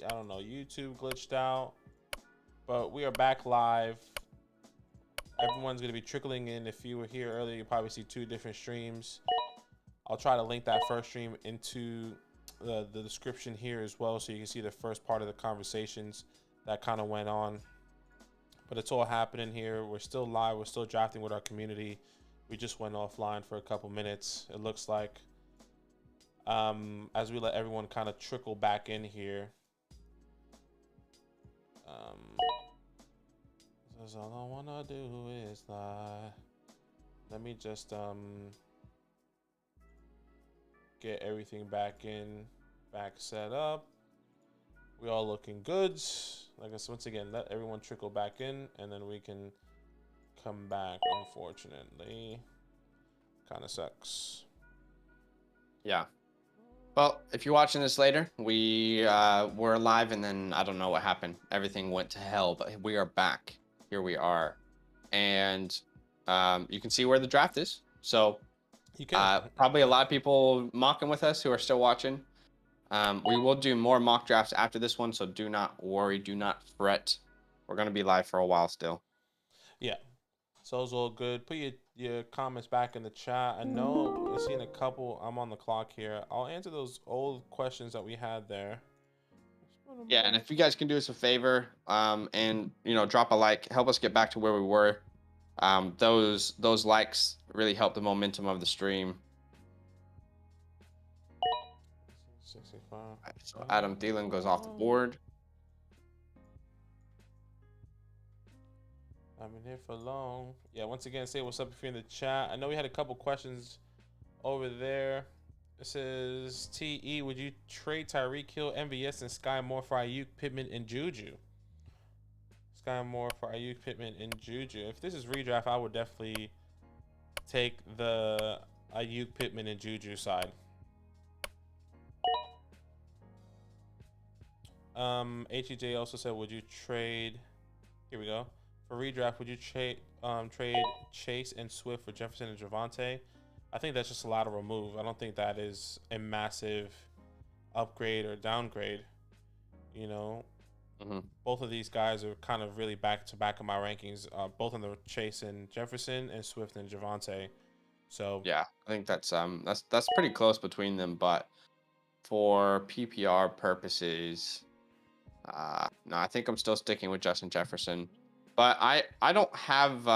I don't know, YouTube glitched out, but we are back live. Everyone's gonna be trickling in. If you were here earlier, you probably see 2 different streams. I'll try to link that first stream into the description here as well, so you can see the first part of the conversations that kind of went on. But it's all happening here. We're still live. We're still drafting with our community. We just went offline for a couple minutes, it looks like. As we let everyone kind of trickle back in here. Says all I wanna do is lie. Let me just get everything back set up. We all looking good. Like I said, once again, let everyone trickle back in, and then we can come back. Unfortunately, kind of sucks. Yeah. Well, if you're watching this later, we were live, and then I don't know what happened. Everything went to hell, but we are back. Here we are, and you can see where the draft is. So you can probably a lot of people mocking with us who are still watching. We will do more mock drafts after this one, so do not worry, do not fret. We're gonna be live for a while still. Yeah, so it's all good. Put your comments back in the chat. I know I've seen a couple. I'm on the clock here. I'll answer those old questions that we had there. Yeah, and if you guys can do us a favor, and drop a like, help us get back to where we were. Those likes really help the momentum of the stream. 65. Right, so Adam Thielen goes off the board. I've been here for long. Yeah, once again, say what's up if you're in the chat. I know we had a couple questions over there. It says, TE, would you trade Tyreek Hill, MVS, and Sky Moore for Ayuk, Pittman, and Juju? Sky Moore for Ayuk, Pittman, and Juju. If this is redraft, I would definitely take the Ayuk, Pittman, and Juju side. HEJ also said, would you trade... Here we go. For redraft, would you trade Chase and Swift for Jefferson and Javonte? I think that's just a lot of remove. I don't think that is a massive upgrade or downgrade. Both of these guys are kind of really back to back in my rankings, both in the Chase and Jefferson and Swift and Javonte. So yeah, I think that's pretty close between them. But for PPR purposes, no, I think I'm still sticking with Justin Jefferson. But I don't have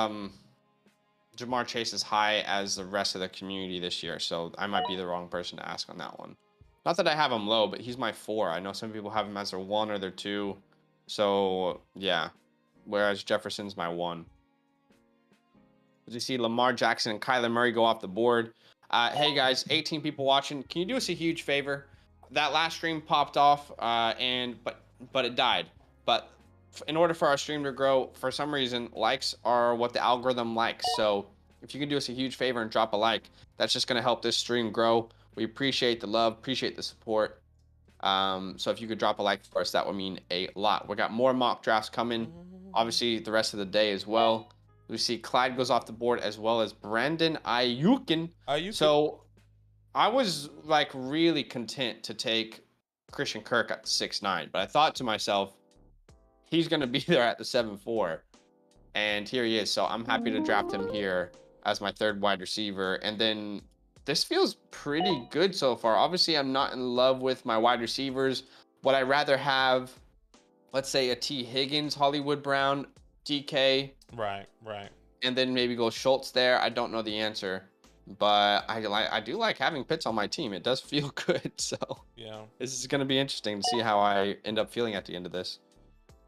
Jamar Chase as high as the rest of the community this year, so I might be the wrong person to ask on that one. Not that I have him low, but he's my 4. I know some people have him as their 1 or their 2. So yeah, whereas Jefferson's my 1. As you see, Lamar Jackson and Kyler Murray go off the board. Hey guys, 18 people watching. Can you do us a huge favor? That last stream popped off, but it died. But in order for our stream to grow, for some reason, likes are what the algorithm likes. So if you can do us a huge favor and drop a like, that's just going to help this stream grow. We appreciate the love, appreciate the support. So if you could drop a like for us, that would mean a lot. We got more mock drafts coming, obviously the rest of the day as well. We see Clyde goes off the board, as well as Brandon Ayukin. So I was like really content to take Christian Kirk at the 6'9", but I thought to myself, he's going to be there at the 7'4", and here he is. So I'm happy to draft him here as my 3rd wide receiver. And then this feels pretty good so far. Obviously, I'm not in love with my wide receivers. Would I rather have, let's say, a T. Higgins, Hollywood Brown, DK? Right. And then maybe go Schultz there. I don't know the answer, but I do like having Pitts on my team. It does feel good. So yeah, this is going to be interesting to see how I end up feeling at the end of this.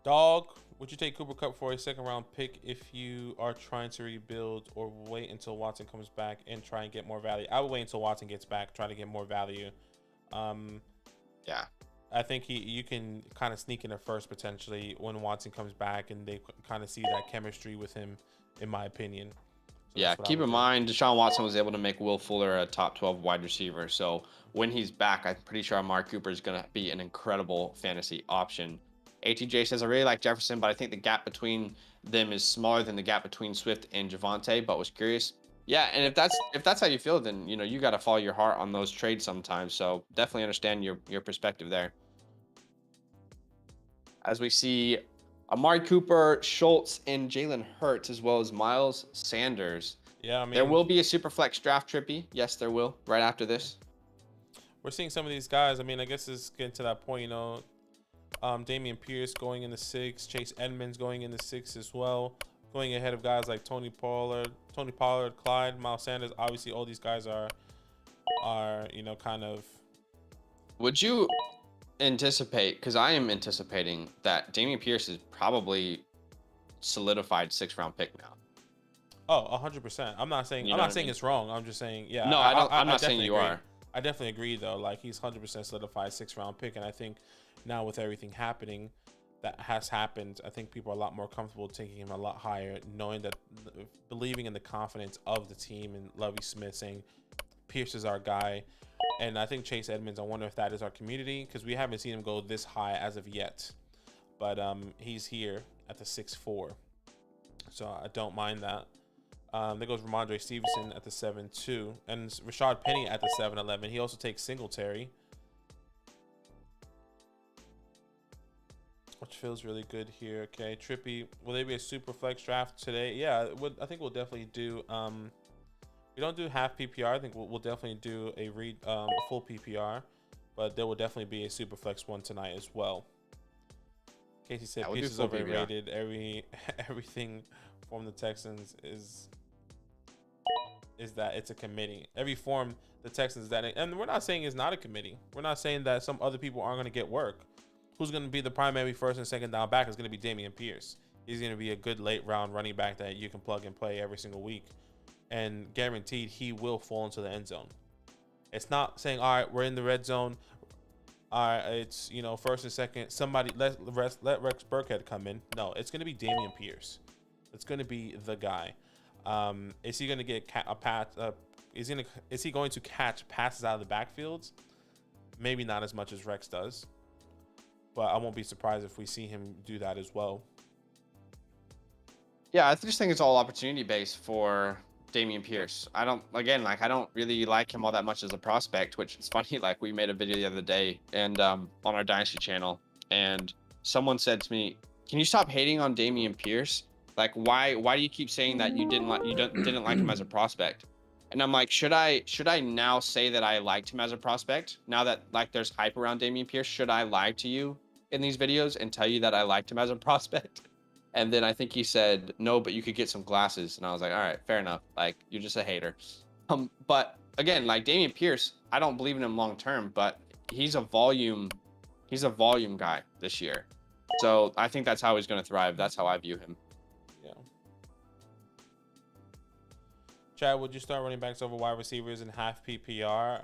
Dog, would you take Cooper Kupp for a 2nd round pick if you are trying to rebuild, or wait until Watson comes back and try and get more value? I would wait until Watson gets back, try to get more value. Yeah, I think you can kind of sneak in a first potentially when Watson comes back and they kind of see that chemistry with him, in my opinion. So yeah, keep in mind, Deshaun Watson was able to make Will Fuller a top 12 wide receiver. So when he's back, I'm pretty sure Amari Cooper is going to be an incredible fantasy option. ATJ says, I really like Jefferson, but I think the gap between them is smaller than the gap between Swift and Javonte, but was curious. Yeah, and if that's how you feel, then you got to follow your heart on those trades sometimes. So definitely understand your perspective there. as we see Amari Cooper, Schultz, and Jalen Hurts, as well as Miles Sanders. Yeah, I mean, there will be a Superflex draft, Trippy. Yes, there will, right after this. We're seeing some of these guys. I mean, I guess it's getting to that point, you know. Damian Pierce going in the 6, Chase Edmonds going in the 6 as well, going ahead of guys like Tony Pollard, Clyde, Miles Sanders. Obviously, all these guys are you know, kind of. Would you anticipate, because I am anticipating that Damian Pierce is probably solidified 6th-round pick now. Oh, 100%. I'm not saying it's wrong. I'm just saying, yeah. No, I'm not saying you are. I definitely agree though. Like, he's 100% solidified 6th-round pick, and I think now with everything happening that has happened, I think people are a lot more comfortable taking him a lot higher, knowing that, believing in the confidence of the team and Lovie Smith saying Pierce is our guy. And I think Chase Edmonds, I wonder if that is our community, because we haven't seen him go this high as of yet. But he's here at the 6'4", so I don't mind that. There goes Ramondre Stevenson at the 7'2", and Rashad Penny at the 7'11". He also takes Singletary, which feels really good here. Okay, Trippy, will there be a super flex draft today? Yeah, I think we'll definitely do. We don't do half PPR. I think we'll definitely do a full PPR, but there will definitely be a super flex one tonight as well. Casey said Pierce is overrated. Everything from the Texans is that it's a committee. Every form the Texans that, and we're not saying it's not a committee. We're not saying that some other people aren't going to get work. Who's going to be the primary first and second down back is going to be Damian Pierce. He's going to be a good late round running back that you can plug and play every single week, and guaranteed he will fall into the end zone. It's not saying, all right, we're in the red zone. All right, it's, you know, first and second. Somebody let Rex Burkhead come in. No, it's going to be Damian Pierce. It's going to be the guy. Is he going to get a pass? Is he going to catch passes out of the backfields? Maybe not as much as Rex does, but I won't be surprised if we see him do that as well. Yeah, I just think it's all opportunity based for Damian Pierce. I don't really like him all that much as a prospect, which is funny. Like, we made a video the other day and on our Dynasty channel, and someone said to me, "Can you stop hating on Damian Pierce? Like, why do you keep saying that you didn't like him as a prospect?" And I'm like, should I now say that I liked him as a prospect? Now that, like, there's hype around Damian Pierce, should I lie to you in these videos and tell you that I liked him as a prospect? And then I think he said, "No, but you could get some glasses." And I was like, all right, fair enough. Like, you're just a hater. But again, like, Damian Pierce, I don't believe in him long term, but he's a volume guy this year. So I think that's how he's going to thrive. That's how I view him. Yeah. Chad, would you start running backs over wide receivers in half PPR?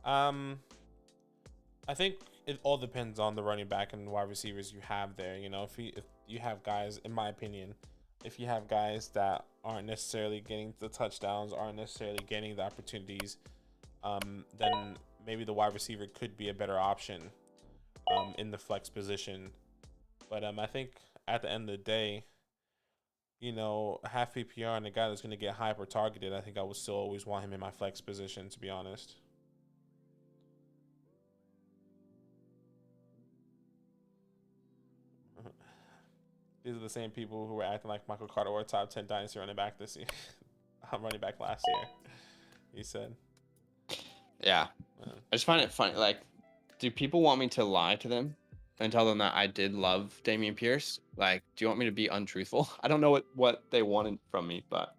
I think it all depends on the running back and wide receivers you have there. You know, if you have guys, in my opinion, if you have guys that aren't necessarily getting the touchdowns, aren't necessarily getting the opportunities, then maybe the wide receiver could be a better option in the flex position. But I think at the end of the day, you know, half PPR and a guy that's going to get hyper targeted, I think I would still always want him in my flex position, to be honest. These are the same people who were acting like Michael Carter or top 10 dynasty running back this year. I'm running back last year, he said. Yeah. I just find it funny. Like, do people want me to lie to them and tell them that I did love Damian Pierce? Like, do you want me to be untruthful? I don't know what they wanted from me, but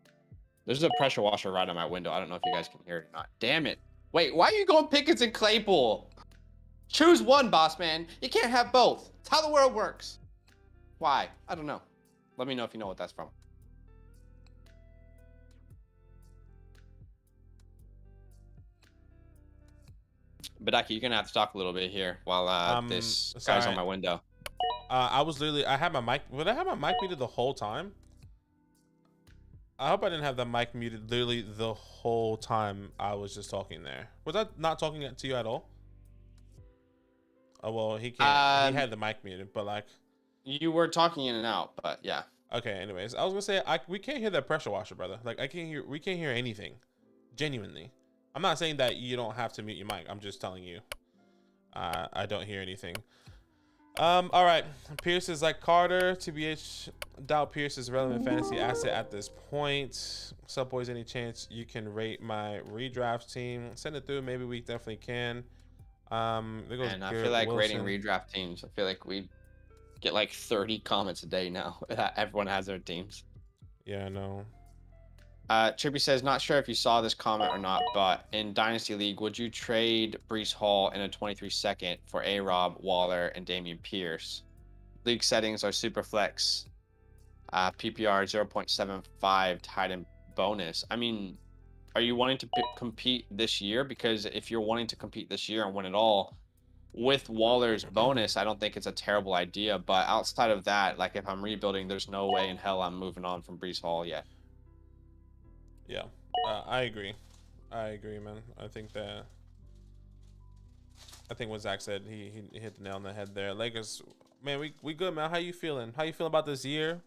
there's a pressure washer right on my window. I don't know if you guys can hear it or not. Damn it. Wait, why are you going Pickens and Claypool? Choose one, boss man. You can't have both. It's how the world works. Why? I don't know. Let me know if you know what that's from. Badaki, you're gonna have to talk a little bit here while this guy's on my window. I had my mic. Would I have my mic muted the whole time? I hope I didn't have the mic muted literally the whole time I was just talking there. Was I not talking to you at all? Oh, well, he can't. He had the mic muted, but like. You were talking in and out, but yeah. Okay. Anyways, I was gonna say we can't hear that pressure washer, brother. Like, we can't hear anything. Genuinely, I'm not saying that you don't have to mute your mic. I'm just telling you, I don't hear anything. All right. Pierce is like Carter. TBH, doubt Pierce is relevant fantasy asset at this point. Sup, boys? Any chance you can rate my redraft team? Send it through. Maybe we definitely can. There goes And I feel Garrett like rating Wilson. redraft teams. I feel like we get like 30 comments a day now. Everyone has their teams. Yeah, I know. Trippy says, not sure if you saw this comment or not, but in Dynasty League, would you trade Brees Hall in a 23 second for A-Rob, Waller, and Damian Pierce? League settings are super flex, PPR 0.75 tight end bonus. I mean, are you wanting to compete this year? Because if you're wanting to compete this year and win it all, with Waller's bonus, I don't think it's a terrible idea. But outside of that, like if I'm rebuilding, there's no way in hell I'm moving on from Brees Hall yet. Yeah, I agree. I agree, man. I think what Zach said, he hit the nail on the head there. Lakers, man, we good, man. How you feeling? How you feeling about this year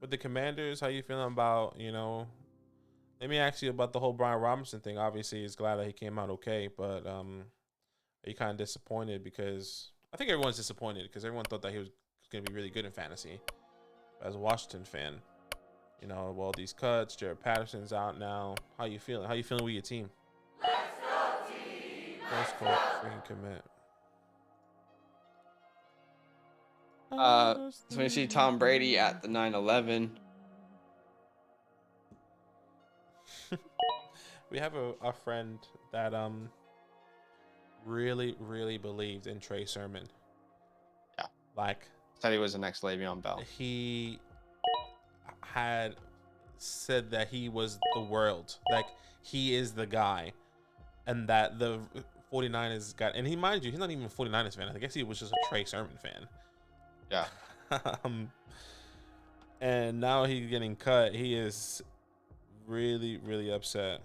with the Commanders? How you feeling about, let me ask you about the whole Brian Robinson thing. Obviously, he's glad that he came out okay, but are you kind of disappointed? Because I think everyone's disappointed because everyone thought that he was going to be really good in fantasy. As a Washington fan, well, these cuts, Jared Patterson's out now. How you feeling? How you feeling with your team? Let's go, team! Let's go. Freaking commit. So we see Tom Brady at the 9/11. We have a friend that really believed in Trey Sermon. Yeah. Like, said he was the next Le'Veon Bell. He had said that he was the world. Like, he is the guy. And that the 49ers got, and he, mind you, he's not even a 49ers fan. I guess he was just a Trey Sermon fan. Yeah. And now he's getting cut. He is really upset.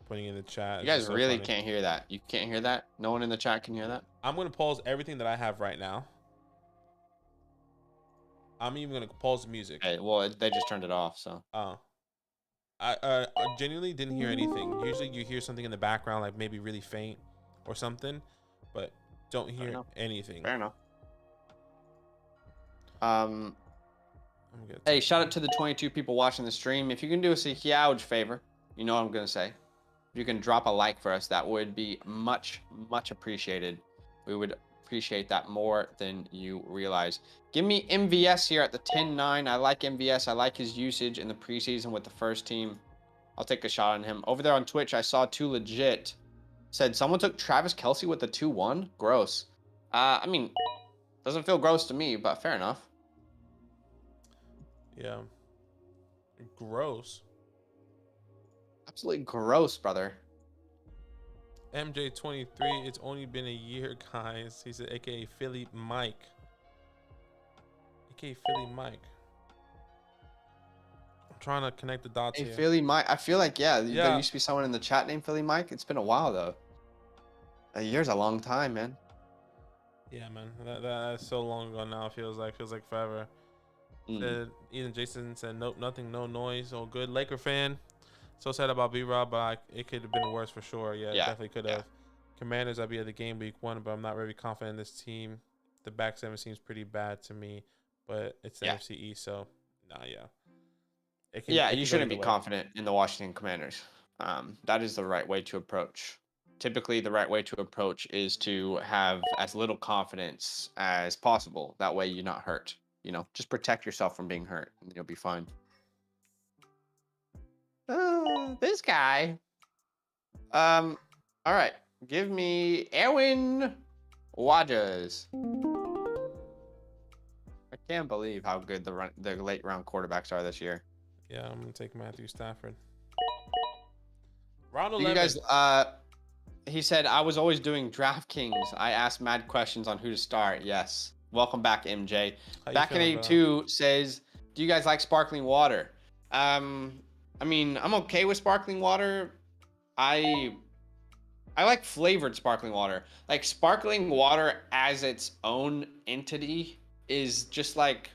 Putting in the chat. You guys really can't hear that. You can't hear that? No one in the chat can hear that? I'm going to pause everything that I have right now. I'm even going to pause the music. Okay, well, they just turned it off, so. Oh. I genuinely didn't hear anything. Usually you hear something in the background, like maybe really faint or something, but don't hear anything. Fair enough. Hey, shout out to the 22 people watching the stream. If you can do us a huge favor, you know what I'm going to say. If you can drop a like for us, that would be much appreciated. We would appreciate that more than you realize. Give me MVS here at the 10-9. I like MVS. I like his usage in the preseason with the first team. I'll take a shot on him. Over there on Twitch, I saw Too Legit said someone took Travis Kelce with the 2-1. Gross. I mean, doesn't feel gross to me, but fair enough. Yeah. Gross. Absolutely gross, brother. MJ23, it's only been a year, guys. He said, aka Philly Mike. AKA Philly Mike. I'm trying to connect the dots here. Philly Mike. I feel like, there used to be someone in the chat named Philly Mike. It's been a while, though. A year's a long time, man. Yeah, man. That's so long ago now. Feels like forever. Ethan Jason said, nope, nothing, no noise. All good. Laker fan. So sad about B-Rob, but it could have been worse for sure. Yeah, definitely could have. Commanders, I'll be at the game week 1, but I'm not very confident in this team. The back 7 seems pretty bad to me, but it's the NFC East, so you shouldn't be confident in the Washington Commanders. That is the right way to approach. Typically, the right way to approach is to have as little confidence as possible. That way, you're not hurt. Just protect yourself from being hurt, and you'll be fine. This guy. All right. Give me Erwin Wajas. I can't believe how good the late round quarterbacks are this year. Yeah, I'm gonna take Matthew Stafford. Round 11. You guys, he said I was always doing DraftKings. I asked mad questions on who to start. Yes. Welcome back, MJ. Back in 82 says, do you guys like sparkling water? I mean, I'm okay with sparkling water. I like flavored sparkling water. Like, sparkling water as its own entity is just like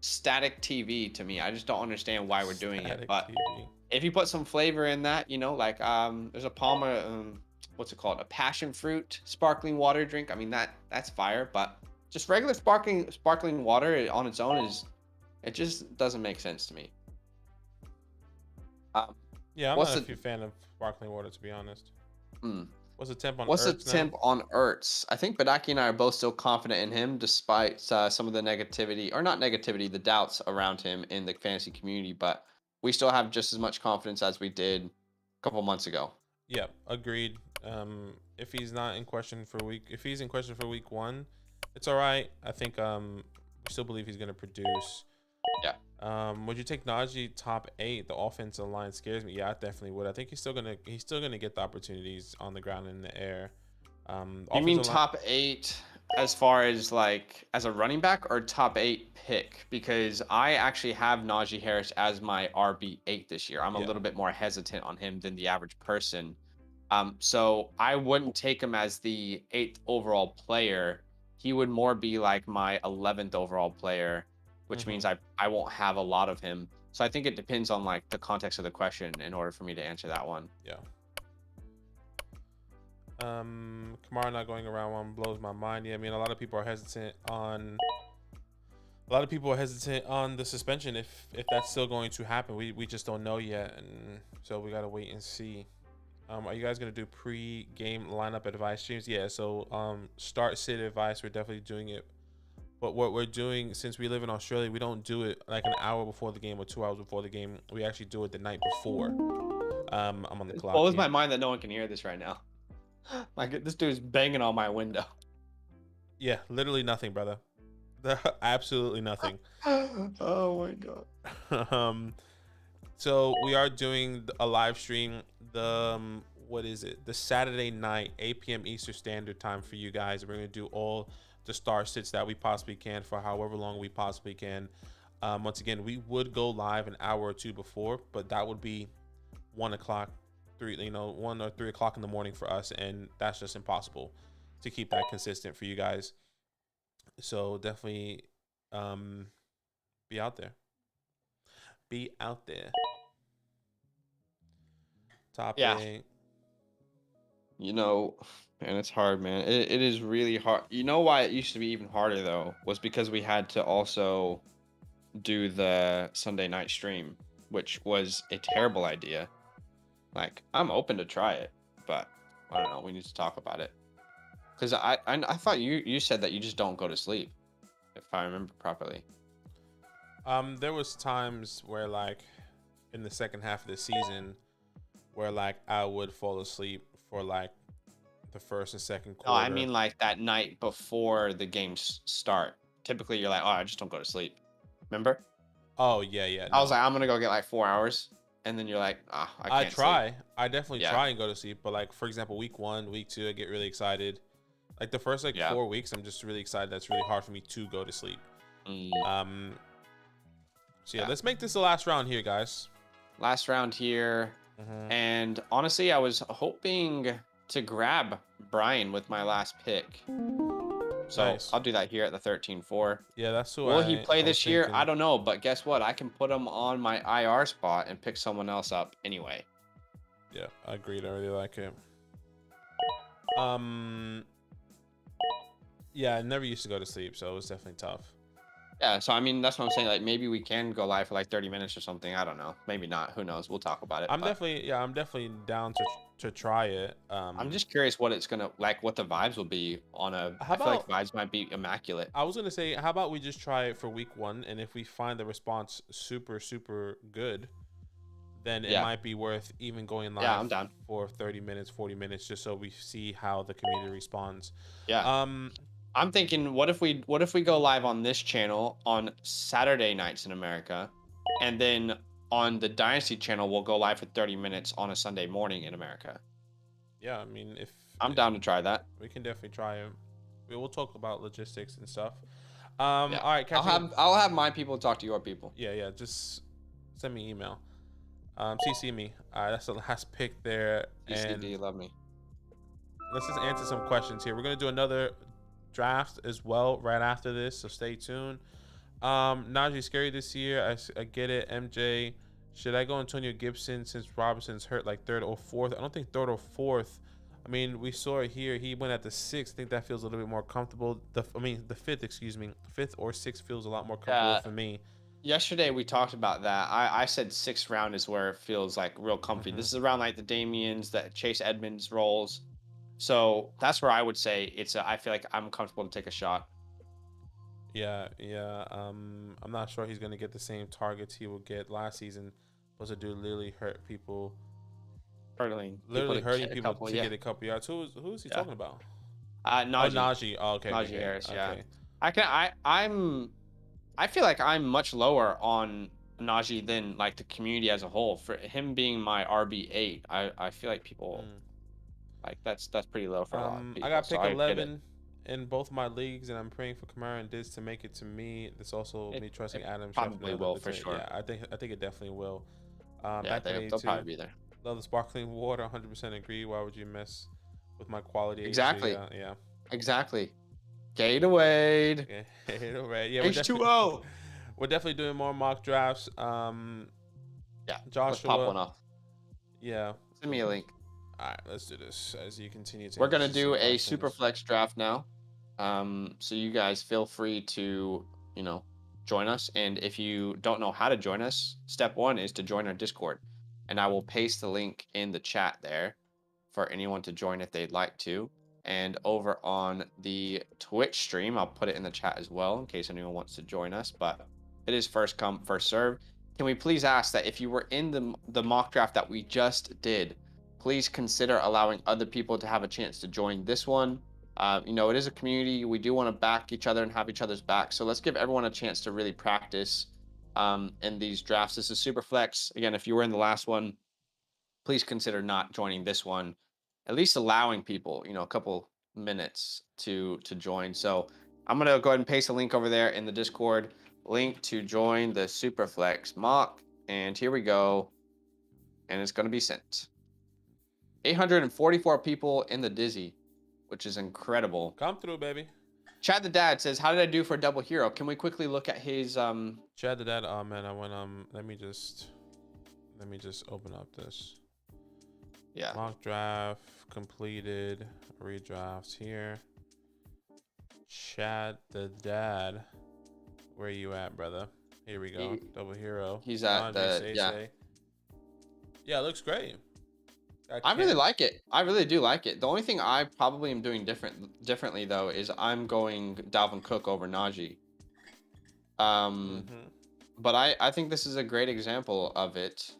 static TV to me. I just don't understand why we're doing it. But if you put some flavor in that, like there's a Palmer, what's it called? A passion fruit sparkling water drink. I mean, that's fire. But just regular sparkling water on its own it just doesn't make sense to me. Um, Yeah, I'm what's not a the fan of sparkling water, to be honest. hmm, What's the temp on what's the Earths now? temp on Ertz? I think Badaki and I are both still confident in him, despite some of the negativity, or not negativity, the doubts around him in the fantasy community. But we still have just as much confidence as we did a couple months ago. Yeah, agreed. If he's not in question for if he's in question for week 1, it's all right. I think we still believe he's gonna produce. Yeah. Would you take Najee top 8? The offensive line scares me. Yeah, I definitely would. I think he's still gonna get the opportunities on the ground and in the air. You mean Offensive line. top 8 as far as like as a running back, or top 8 pick? Because I actually have Najee Harris as my RB8 this year. I'm a Yeah. little bit more hesitant on him than the average person. So I wouldn't take him as the 8th overall player. He would more be like my 11th overall player, which means I won't have a lot of him. So I think it depends on like the context of the question in order for me to answer that one. Yeah. Kamara not going around one blows my mind. Yeah, I mean, a lot of people are hesitant on the suspension if that's still going to happen. We just don't know yet, and so we gotta wait and see. Are you guys gonna do pre-game lineup advice streams? Yeah, so start sit advice, we're definitely doing it. But what we're doing, since we live in Australia, we don't do it like an hour before the game or 2 hours before the game. We actually do it the night before. I'm on the It clock blows here. my mind that no one can hear this right now. Like this dude's banging on my window. Yeah, literally nothing, brother. Absolutely nothing. Oh my god. So we are doing a live stream the what is it? The Saturday night, 8 p.m. Eastern Standard Time for you guys. We're gonna do all the star sits that we possibly can for however long we possibly can. Once again, we would go live an hour or two before, but that would be 1 o'clock, 1 or 3 o'clock in the morning for us, and that's just impossible to keep that consistent for you guys. So definitely be out there. Be out there. Top Yeah. 8. You know, man, it's hard, man. It is really hard. You know why it used to be even harder though? Was because we had to also do the Sunday night stream, which was a terrible idea. Like, I'm open to try it, but I don't know. We need to talk about it. Because I thought you said that you just don't go to sleep, if I remember properly. There was times where like in the second half of the season where like I would fall asleep for like the first and second No, quarter. I mean like that night before the games start. Typically, you're like, oh, I just don't go to sleep. Remember? Oh yeah. I was like, I'm gonna go get like 4 hours, and then you're like, ah, I can't try. sleep. I definitely Yeah. try and go to sleep, but like for example, week 1, week 2, I get really excited. Like the first like 4 weeks, I'm just really excited. That's really hard for me to go to sleep. So yeah, let's make this the last round here, guys. Last round here. And honestly, I was hoping to grab Brian with my last pick. So Nice. I'll do that here at the 13-4. Yeah, that's who Will he play I was this year? thinking. I don't know, but guess what? I can put him on my IR spot and pick someone else up anyway. Yeah, I agreed. I really like it. Yeah, I never used to go to sleep, so it was definitely tough. Yeah, so I mean, that's what I'm saying. Like, maybe we can go live for like 30 minutes or something. I don't know. Maybe not. Who knows? We'll talk about it. I'm definitely down to try it. I'm just curious what it's gonna like, what the vibes will be on a. I feel like vibes might be immaculate. I was gonna say, how about we just try it for week 1, and if we find the response super good, then it might be worth even going live. Yeah, I'm down for 30 minutes, 40 minutes, just so we see how the community responds. Yeah. I'm thinking, what if we go live on this channel on Saturday nights in America, and then on the Dynasty channel we'll go live for 30 minutes on a Sunday morning in America. Yeah, I mean, if I'm down to try that. We can definitely try it. We'll talk about logistics and stuff. All right, I'll have my people talk to your people. Yeah, just send me email. CC me. That's the last pick there. CCD, love me. Let's just answer some questions here. We're gonna do another draft as well right after this, so stay tuned. Najee scary this year. I get it. MJ, should I go Antonio Gibson since Robinson's hurt like 3rd or 4th? I don't think 3rd or 4th. I mean, we saw it here. He went at the 6th. I think that feels a little bit more comfortable. The 5th, excuse me. 5th or 6th feels a lot more comfortable for me. Yesterday we talked about that. I said 6th round is where it feels like real comfy. This is around like the Damians, that Chase Edmonds rolls. So that's where I would say I feel like I'm comfortable to take a shot. Yeah. I'm not sure he's gonna get the same targets he would get last season. Was a dude literally hurt people. Literally hurting people to get a couple yards. Who is he talking about? Najee. Najee. Oh, okay. Najee Harris. Okay. Yeah. I feel like I'm much lower on Najee than like the community as a whole. For him being my RB8, I feel like people like that's pretty low for a lot of people. I got pick 11 in both my leagues, and I'm praying for Kamara and Diz to make it to me. This also me trusting Adam. Probably will for sure. Yeah, I think it definitely will. Yeah, they'll probably be there. Love the sparkling water. 100% agree. Why would you mess with my quality? Exactly. Yeah. Exactly. Gatorade. Gatorade. Yeah. H2O. We're definitely doing more mock drafts. Yeah. Joshua. Let's pop one off. Yeah. Send me a link. All right, let's do this as you continue to. We're gonna do a super flex draft now. So you guys feel free to, join us. And if you don't know how to join us, step 1 is to join our Discord. And I will paste the link in the chat there for anyone to join if they'd like to. And over on the Twitch stream, I'll put it in the chat as well in case anyone wants to join us. But it is first come, first serve. Can we please ask that if you were in the mock draft that we just did, please consider allowing other people to have a chance to join this one. It is a community. We do want to back each other and have each other's back. So let's give everyone a chance to really practice in these drafts. This is super flex. Again, if you were in the last one, please consider not joining this one. At least allowing people, a couple minutes to join. So I'm going to go ahead and paste a link over there in the Discord. Link to join the Superflex mock. And here we go. And it's going to be sent. 844 people in the Dizzy, which is incredible. Come through, baby. Chad the Dad says, how did I do for double hero? Can we quickly look at his Chad the Dad, oh man, I went let me just open up this. Yeah. Mock draft completed. Redrafts here. Chad the Dad. Where are you at, brother? Here we go. Double hero. He's at Yeah, it looks great. I really like it. I really do like it. The only thing I probably am doing differently though is I'm going Dalvin Cook over Najee. But I think this is a great example of it.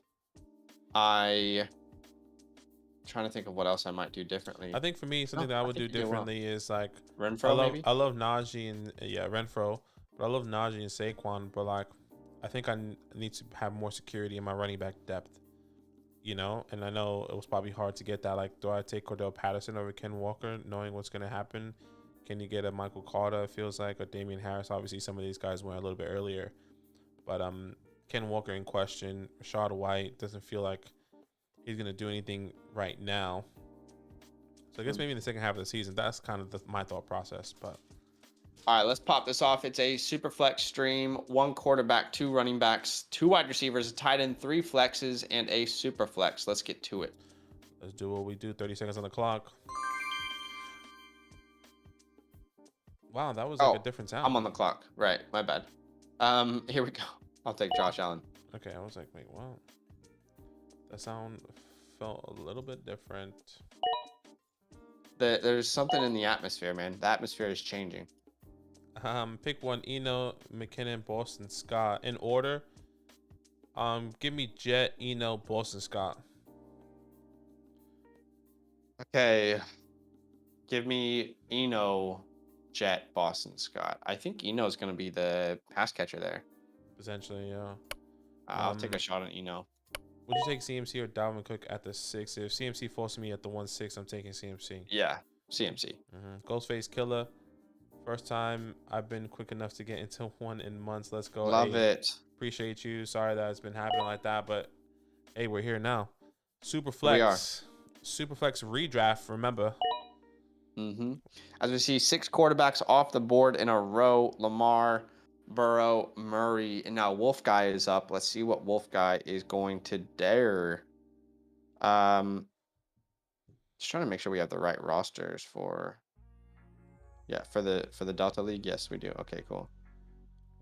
Trying to think of what else I might do differently. I think for me, something that I would do differently is like Renfro. I love Najee and Renfro, but I love Najee and Saquon. But like, I think I need to have more security in my running back depth. And I know it was probably hard to get that. Like, do I take Cordell Patterson over Ken Walker, knowing what's going to happen? Can you get a Michael Carter, it feels like, or Damian Harris? Obviously, some of these guys went a little bit earlier. But Ken Walker in question. Rashad White doesn't feel like he's going to do anything right now. So I guess maybe in the second half of the season, that's kind of my thought process. But all right, let's pop this off. It's a super flex stream. 1 quarterback, 2 running backs, 2 wide receivers, a tight end, 3 flexes, and a super flex. Let's get to it. Let's do what we do. 30 seconds on the clock. Wow, that was like a different sound. I'm on the clock. Right, my bad. Here we go. I'll take Josh Allen. Okay, I was like, wait, what? That sound felt a little bit different. There's something in the atmosphere, man. The atmosphere is changing. Pick 1: Eno, McKinnon, Boston Scott. In order. Give me Jet, Eno, Boston Scott. Okay. Give me Eno, Jet, Boston Scott. I think Eno is going to be the pass catcher there. Potentially, yeah. I'll take a shot on Eno. Would you take CMC or Dalvin Cook at the 6? If CMC forces me at the 1-6, I'm taking CMC. Yeah, CMC. Ghostface Killer. First time I've been quick enough to get into one in months. Let's go. Love it. Appreciate you. Sorry that it's been happening like that, but hey, we're here now. Super flex. We are. Super flex redraft. Remember. As we see 6 quarterbacks off the board in a row: Lamar, Burrow, Murray, and now Wolf Guy is up. Let's see what Wolf Guy is going to dare. Just trying to make sure we have the right rosters for. Yeah, for the Delta League. Yes, we do. Okay, cool.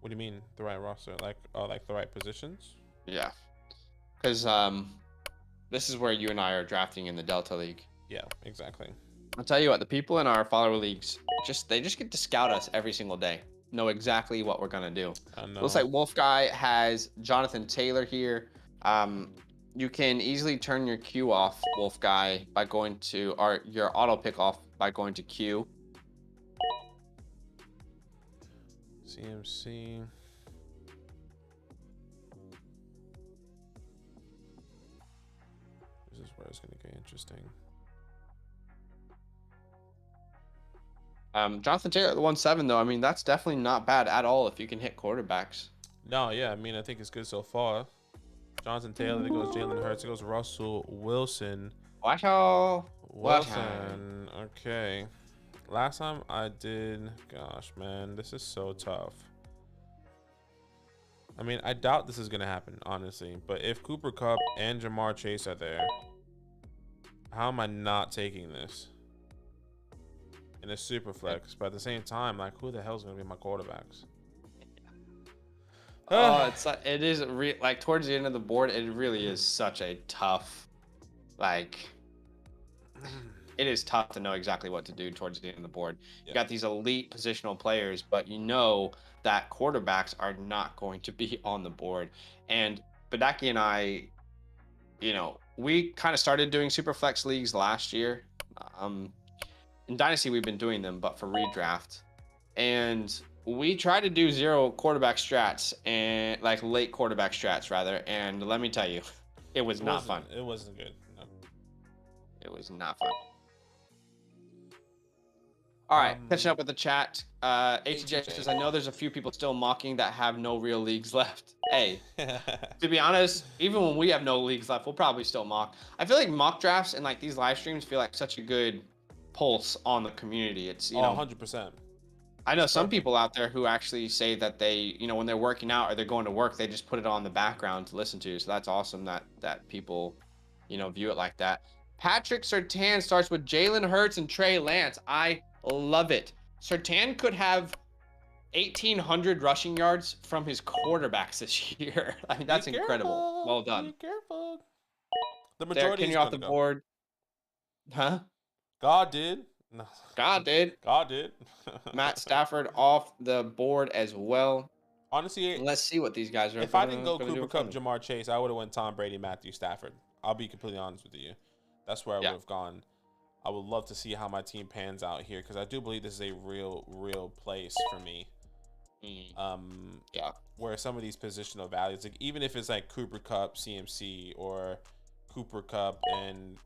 What do you mean the right roster? Like the right positions? Yeah, because this is where you and I are drafting in the Delta League. Yeah, exactly. I'll tell you what, the people in our follower leagues they just get to scout us every single day. Know exactly what we're gonna do. I know. Looks like Wolf Guy has Jonathan Taylor here. You can easily turn your queue off, Wolf Guy, by going to your auto pick off by going to queue. CMC. This is where it's gonna get interesting. Jonathan Taylor, the 1-7 though. I mean, that's definitely not bad at all if you can hit quarterbacks. No, yeah, I mean, I think it's good so far. Jonathan Taylor, there goes Jalen Hurts, there goes Russell Wilson. Watch out. Wilson, okay. Last time I did, gosh, man, this is so tough. I mean, I doubt this is going to happen, honestly. But if Cooper Kupp and Jamar Chase are there, how am I not taking this? In a super flex, but at the same time, like, who the hell is going to be my quarterbacks? Oh, it is like towards the end of the board, it really is such a tough, like, it is tough to know exactly what to do towards the end of the board. You got these elite positional players, but you know that quarterbacks are not going to be on the board. And Badaki and I, you know, we kind of started doing super flex leagues last year. In Dynasty, we've been doing them, but for redraft. And we tried to do zero quarterback strats and like late quarterback strats rather. And let me tell you, it was not fun. It wasn't good. No. It was not fun. All right, catching up with the chat. ATJ says, I know there's a few people still mocking that have no real leagues left. Hey, to be honest, even when we have no leagues left, we'll probably still mock. I feel like mock drafts and like these live streams feel like such a good pulse on the community. It's, you know, 100%. I know some people out there who actually say that they, you know, when they're working out or they're going to work, they just put it on the background to listen to. So that's awesome that people, you know, view it like that. Patrick Surtain starts with Jalen Hurts and Trey Lance. I love it. Surtain could have 1,800 rushing yards from his quarterbacks this year. I mean, that's incredible. Well done. Be careful. The Derrick majority Henry is off the go. board. Huh? God did. No. God did. God did. Matt Stafford off the board as well. Honestly, let's see what these guys are. If I didn't go Cooper Kupp, Jamar Chase, I would have went Tom Brady, Matthew Stafford. I'll be completely honest with you. That's where I would have gone. I would love to see how my team pans out here because I do believe this is a real place for me. Where some of these positional values, like even if it's like Cooper Kupp, CMC, or Cooper Kupp and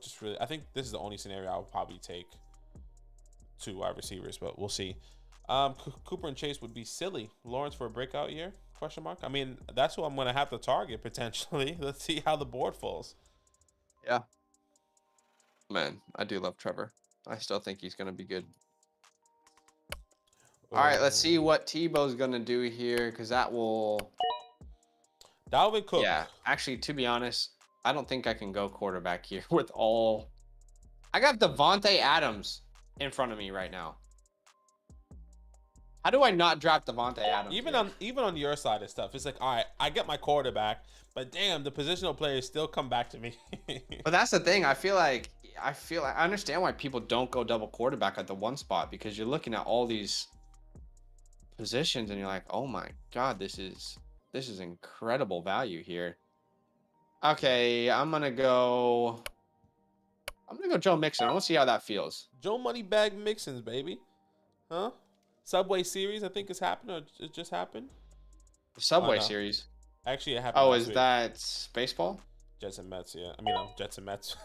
just really, I think this is the only scenario I would probably take 2 wide receivers, but we'll see. Cooper and Chase would be silly. Lawrence for a breakout year? Question mark. I mean, that's who I'm going to have to target potentially. Let's see how the board falls. Yeah. Man, I do love Trevor. I still think he's going to be good. All right, let's see what Tebow's going to do here because that will... Dalvin Cook. Yeah, actually, to be honest, I don't think I can go quarterback here with all... I got Devontae Adams in front of me right now. How do I not draft Devontae Adams? Even on your side of stuff, it's like, all right, I get my quarterback, but damn, the positional players still come back to me. But that's the thing. I feel like I understand why people don't go double quarterback at the one spot because you're looking at all these positions and you're like, oh my god, this is incredible value here. Okay, I'm gonna go Joe Mixon. I want to see how that feels. Joe Moneybag Mixons, baby. Huh? Subway Series, I think it's happened, or it just happened. The Subway Series. Actually, it happened. Oh, is that baseball? Jets and Mets, yeah. I mean, Jets and Mets.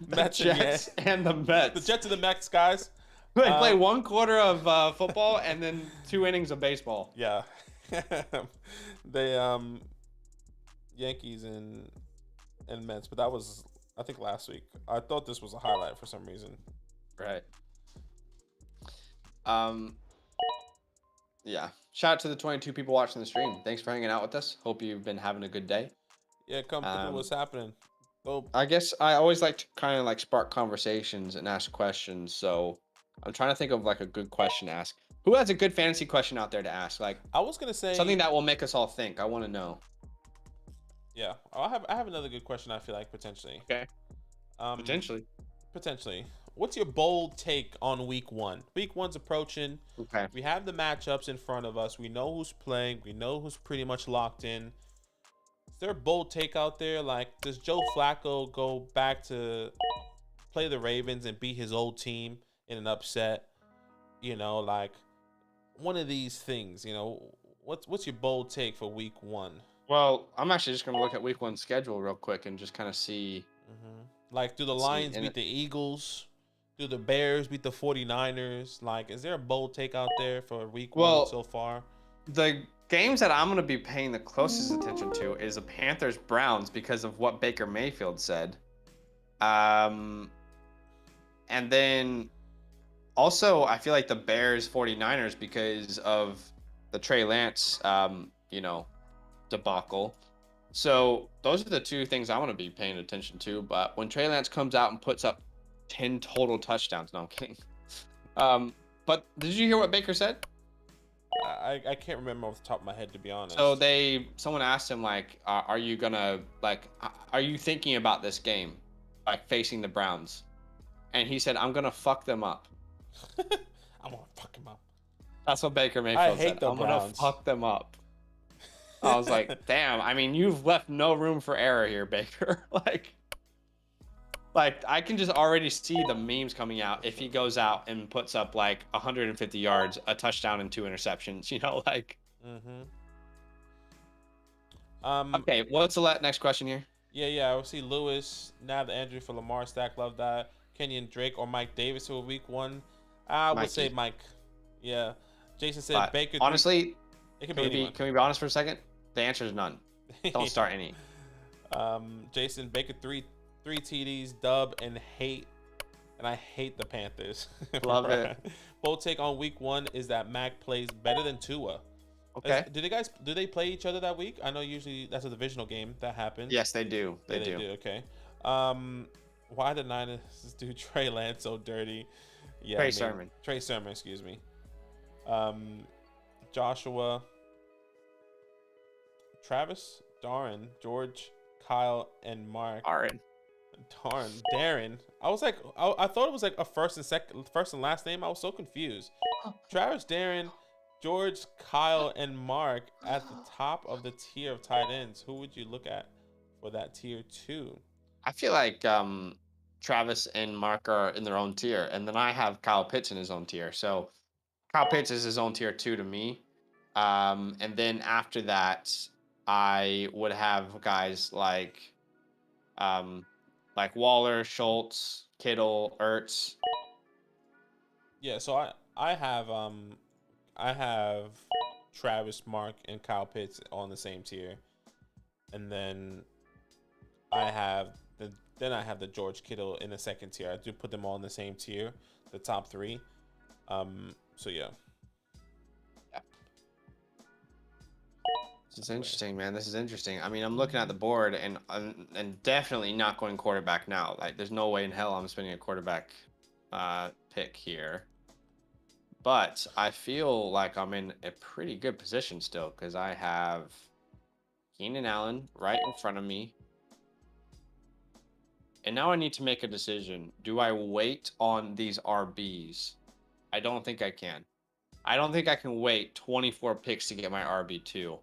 Mets Jets and the Mets. The Jets and the Mets, guys. They play 1 quarter of football and then 2 innings of baseball. Yeah. They Yankees and Mets, but that was, I think, last week. I thought this was a highlight for some reason. Right. Yeah. Shout out to the 22 people watching the stream. Thanks for hanging out with us. Hope you've been having a good day. Yeah, come through. What's happening? Go. I guess I always like to kind of like spark conversations and ask questions. So I'm trying to think of like a good question to ask. Who has a good fantasy question out there to ask? Like I was gonna say something that will make us all think. I want to know. Yeah, I have another good question. I feel like potentially. Okay. Um, Potentially. potentially. What's your bold take on week one? Week one's approaching. Okay. We have the matchups in front of us. We know who's playing. We know who's pretty much locked in. Is there a bold take out there? Like, does Joe Flacco go back to play the Ravens and beat his old team in an upset? Like one of these things. What's your bold take for week one? Well, I'm actually just going to look at week one schedule real quick and just kind of see. Like, do the See, Lions and beat the Eagles? Do the Bears beat the 49ers? Like, is there a bold take out there for week one so far? The games that I'm going to be paying the closest attention to is the Panthers Browns because of what Baker Mayfield said. And then also I feel like the Bears 49ers because of the Trey Lance debacle. So those are the two things I want to be paying attention to. But when Trey Lance comes out and puts up 10 total touchdowns, no, I'm kidding. But did you hear what Baker said? I can't remember off the top of my head, to be honest. So someone asked him like, are you thinking about this game, like facing the Browns? And he said, I'm gonna fuck them up. I'm gonna fuck him up. That's what Baker Mayfield said. I'm gonna fuck them up. I was like, damn. I mean, you've left no room for error here, Baker. like I can just already see the memes coming out if he goes out and puts up like 150 yards, a touchdown, and 2 interceptions. Okay, what's the next question here? Yeah. I will see Lewis, Nav Andrew for Lamar Stack. Love that. Kenyon Drake or Mike Davis for week one. I would say Mike. Yeah. Jason said But Baker. Honestly, it can be can we be honest for a second? The answer is none. Don't start any. Jason Baker three TDs, dub, and I hate the Panthers. Love it. Bold take on week one is that Mac plays better than Tua. Okay. Do they play each other that week? I know usually that's a divisional game that happens. Yes, they do. They do. Okay. Why the Niners do Trey Lance so dirty? Yeah, Trey Sermon, excuse me. Joshua, Travis, Darren, George, Kyle, and Mark. Darren. I was like, I thought it was like a first and last name. I was so confused. Travis, Darren, George, Kyle, and Mark at the top of the tier of tight ends. Who would you look at for that tier 2? I feel like Travis and Mark are in their own tier, and then I have Kyle Pitts in his own tier. So Kyle Pitts is his own tier 2 to me. And then after that, I would have guys like Waller, Schultz, Kittle, Ertz. Yeah, so I have Travis, Mark, and Kyle Pitts on the same tier, and then I have the George Kittle in the second tier. I do put them all in the same tier, the top 3. So yeah. This is interesting, man. This is interesting. I mean, I'm looking at the board and definitely not going quarterback now. Like, there's no way in hell I'm spending a quarterback pick here. But I feel like I'm in a pretty good position still because I have Keenan Allen right in front of me. And now I need to make a decision. Do I wait on these RBs? I don't think I can. I don't think I can wait 24 picks to get my RB2.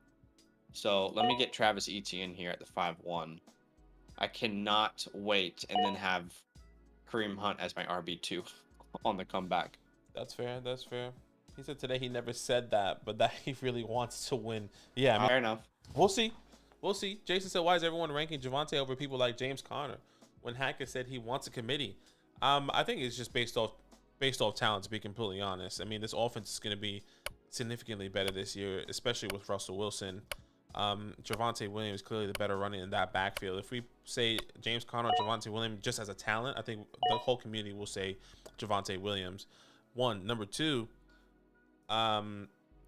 So let me get Travis Etienne here at the 5-1. I cannot wait and then have Kareem Hunt as my RB2 on the comeback. That's fair. He said today he never said that, but that he really wants to win. Yeah, I mean, fair enough. We'll see. Jason said, why is everyone ranking Javonte over people like James Conner when Hackett said he wants a committee? I think it's just based off talent, to be completely honest. I mean, this offense is going to be significantly better this year, especially with Russell Wilson. Javonte Williams clearly the better running in that backfield. If we say James Conner or Javonte Williams just as a talent, I think the whole community will say Javonte Williams. One. Number two,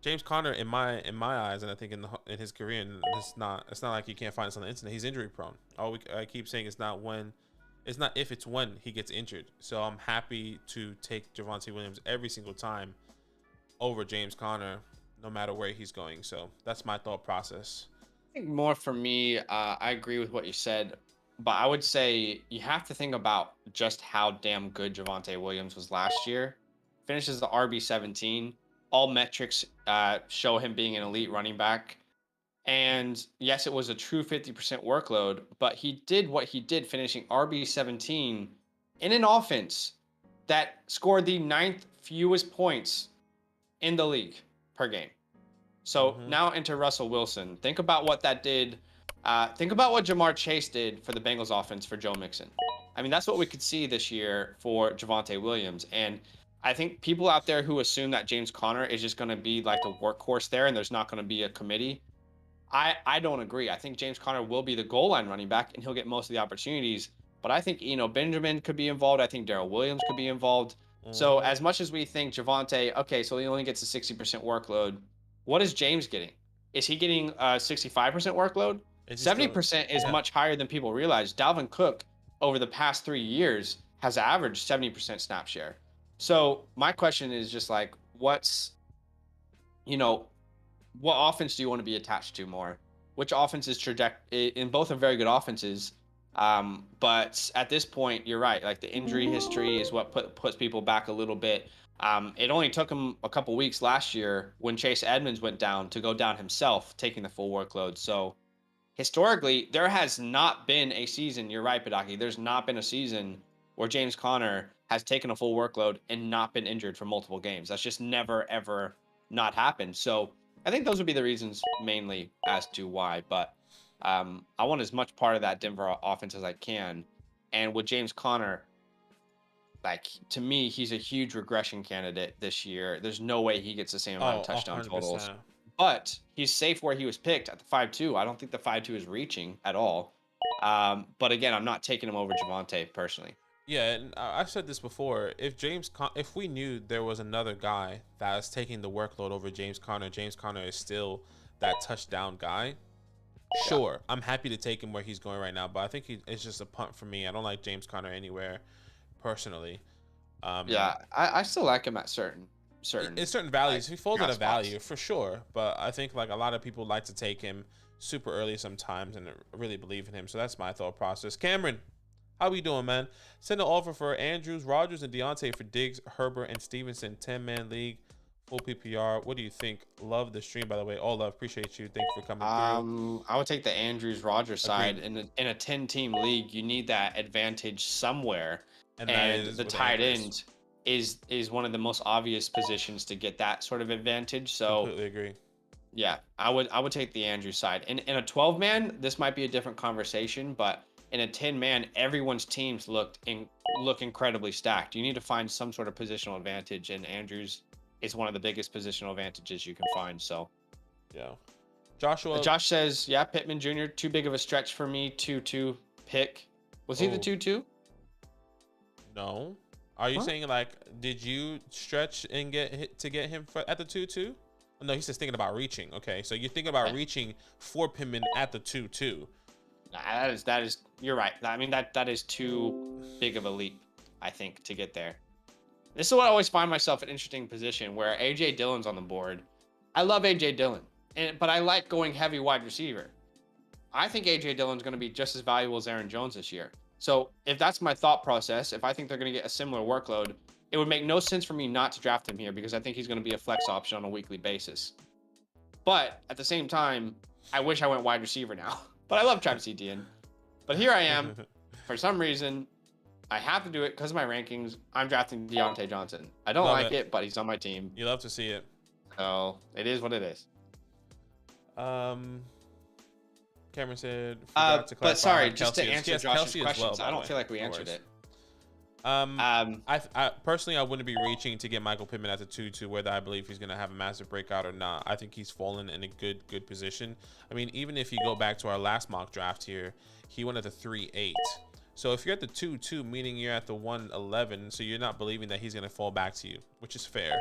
James Conner, in my eyes, and I think in his career, and it's not like you can't find this on the internet. He's injury prone. I keep saying it's not if, it's when he gets injured. So I'm happy to take Javonte Williams every single time over James Conner, no matter where he's going. So that's my thought process. I think more for me, I agree with what you said, but I would say you have to think about just how damn good Javonte Williams was last year. Finishes the RB17. All metrics show him being an elite running back. And yes, it was a true 50% workload, but he did what he did, finishing RB17 in an offense that scored the 9th fewest points in the league per game. So now into Russell Wilson. Think about what that did. Think about what Jamar Chase did for the Bengals offense for Joe Mixon. I mean, that's what we could see this year for Javonte Williams. And I think people out there who assume that James Conner is just going to be like a workhorse there and there's not going to be a committee, I don't agree. I think James Conner will be the goal line running back and he'll get most of the opportunities. But I think, Benjamin could be involved. I think Darrell Williams could be involved. So as much as we think Javonte, okay, so he only gets a 60% workload, what is James getting? Is he getting a 65% workload? 70% is much higher than people realize. Dalvin Cook, over the past 3 years, has averaged 70% snap share. So my question is just like, what offense do you want to be attached to more? Which offense is in both are very good offenses. But at this point, you're right. Like the injury history is what puts people back a little bit. It only took him a couple weeks last year when Chase Edmonds went down to go down himself, taking the full workload. So historically, there has not been a season. You're right, Badaki. There's not been a season where James Conner has taken a full workload and not been injured for multiple games. That's just never, ever not happened. So I think those would be the reasons mainly as to why. But I want as much part of that Denver offense as I can. And with James Conner, like, to me, he's a huge regression candidate this year. There's no way he gets the same amount of touchdown 100%. totals. But he's safe where he was picked at the 5.2. I don't think the 5.2 is reaching at all. But again, I'm not taking him over Javonte personally. Yeah, and I've said this before. If we knew there was another guy that was taking the workload over James Conner is still that touchdown guy. Sure, I'm happy to take him where he's going right now, but I think it's just a punt for me. I don't like James Conner anywhere, personally. I still like him at certain values. He falls at a value for sure, but I think like a lot of people like to take him super early sometimes and really believe in him. So that's my thought process. Cameron, how we doing, man? Send an offer for Andrews, Rodgers, and Deontay for Diggs, Herbert, and Stevenson. 10-man league, full PPR. What do you think? Love the stream, by the way. All love. Appreciate you. Thanks for coming through. I would take the Andrews Rodgers side. In a 10-team league, you need that advantage somewhere, and the tight end is one of the most obvious positions to get that sort of advantage. So completely agree. Yeah, I would take the Andrews side. In a 12-man, this might be a different conversation, but in a 10-man, everyone's teams look incredibly stacked. You need to find some sort of positional advantage, and Andrews is one of the biggest positional advantages you can find. So, yeah. Josh says, yeah, Pittman Jr., too big of a stretch for me. 2-2 pick. Was he the 2-2? No. Are you saying like, did you stretch and get him at the 2-2? No, he's just thinking about reaching. Okay, so you're thinking about reaching for Pittman at the 2-2. That is. You're right. I mean, that is too big of a leap, I think, to get there. This is what I always find myself in an interesting position where AJ Dillon's on the board. I love AJ Dillon, but I like going heavy wide receiver. I think AJ Dillon's going to be just as valuable as Aaron Jones this year. So if that's my thought process, if I think they're going to get a similar workload, it would make no sense for me not to draft him here because I think he's going to be a flex option on a weekly basis. But at the same time, I wish I went wide receiver now. But I love Travis Etienne. But here I am. For some reason, I have to do it because of my rankings. I'm drafting Deontay Johnson. I don't like it, but he's on my team. You love to see it. So it is what it is. Cameron said, but sorry, just to answer Josh's questions, I don't feel like we answered it. I personally, I wouldn't be reaching to get Michael Pittman at the 2-2, whether I believe he's going to have a massive breakout or not. I think he's fallen in a good position. I mean, even if you go back to our last mock draft here, he went at the 3-8. So if you're at the 2-2, meaning you're at the 1-11, so you're not believing that he's going to fall back to you, which is fair.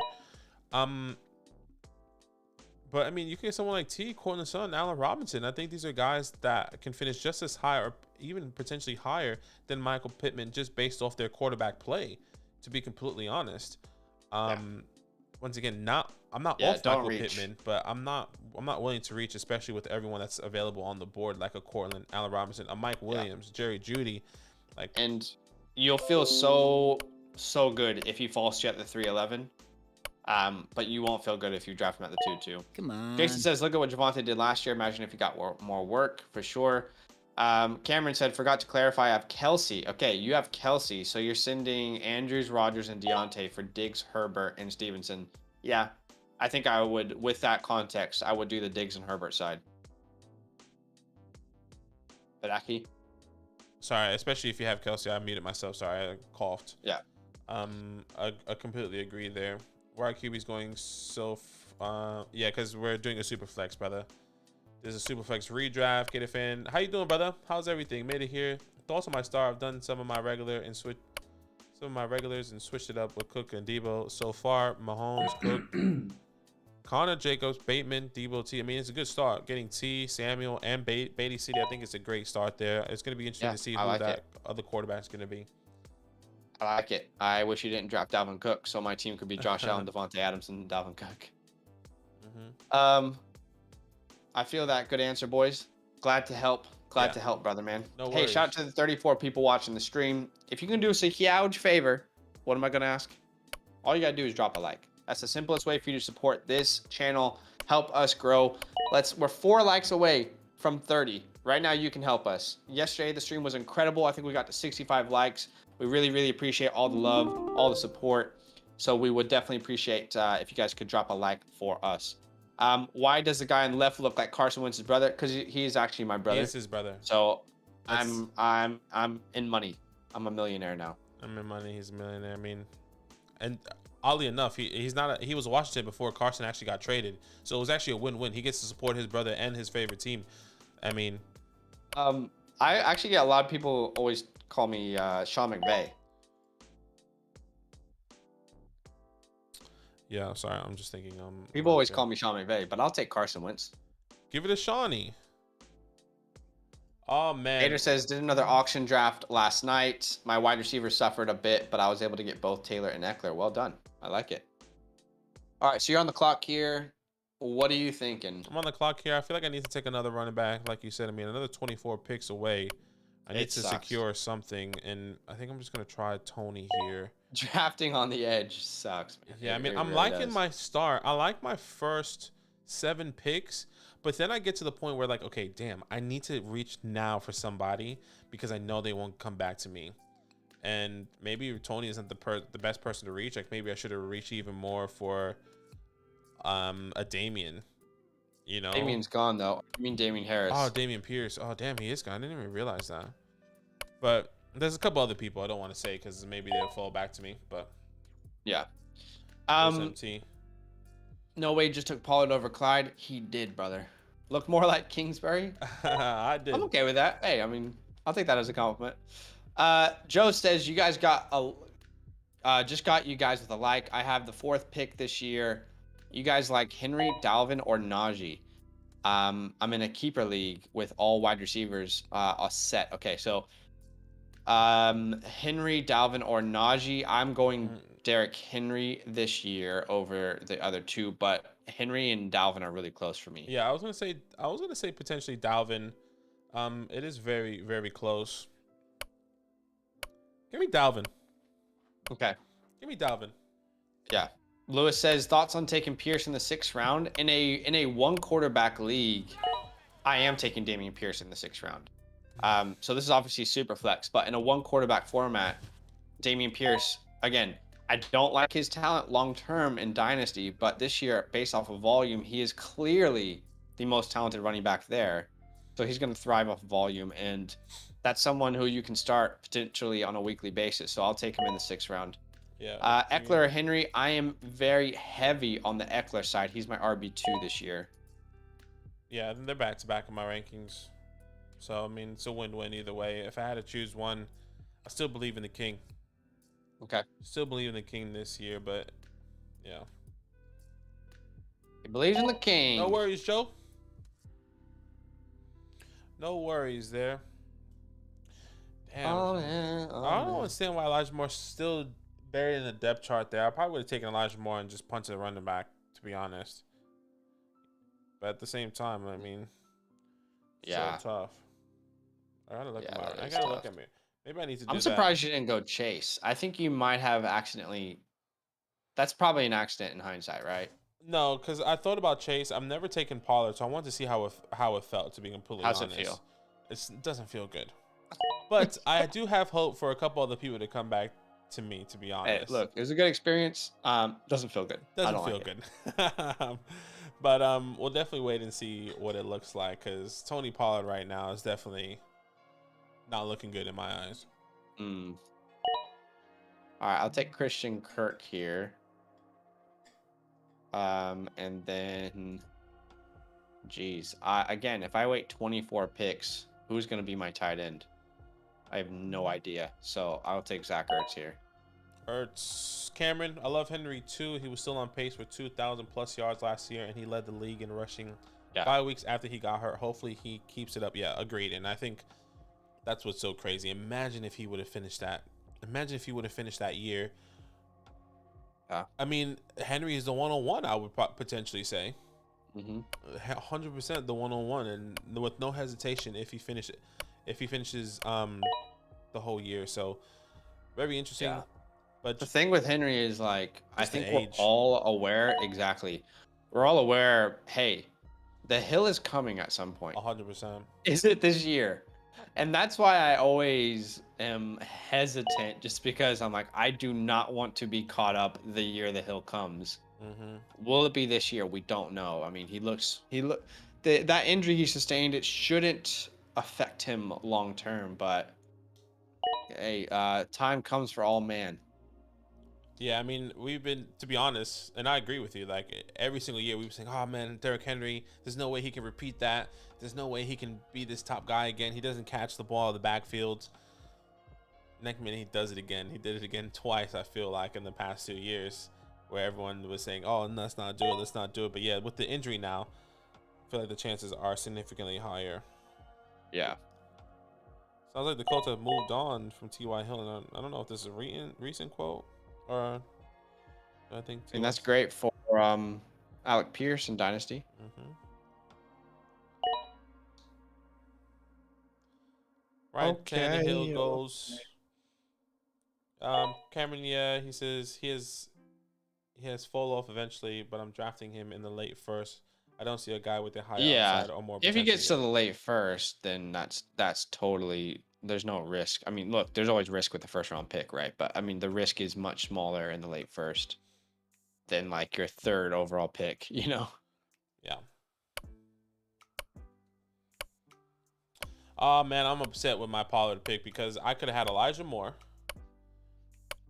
But I mean, you can get someone like T, Cortland Sutton, Allen Robinson. I think these are guys that can finish just as high or even potentially higher than Michael Pittman just based off their quarterback play, to be completely honest. Once again, I'm not off Michael Pittman, but I'm not willing to reach, especially with everyone that's available on the board, like a Cortland, Allen Robinson, a Mike Williams, Jerry Jeudy. And you'll feel so good if he falls to you at the 311. But you won't feel good if you draft him at the 2-2. Come on. Jason says, look at what Javonte did last year. Imagine if he got more work, for sure. Cameron said, forgot to clarify, I have Kelsey. Okay, you have Kelsey. So you're sending Andrews, Rodgers, and Deontay for Diggs, Herbert, and Stevenson. Yeah, I think I would, with that context, I would do the Diggs and Herbert side. But Aki? Sorry, especially if you have Kelsey. I muted myself. Sorry, I coughed. Yeah. I completely agree there. Why QB's going so... yeah, because we're doing a super flex, brother. There's a super flex redraft. Get it in. How you doing, brother? How's everything? Made it here. Thoughts on my star? I've done some of my regulars and switched it up with Cook and Debo. So far, Mahomes, Cook, Connor, Jacobs, Bateman, Debo, T. I mean, it's a good start. Getting T, Samuel, and Beatty City. I think it's a great start there. It's going to be interesting to see who that other quarterback's going to be. I like it. I wish you didn't draft Dalvin Cook, so my team could be Josh Allen, Devontae Adams, and Dalvin Cook. I feel that. Good answer, boys. Glad to help. Glad to help, brother, man. No hey, worries. shout out to the 34 people watching the stream. If you can do us a huge favor, what am I going to ask? All you got to do is drop a like. That's the simplest way for you to support this channel, help us grow. We're 4 likes away from 30. Right now, you can help us. Yesterday, the stream was incredible. I think we got to 65 likes. We really, really appreciate all the love, all the support. So we would definitely appreciate if you guys could drop a like for us. Why does the guy on the left look like Carson Wentz's brother? Because he's actually my brother. He is his brother. So I'm in money. I'm a millionaire now. I'm in money. He's a millionaire. I mean, and oddly enough, he was Washington before Carson actually got traded. So it was actually a win-win. He gets to support his brother and his favorite team. I mean, I actually get a lot of people always call me Sean McVay. Yeah, sorry. I'm just thinking. People always call me Sean McVay, but I'll take Carson Wentz. Give it a Shawnee. Oh, man. Vader says, did another auction draft last night. My wide receiver suffered a bit, but I was able to get both Taylor and Eckler. Well done. I like it. All right, so you're on the clock here. What are you thinking? I'm on the clock here. I feel like I need to take another running back. Like you said, I mean, another 24 picks away. I need to secure something, and I think I'm just going to try Tony here. Drafting on the edge sucks, man. Yeah, I mean, I'm liking my start. I like my first 7 picks, but then I get to the point where, like, okay, damn, I need to reach now for somebody because I know they won't come back to me. And maybe Tony isn't the best person to reach. Like, maybe I should have reached even more for a Damian. You know, Damian's gone though. I mean, Damian Harris. Oh, Damian Pierce. Oh, damn, he is gone. I didn't even realize that. But there's a couple other people I don't want to say because maybe they'll fall back to me. But yeah, MT. No way, just took Pollard over Clyde. He did, brother. Look more like Kingsbury. I did. I'm okay with that. Hey, I mean, I'll take that as a compliment. Joe says you guys got just got you guys with a like. I have the 4th pick this year. You guys like Henry, Dalvin, or Najee? I'm in a keeper league with all wide receivers a set. Okay, so Henry, Dalvin, or Najee. I'm going Derrick Henry this year over the other 2, but Henry and Dalvin are really close for me. Yeah, I was gonna say potentially Dalvin. It is very, very close. Give me Dalvin. Okay. Give me Dalvin. Yeah. Lewis says, thoughts on taking Pierce in the 6th round? In a 1 quarterback league, I am taking Dameon Pierce in the 6th round. So this is obviously super flex, but in a 1 quarterback format, Dameon Pierce, again, I don't like his talent long-term in Dynasty, but this year, based off of volume, he is clearly the most talented running back there. So he's going to thrive off volume, and that's someone who you can start potentially on a weekly basis. So I'll take him in the 6th round. Yeah. Eckler or Henry, I am very heavy on the Eckler side. He's my RB2 this year. Yeah, they're back to back in my rankings. So, I mean, it's a win-win either way. If I had to choose one, I still believe in the King. Okay. Still believe in the King this year, but yeah. He believes in the king. No worries, Joe. No worries there. Damn. Oh, yeah. Oh, I don't man. understand why Elijah Moore's still buried in the depth chart there. I probably would have taken Elijah Moore and just punted a running back, to be honest. But at the same time, I mean, Yeah. so tough. I gotta look Yeah, at my. that I is gotta tough. look at me. Maybe I need to do I'm that. surprised you didn't go Chase. I think you might have accidentally. That's probably an accident in hindsight, right? No, because I thought about Chase. I've never taken Pollard, so I wanted to see how it felt. To be completely How's honest, it feel? It doesn't feel good. But I do have hope for a couple other people to come back to me. To be Hey, honest, look, it was a good experience. Doesn't feel good. I doesn't don't feel like it. good. But we'll definitely wait and see what it looks like because Tony Pollard right now is definitely not looking good in my eyes. Mm. All right, I'll take Christian Kirk here. And then, geez, again, if I wait 24 picks, who's going to be my tight end? I have no idea. So I'll take Zach Ertz here. Ertz, Cameron, I love Henry too. He was still on pace for 2,000 plus yards last year, and he led the league in rushing 5 weeks after he got hurt. Hopefully, he keeps it up. Yeah, agreed. And I think that's what's so crazy. Imagine if he would have finished that. Imagine if he would have finished that year. I mean, Henry is the 101. I would potentially say, 100% the 101, and with no hesitation if he finishes the whole year. So very interesting. Yeah. But The thing with Henry is like, I think we're age. all aware. Exactly. We're all aware. Hey, the hill is coming at some point. 100%. Is it this year? And that's why I always am hesitant, just because I'm like, I do not want to be caught up the year the hill comes. Will it be this year? We don't know. I mean, that injury he sustained, it shouldn't affect him long term, but hey, time comes for all man. Yeah, I mean, we've been, to be honest, and I agree with you, like every single year we've been saying, oh man, Derrick Henry, there's no way he can repeat that. There's no way he can be this top guy again. He doesn't catch the ball in the backfield. Next minute he does it again. He did it again twice, I feel like, in the past 2 years, where everyone was saying, oh, let's not do it, let's not do it. But yeah, with the injury now, I feel like the chances are significantly higher. Yeah. Sounds like the Colts have moved on from T.Y. Hill, and I don't know if this is a recent quote. Or I think, and that's great for Alec Pierce and Dynasty. Ryan Tannehill goes. Cameron, yeah, he says he has fall off eventually, but I'm drafting him in the late first. I don't see a guy with a higher upside or more. If he gets to the late first, then that's totally. There's no risk. I mean, look, there's always risk with the first round pick, right? But I mean, the risk is much smaller in the late first than like your third overall pick, you know? Yeah. Oh man, I'm upset with my Pollard pick because I could have had Elijah Moore,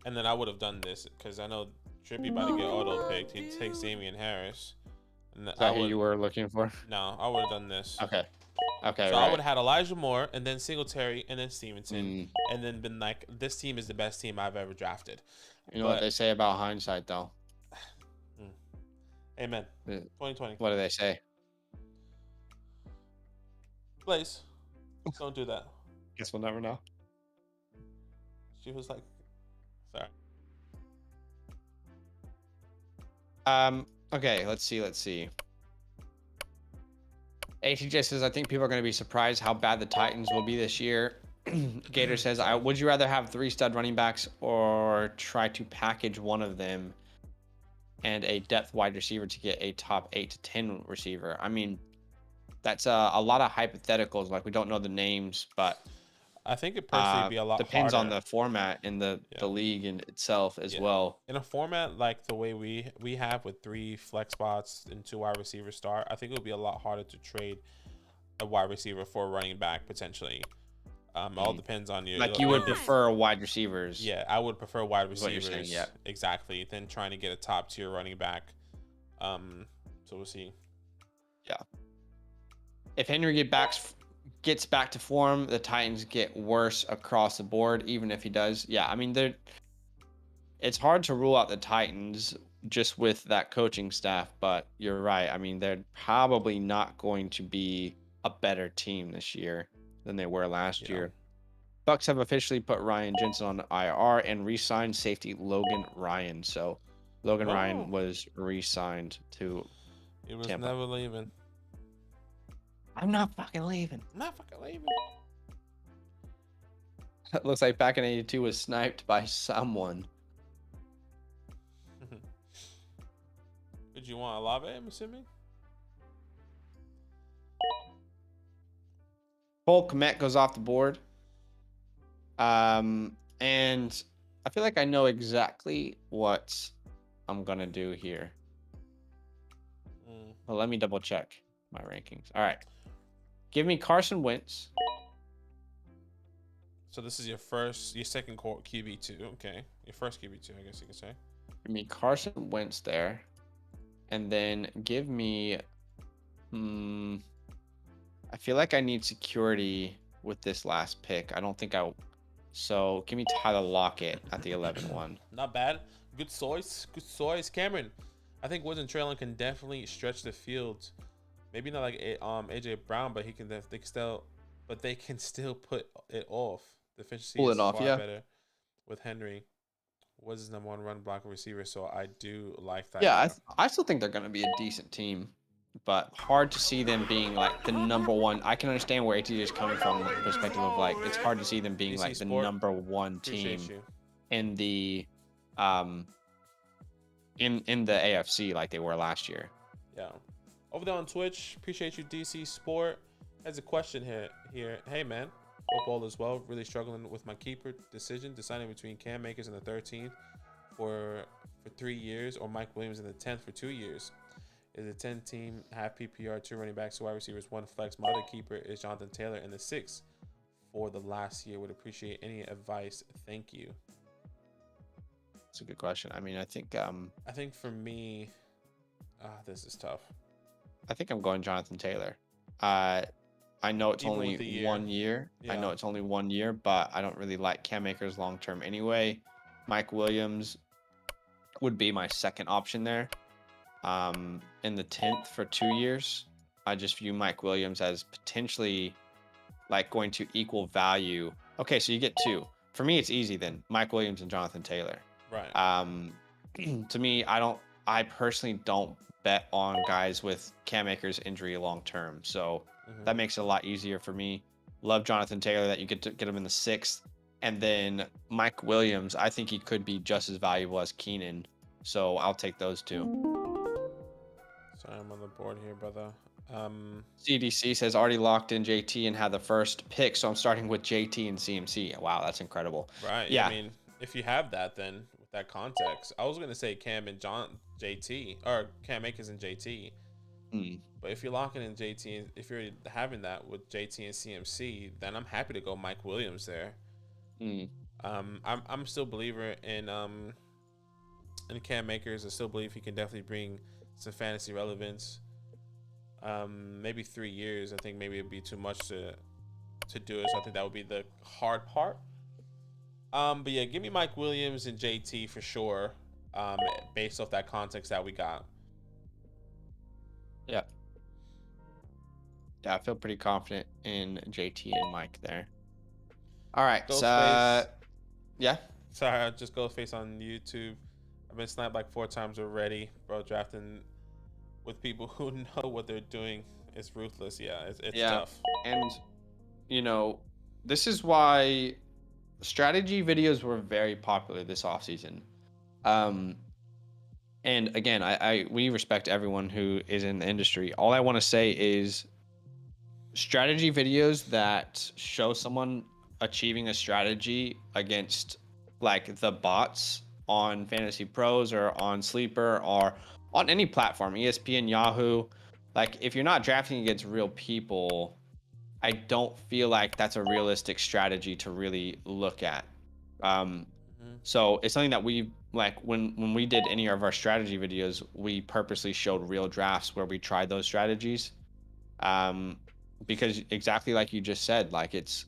and then I would have done this because I know Trippy about to get auto picked. He'd take Damian Harris. And is that who you were looking for? No, I would have done this. Okay. So right. I would have had Elijah Moore, and then Singletary, and then Stevenson, and then been like, this team is the best team I've ever drafted. You know what they say about hindsight, though? Amen. 2020. What do they say? Blaze, don't do that. Guess we'll never know. She was like, sorry. Okay, let's see. ATJ says, I think people are going to be surprised how bad the Titans will be this year. Gator says, would you rather have 3 stud running backs or try to package one of them and a depth wide receiver to get a top 8 to 10 receiver? I mean, that's a lot of hypotheticals. Like, we don't know the names, but I think it personally be a lot depends harder. on the format in the league in itself as well. In a format like the way we have with 3 flex spots and 2 wide receivers start, I think it would be a lot harder to trade a wide receiver for a running back potentially. It all depends on you. Like, you would prefer wide receivers. Yeah, I would prefer wide receivers. What you're saying, yeah. Exactly. Than trying to get a top tier running back. So we'll see. Yeah. If Henry gets back to form, the Titans get worse across the board, even if he does. Yeah, I mean, it's hard to rule out the Titans just with that coaching staff. But you're right. I mean, they're probably not going to be a better team this year than they were last Yeah. year. Bucks have officially put Ryan Jensen on IR and re-signed safety Logan Ryan. So Logan Oh, Ryan was re-signed to he was Tampa. never leaving. I'm not fucking leaving. I'm not fucking leaving. It looks like back in '82 was sniped by someone. Did you want Olave, I'm assuming? Cole Kmet goes off the board. And I feel like I know exactly what I'm gonna do here. Well, let me double check my rankings. All right. Give me Carson Wentz. So this is your second QB2. Okay. Your first QB2, I guess you could say. Give me Carson Wentz there. And then give me I feel like I need security with this last pick. I don't think so give me Tyler Lockett at the 11-1. Not bad. Good choice. Good choice. Cameron, I think Woods and Traylon can definitely stretch the field. Maybe not like AJ Brown, but they can still put it off. The efficiency Pull is it off, far yeah. better with Henry. Woods is number one run blocker receiver, so I do like that. Yeah, I still think they're going to be a decent team, but hard to see them being like the number one. I can understand where AT is coming from, the perspective of like it's hard to see them being DC like the Sport, number one team appreciate you. in the in the AFC like they were last year. Yeah. Over there on Twitch, appreciate you, DC Sport. Has a question here. Hey man, hope all is well. Really struggling with my keeper decision, deciding between Cam Akers in the 13th for 3 years or Mike Williams in the 10th for 2 years. Is a 10 team, half PPR, 2 running backs, 2 wide receivers, 1 flex. My other keeper is Jonathan Taylor in the 6th for the last year. Would appreciate any advice. Thank you. That's a good question. I mean, I think for me, this is tough. I think I'm going Jonathan Taylor. I know it's Even only with the year. 1 year. Yeah. I know it's only 1 year, but I don't really like Cam Akers long term anyway. Mike Williams would be my second option there. In the 10th for 2 years, I just view Mike Williams as potentially like going to equal value. Okay, so you get 2. For me, it's easy then. Mike Williams and Jonathan Taylor. Right. To me, I personally don't bet on guys with Cam Akers injury long term. So that makes it a lot easier for me. Love Jonathan Taylor that you get to get him in the 6th. And then Mike Williams, I think he could be just as valuable as Keenan. So I'll take those 2. Sorry, I'm on the board here, brother. CDC says already locked in JT and had the first pick. So I'm starting with JT and CMC. Wow, that's incredible. Right. Yeah. I mean, if you have that, then with that context, I was going to say Cam and JT or Cam Akers and JT. But if you're locking in JT, if you're having that with JT and CMC, then I'm happy to go Mike Williams there. I'm still a believer in Cam Akers. I still believe he can definitely bring some fantasy relevance. Maybe 3 years. I think maybe it'd be too much to do it. So I think that would be the hard part. But yeah, give me Mike Williams and JT for sure. Based off that context that we got. Yeah. Yeah, I feel pretty confident in JT and Mike there. All right. So, yeah. Sorry, I'll just go face on YouTube. I've been sniped like 4 times already, bro. Drafting with people who know what they're doing is ruthless. Yeah, it's tough. And, you know, this is why strategy videos were very popular this offseason. And again, we respect everyone who is in the industry. All I want to say is strategy videos that show someone achieving a strategy against like the bots on Fantasy Pros or on Sleeper or on any platform, ESPN, Yahoo. Like if you're not drafting against real people, I don't feel like that's a realistic strategy to really look at. So it's something that we like when we did any of our strategy videos, we purposely showed real drafts where we tried those strategies. Because exactly like you just said, like it's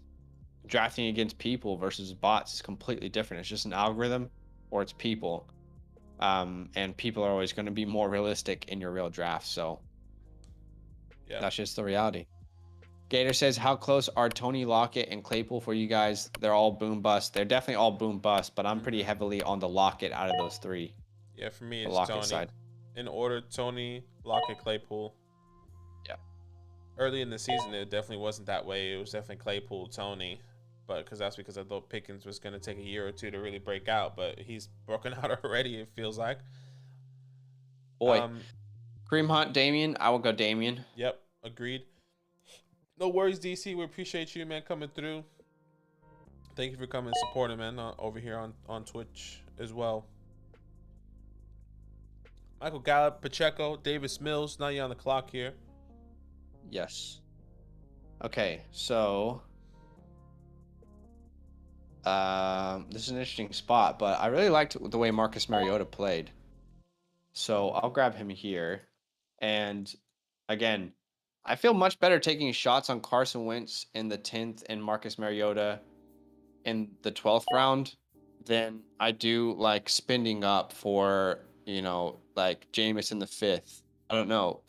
drafting against people versus bots is completely different. It's just an algorithm or it's people. And people are always going to be more realistic in your real draft. So Yeah. that's just the reality. Gator says, how close are Tony Lockett and Claypool for you guys? They're all boom bust. They're definitely all boom bust, but I'm pretty heavily on the Lockett out of those three. Yeah, for me, The it's Lockett Tony. side. In order, Tony, Lockett, Claypool. Yeah. Early in the season, it definitely wasn't that way. It was definitely Claypool, Tony. But because I thought Pickens was going to take a year or two to really break out. But he's broken out already, it feels like. Boy. Kareem Hunt, Damien. I will go Damien. Yep, agreed. No worries, DC. We appreciate you, man, coming through. Thank you for coming and supporting, man, over here on Twitch as well. Michael Gallup, Pacheco, Davis Mills. Now you're on the clock here. Yes. Okay, so this is an interesting spot, but I really liked the way Marcus Mariota played. So I'll grab him here. And again, I feel much better taking shots on Carson Wentz in the 10th and Marcus Mariota in the 12th round than I do like spending up for, like Jameis in the 5th. I don't know.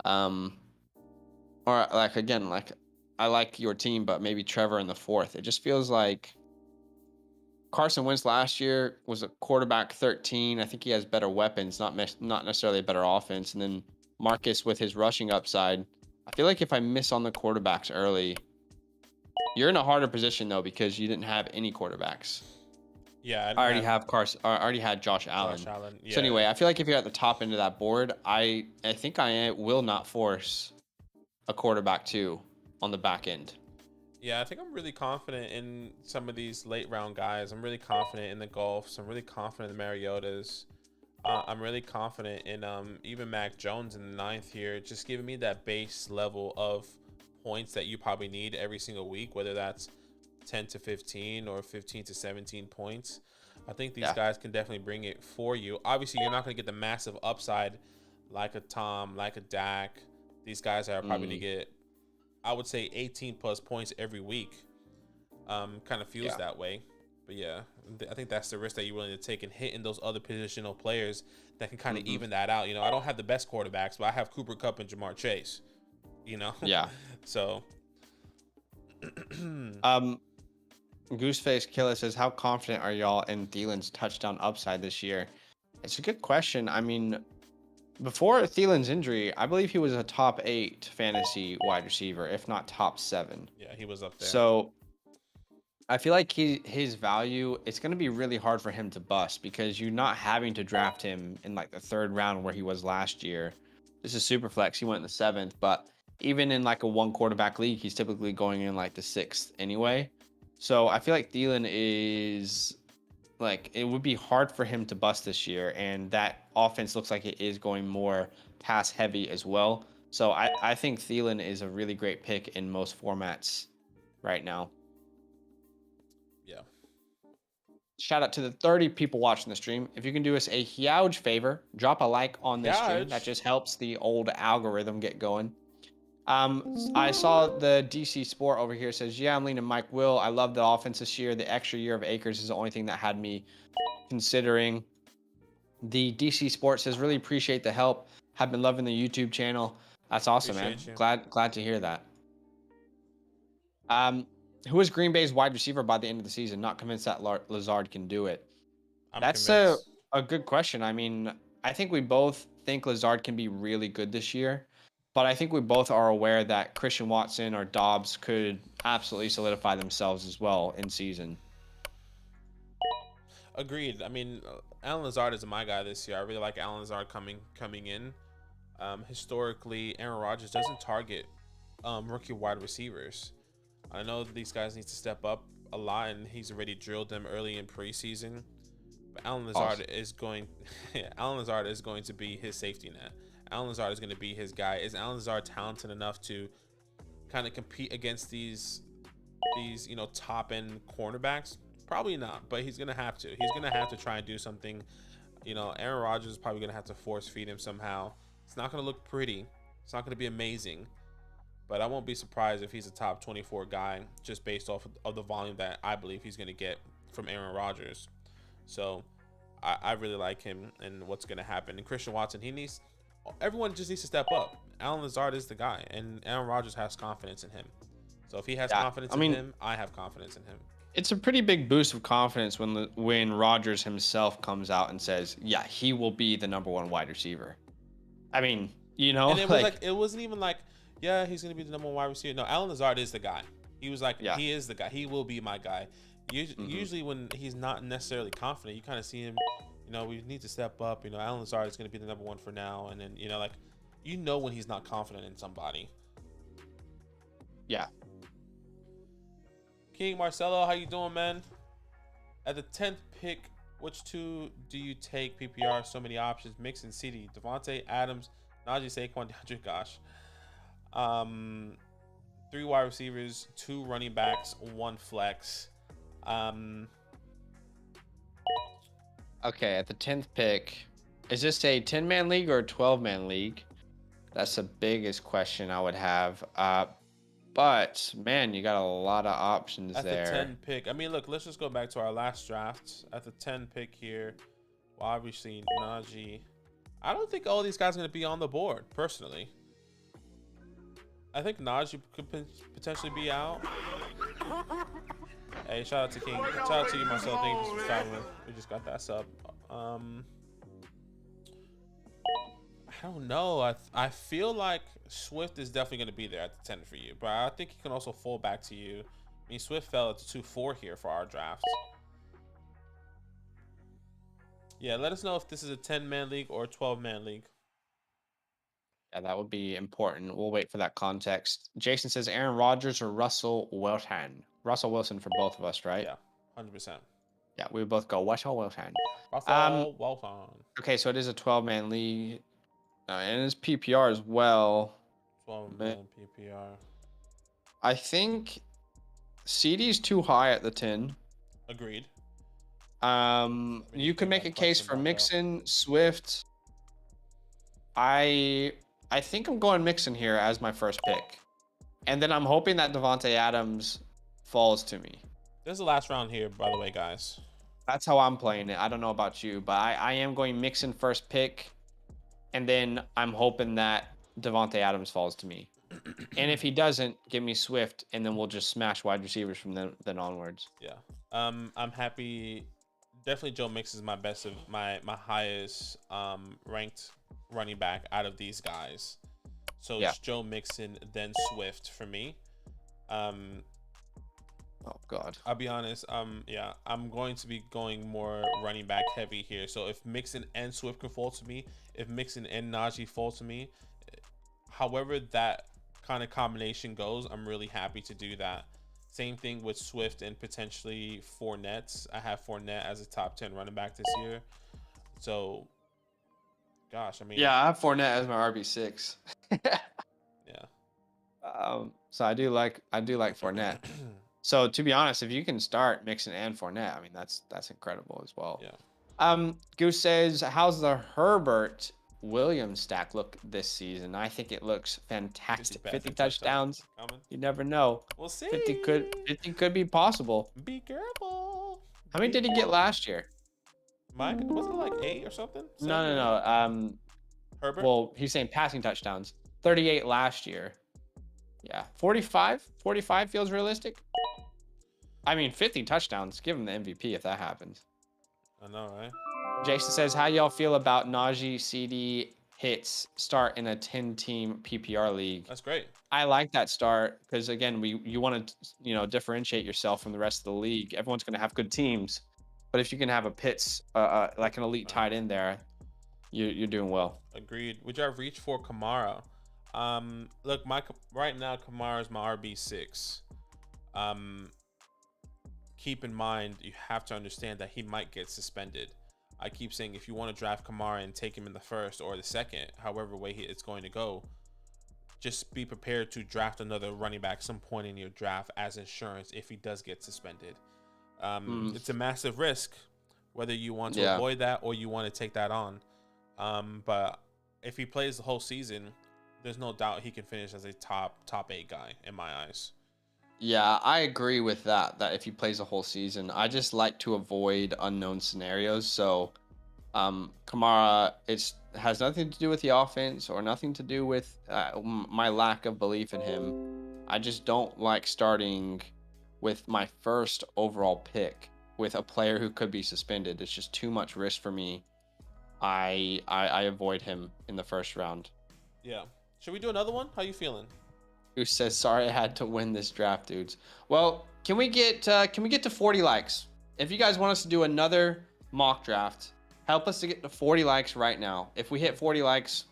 Or like, again, like I like your team, but maybe Trevor in the 4th. It just feels like Carson Wentz last year was a quarterback 13. I think he has better weapons, not necessarily a better offense. And then Marcus with his rushing upside. I feel like if I miss on the quarterbacks early, you're in a harder position though because you didn't have any quarterbacks. Yeah, I already have Carson. I already had Josh Allen. Yeah. So anyway, I feel like if you're at the top end of that board, I think I will not force a quarterback 2 on the back end. Yeah, I think I'm really confident in some of these late round guys. I'm really confident in the Golfs. I'm really confident in the Mariotas. I'm really confident in even Mac Jones in the 9th here, just giving me that base level of points that you probably need every single week, whether that's 10 to 15 or 15 to 17 points. I think these guys can definitely bring it for you. Obviously, you're not going to get the massive upside like a Tom, like a Dak. These guys are probably going to get, I would say, 18 plus points every week. Kind of feels that way. But yeah, I think that's the risk that you're willing to take and hitting those other positional players that can kind of even that out. I don't have the best quarterbacks, but I have Cooper Kupp and Jamar Chase. Yeah. So. Gooseface Killer says, how confident are y'all in Thielen's touchdown upside this year? It's a good question. I mean, before Thielen's injury, I believe he was a top 8 fantasy wide receiver, if not top 7. Yeah, he was up there. So I feel like his value, it's going to be really hard for him to bust because you're not having to draft him in like the 3rd round where he was last year. This is super flex. He went in the 7th, but even in like a 1 quarterback league, he's typically going in like the 6th anyway. So I feel like Thielen is like, it would be hard for him to bust this year. And that offense looks like it is going more pass heavy as well. So I think Thielen is a really great pick in most formats right now. Yeah. Shout out to the 30 people watching the stream. If you can do us a huge favor, drop a like on this stream. That just helps the old algorithm get going. I saw the DC Sport over here says, yeah, I'm leaning Mike Will. I love the offense this year. The extra year of Akers is the only thing that had me considering. The DC Sport says, really appreciate the help. Have been loving the YouTube channel. That's awesome, Appreciate man. Glad to hear that. Who is Green Bay's wide receiver by the end of the season? Not convinced that Lazard can do it. That's a good question. I mean, I think we both think Lazard can be really good this year. But I think we both are aware that Christian Watson or Dobbs could absolutely solidify themselves as well in season. Agreed. I mean, Alan Lazard is my guy this year. I really like Alan Lazard coming in. Historically, Aaron Rodgers doesn't target rookie wide receivers. I know these guys need to step up a lot, and he's already drilled them early in preseason. But Alan Lazard is going to be his safety net. Alan Lazard is going to be his guy. Is Alan Lazard talented enough to kind of compete against these top end cornerbacks? Probably not, but he's going to have to. He's going to have to try and do something. Aaron Rodgers is probably going to have to force feed him somehow. It's not going to look pretty. It's not going to be amazing, but I won't be surprised if he's a top 24 guy just based off of the volume that I believe he's going to get from Aaron Rodgers. So I really like him and what's gonna happen. And Christian Watson, everyone just needs to step up. Allen Lazard is the guy, and Aaron Rodgers has confidence in him. So if he has Yeah, confidence I in mean, him, I have confidence in him. it's a pretty big boost of confidence when Rodgers himself comes out and says, "Yeah, he will be the number one wide receiver." I mean, And it was like, it wasn't even like, yeah, he's gonna be the number one wide receiver. No, Allen Lazard is the guy. He was like, yeah, he is the guy. He will be my guy. Usually when he's not necessarily confident, you kind of see him. We need to step up. Allen Lazard is gonna be the number one for now, and then like, when he's not confident in somebody. yeah. King Marcelo, how you doing, man? At the 10th pick, which two do you take? PPR, so many options. Mixon, CD, Devontae Adams, Najee, Saquon, DeAndre. Gosh. 3 wide receivers, 2 running backs, 1 flex. Okay, at the 10th pick, is this a 10-man league or a 12-man league? That's the biggest question I would have. But man, you got a lot of options At there. the 10 pick, I mean, look, let's just go back to our last draft. At the 10 pick here, well, obviously Najee. I don't think all these guys are going to be on the board, personally. I think Najee could potentially be out. Hey, shout out to King. Shout out to you, Marcel. Thank you for subscribing. We just got that sub. I don't know. I feel like Swift is definitely going to be there at the 10 for you, but I think he can also fall back to you. I mean, Swift fell at the 2-4 here for our draft. Yeah, let us know if this is a 10-man league or a 12-man league. Yeah, that would be important. We'll wait for that context. Jason says Aaron Rodgers or Russell Wilson. Russell Wilson for both of us, right? Yeah, 100%. Yeah, we would both go Russell Wilson. Russell Wilson. Okay, so it is a 12-man league. And it's PPR as well. 12-man PPR. I think CD's too high at the 10. Agreed. You can make a case for Mixon, Swift. I think I'm going Mixon here as my first pick. And then I'm hoping that Devontae Adams falls to me. This is the last round here, by the way, guys. That's how I'm playing it. I don't know about you, but I am going Mixon first pick. And then I'm hoping that Devontae Adams falls to me. And if he doesn't, give me Swift, and then we'll just smash wide receivers from then onwards. Yeah. I'm happy. Definitely Joe Mixon is my best of my highest ranked running back out of these guys. So yeah. It's Joe Mixon, then Swift for me. Oh God. I'll be honest. Yeah, I'm going to be going more running back heavy here. So if Mixon and Swift can fall to me, if Mixon and Najee fall to me, however that kind of combination goes, I'm really happy to do that. Same thing with Swift and potentially Fournette. I have Fournette as a top 10 running back this year. So, gosh, I mean. Yeah, I have Fournette as my RB6. Yeah. So I do like Fournette. So to be honest, if you can start Mixon and Fournette, I mean that's incredible as well. Yeah. Goose says, how's the Herbert Williams stack look this season? I think it looks fantastic. 50 touchdowns. You never know. We'll see. 50 could be possible. Be careful. How many did he get last year? Mine wasn't it like 8 or something? No. Herbert. Well, he's saying passing touchdowns. 38 last year. Yeah. 45 feels realistic. I mean, 50 touchdowns. Give him the MVP if that happens. I know, right? Jason says, how y'all feel about Najee CD hits start in a 10-team PPR league? That's great. I like that start because, again, you want to, differentiate yourself from the rest of the league. Everyone's going to have good teams. But if you can have a Pitts, like an elite tight end there, you're doing well. Agreed. Would y'all reach for Kamara? Look, right now Kamara is my RB6. Keep in mind, you have to understand that he might get suspended. I keep saying if you want to draft Kamara and take him in the first or the second, however way it's going to go, just be prepared to draft another running back some point in your draft as insurance if he does get suspended. It's a massive risk, whether you want to avoid that or you want to take that on. But if he plays the whole season, there's no doubt he can finish as a top 8 guy in my eyes. Yeah, I agree with that if he plays a whole season. I just like to avoid unknown scenarios. So Kamara, has nothing to do with the offense or nothing to do with my lack of belief in him. I just don't like starting with my first overall pick with a player who could be suspended. It's just too much risk for me. I avoid him in the first round. Yeah. Should we do another one? How you feeling? Who says sorry I had to win this draft, dudes? Well, can we get to 40 likes? If you guys want us to do another mock draft, help us to get to 40 likes right now. If we hit 40 likes,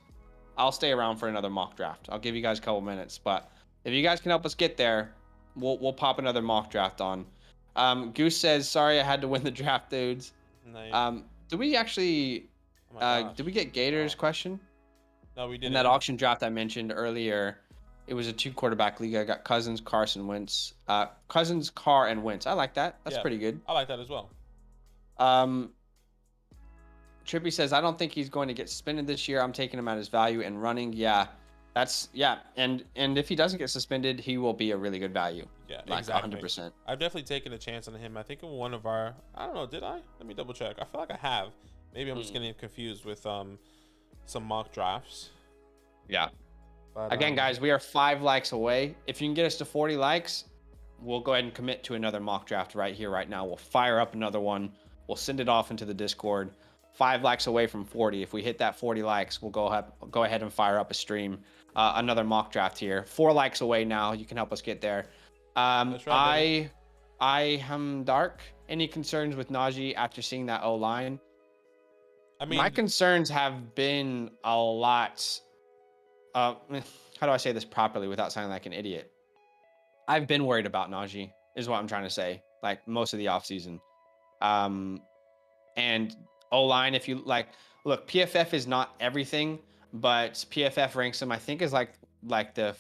I'll stay around for another mock draft. I'll give you guys a couple minutes, but if you guys can help us get there, we'll pop another mock draft on. Goose says sorry I had to win the draft, dudes. Nice. Did we actually did we get Gator's question? No, we didn't. In that auction draft I mentioned earlier, it was a 2-quarterback league. I got Cousins, Carson Wentz. Cousins, Carr, and Wentz. I like that. That's pretty good. I like that as well. Trippy says, I don't think he's going to get suspended this year. I'm taking him at his value and running. Yeah, and if he doesn't get suspended, he will be a really good value. Yeah, like exactly. 100%. I've definitely taken a chance on him. I think in one of our, I don't know, did I? Let me double check. I feel like I have. Maybe I'm just getting confused with some mock drafts. Yeah. But, again, guys, we are 5 likes away. If you can get us to 40 likes, we'll go ahead and commit to another mock draft right here, right now. We'll fire up another one. We'll send it off into the Discord. 5 likes away from 40. If we hit that 40 likes, we'll go ahead and fire up a stream. Another mock draft here. 4 likes away now. You can help us get there. That's right, I am Dark. Any concerns with Najee after seeing that O-line? I mean, my concerns have been a lot. How do I say this properly without sounding like an idiot? I've been worried about Najee, is what I'm trying to say, like most of the offseason. And O-line, if you like, look, PFF is not everything, but PFF ranks him, I think, is like the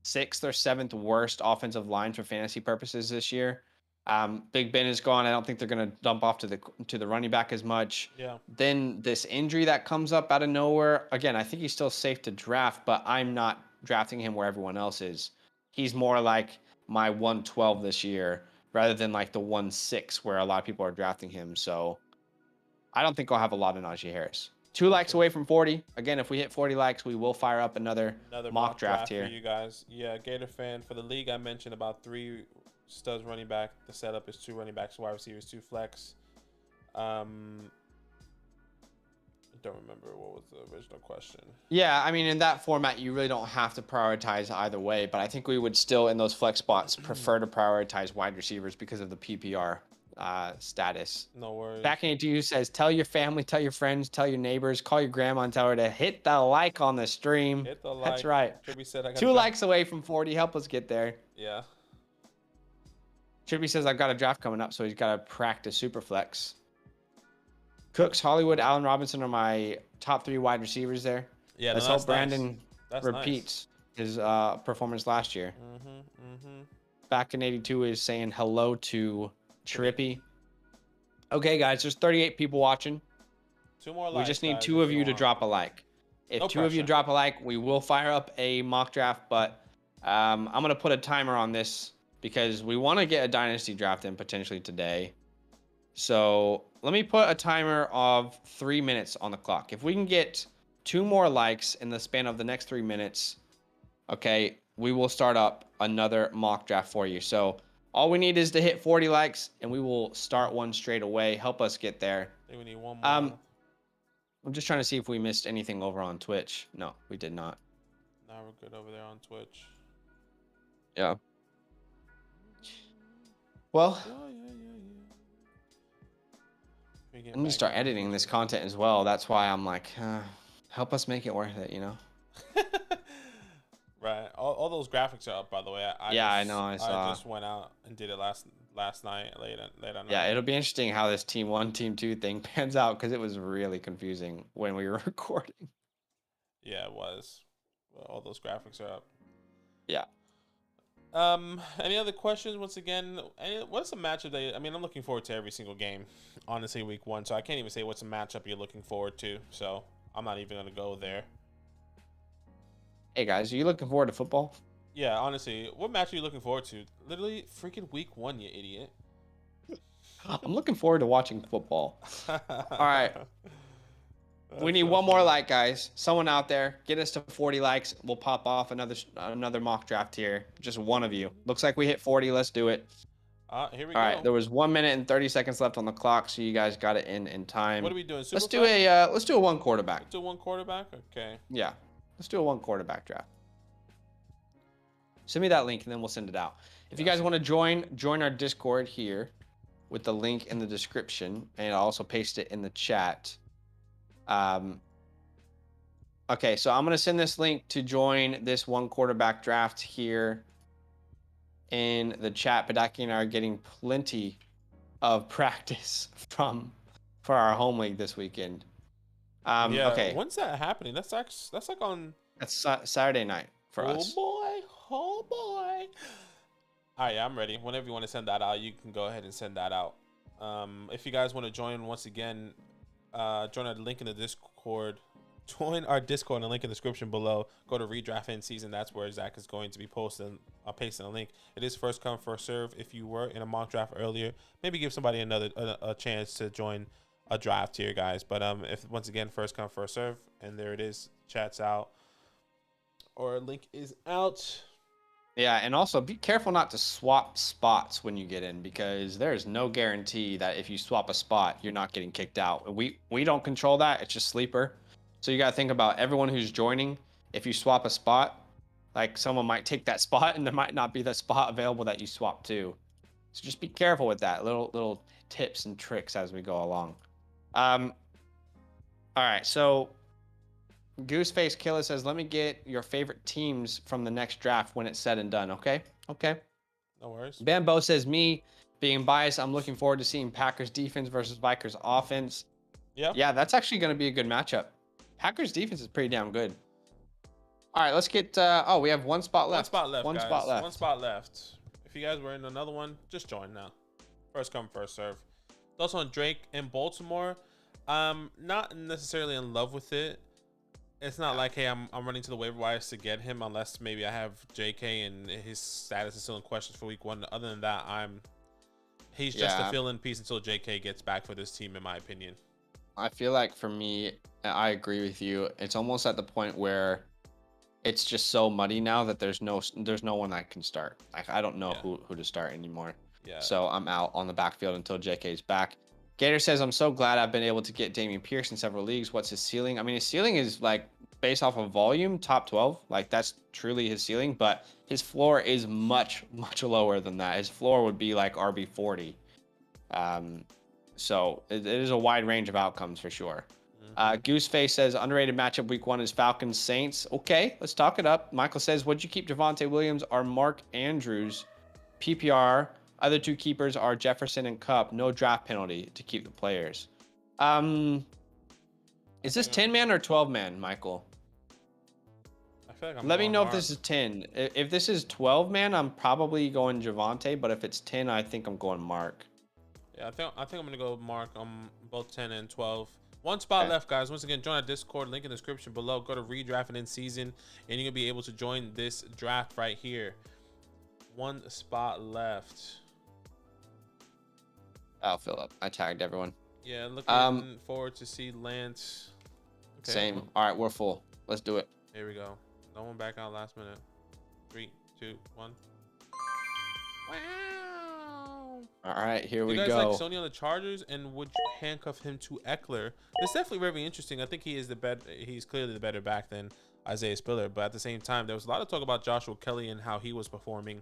6th or 7th worst offensive line for fantasy purposes this year. Big Ben is gone. I don't think they're going to dump off to the running back as much. Yeah. Then this injury that comes up out of nowhere. Again, I think he's still safe to draft, but I'm not drafting him where everyone else is. He's more like my 112 this year rather than like the 1-6 where a lot of people are drafting him. So I don't think I'll have a lot of Najee Harris. 2 likes away from 40. Again, if we hit 40 likes, we will fire up another mock draft here. For you guys. Yeah, Gator fan. For the league, I mentioned about 3 studs running back. The setup is 2 running backs, wide receivers, 2 flex. I don't remember what was the original question. Yeah, I mean, in that format, you really don't have to prioritize either way, but I think we would still, in those flex spots, prefer to prioritize wide receivers because of the PPR status. No worries. Back into you says, tell your family, tell your friends, tell your neighbors, call your grandma and tell her to hit the like on the stream. Hit the like. That's right. Said I got 2 likes away from 40. Help us get there. Yeah. Chippy says, I've got a draft coming up, so he's got to practice super flex. Cooks, Hollywood, Allen Robinson are my top 3 wide receivers there. Yeah, let's hope Brandon repeats his performance last year. Back in 82 is saying hello to Trippy. Okay, guys, there's 38 people watching. 2 more likes. We just need 2 of you to drop a like. If no 2 pressure. Of you drop a like, we will fire up a mock draft, but I'm going to put a timer on this because we want to get a dynasty draft in potentially today. So let me put a timer of 3 minutes on the clock. If we can get 2 more likes in the span of the next 3 minutes, okay, we will start up another mock draft for you. So all we need is to hit 40 likes, and we will start one straight away. Help us get there. I think we need 1 more. I'm just trying to see if we missed anything over on Twitch. No, we did not. Now we're good over there on Twitch. Yeah. Well, I need to start editing this content as well. That's why I'm like, help us make it worth it, you know? Right. All those graphics are up, by the way. I know. I saw. I just went out and did it last night, late at night. Yeah, it'll be interesting how this Team 1, Team 2 thing pans out because it was really confusing when we were recording. Yeah, it was. Well, all those graphics are up. Yeah. Any other questions? Once again, what's the matchup that I mean, I'm looking forward to every single game, honestly, week 1. So I can't even say what's a matchup you're looking forward to. So I'm not even gonna go there. Hey guys, are you looking forward to football? Yeah, honestly, what match are you looking forward to? Literally, freaking week 1, you idiot. I'm looking forward to watching football. All right. We need one more like, guys. Someone out there, get us to 40 likes. We'll pop off another mock draft here. Just one of you. Looks like we hit 40. Let's do it. Here we All go. right, there was 1 minute and 30 seconds left on the clock, so you guys got it in time. What are we doing? Let's do a one quarterback. Let's do one quarterback. Okay. Yeah, let's do a one quarterback draft. Send me that link and then we'll send it out. If you guys want to join our Discord here with the link in the description, and I'll also paste it in the chat. Okay, so I'm gonna send this link to join this one quarterback draft here in the chat. Badaki and I are getting plenty of practice for our home league this weekend. Yeah. Okay. When's that happening? That's like on. That's Saturday night for us. Oh boy. All right, I'm ready. Whenever you want to send that out, you can go ahead and send that out. If you guys want to join, once again, join our link in the Discord. Join our Discord in the link in the description below. Go to redraft in season. That's where Zach is going to be pasting a link. It is first come, first serve. If you were in a mock draft earlier, maybe give somebody a chance to join a draft here, guys. But if once again, first come, first serve, and there it is. Chat's out, or link is out. Yeah, and also be careful not to swap spots when you get in, because there's no guarantee that if you swap a spot, you're not getting kicked out. We don't control that. It's just sleeper. So you got to think about everyone who's joining. If you swap a spot, like someone might take that spot and there might not be the spot available that you swap to. So just be careful with that. Little tips and tricks as we go along. All right, so Gooseface Killer says, let me get your favorite teams from the next draft when it's said and done. Okay. No worries. Bambo says, me being biased, I'm looking forward to seeing Packers defense versus Vikers offense. Yeah, that's actually going to be a good matchup. Packers defense is pretty damn good. All right, let's get. We have one spot left. One spot left. If you guys were in another one, just join now. First come, first serve. Also on Drake in Baltimore. Not necessarily in love with it. It's not like, hey, I'm running to the waiver wires to get him, unless maybe I have JK and his status is still in question for week 1. Other than that, he's just a fill-in piece until JK gets back for this team, in my opinion. I feel like for me, I agree with you. It's almost at the point where it's just so muddy now that there's no one that can start. Like, I don't know who to start anymore. Yeah. So I'm out on the backfield until JK is back. Gator says, I'm so glad I've been able to get Dameon Pierce in several leagues. What's his ceiling? I mean, his ceiling is like based off of volume, top 12. Like, that's truly his ceiling, but his floor is much, much lower than that. His floor would be like RB 40. So it is a wide range of outcomes for sure. Gooseface says, underrated matchup week 1 is Falcons Saints. Okay, let's talk it up. Michael says, would you keep Javonte Williams or Mark Andrews? PPR. Other 2 keepers are Jefferson and Kupp. No draft penalty to keep the players. Is this 10-man or 12-man, Michael? I feel like Let me know if this is 10. If this is 12-man, I'm probably going Javonte, but if it's 10, I think I'm going Mark. Yeah, I think I'm gonna go Mark on both 10 and 12. One spot left, guys. Once again, join our Discord, link in the description below. Go to redraft and in season, and you're gonna be able to join this draft right here. One spot left. I'll fill up. I tagged everyone. Yeah, looking forward to see Lance. Okay, Same. All right, we're full. Let's do it. Here we go. No one back out last minute. 3, 2, 1. Wow. All right, here we you guys go. like Sony on the Chargers, and would you handcuff him to Eckler? It's definitely very interesting. I think he's clearly the better back than Isaiah Spiller, but at the same time, there was a lot of talk about Joshua Kelly and how he was performing.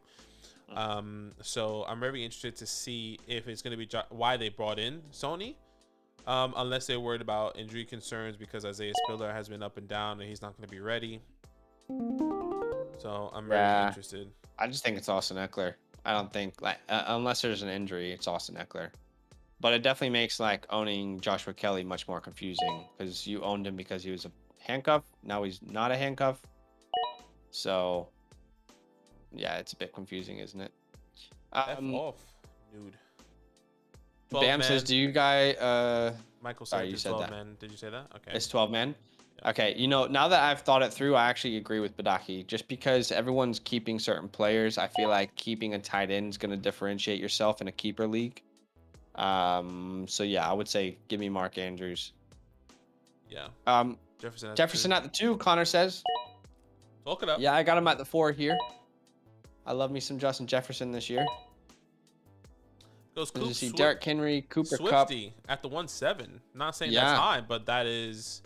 So I'm very interested to see if it's going to be why they brought in Sony, unless they're worried about injury concerns because Isaiah Spiller has been up and down and he's not going to be ready. So I'm very interested. I just think it's Austin Eckler. I don't think unless there's an injury, it's Austin Eckler. But it definitely makes like owning Joshua Kelly much more confusing because you owned him because he was a handcuff. Now he's not a handcuff. So yeah, it's a bit confusing, isn't it? F off, dude. Bam says, do you guys Michael said you said 12 man. Did you say that? Okay. It's 12 man. Yeah. Okay, you know, now that I've thought it through, I actually agree with Badaki. Just because everyone's keeping certain players, I feel like keeping a tight end is going to differentiate yourself in a keeper league. So yeah, I would say give me Mark Andrews. Yeah. Jefferson. Jefferson at the 2. Connor says. Talk it up. Yeah, I got him at the 4 here. I love me some Justin Jefferson this year. Goes As you Coop, see, Derrick Henry, Cooper Swifty Kupp at the 1.7. Not saying Yeah. that's high, but that is,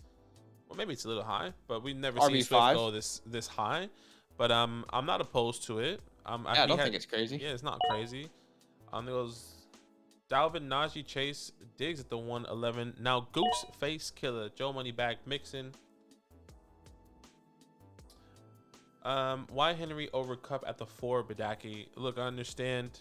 well, maybe it's a little high, but we've never seen Swift RB5. go this high. But I'm not opposed to it. Yeah, I don't think it's crazy. Yeah, it's not crazy. There goes Dalvin, Najee, Chase, Diggs at the 111. Now Goose, Face Killer, Joe Moneybag, Mixon. Why Henry over Cup at the 4, Badaki? Look, I understand.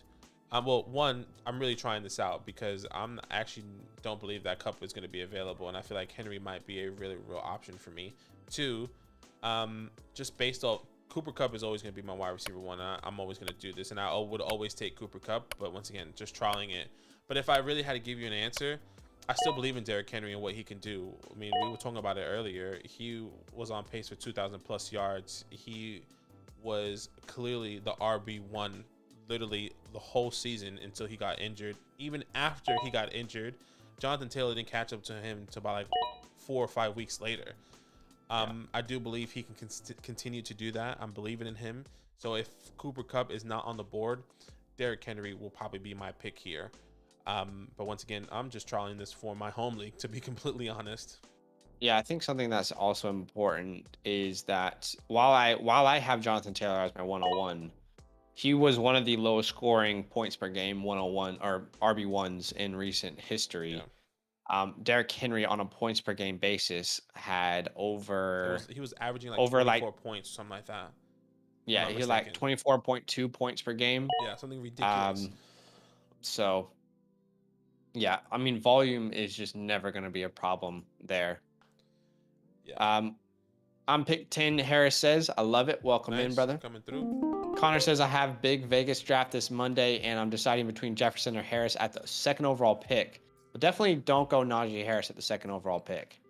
Well, one, I'm really trying this out because I'm actually don't believe that Cup is going to be available, and I feel like Henry might be a really real option for me. 2, just based off Cooper Kupp is always going to be my wide receiver 1. I'm always going to do this, and I would always take Cooper Kupp, but once again, just trialing it. But if I really had to give you an answer, I still believe in Derrick Henry and what he can do. I mean, we were talking about it earlier. He was on pace for 2,000 plus yards. He was clearly the RB1 literally the whole season until he got injured. Even after he got injured, Jonathan Taylor didn't catch up to him until about like 4 or 5 weeks later. I do believe he can continue to do that. I'm believing in him. So if Cooper Kupp is not on the board, Derrick Henry will probably be my pick here. But once again, I'm just trialing this for my home league, to be completely honest. Yeah, I think something that's also important is that while I have Jonathan Taylor as my 101, he was one of the lowest scoring points per game 101 or RB1s in recent history. Yeah. Derrick Henry on a points per game basis had over he was averaging like over 24 points, something like that. Yeah, he had like 24.2 points per game. Yeah, something ridiculous. So yeah, I mean, volume is just never going to be a problem there. Yeah. I'm pick 10. Harris says, I love it. Welcome in, brother. Coming through. Connor says, I have big Vegas draft this Monday, and I'm deciding between Jefferson or Harris at the 2nd overall pick. But definitely don't go Najee Harris at the 2nd overall pick.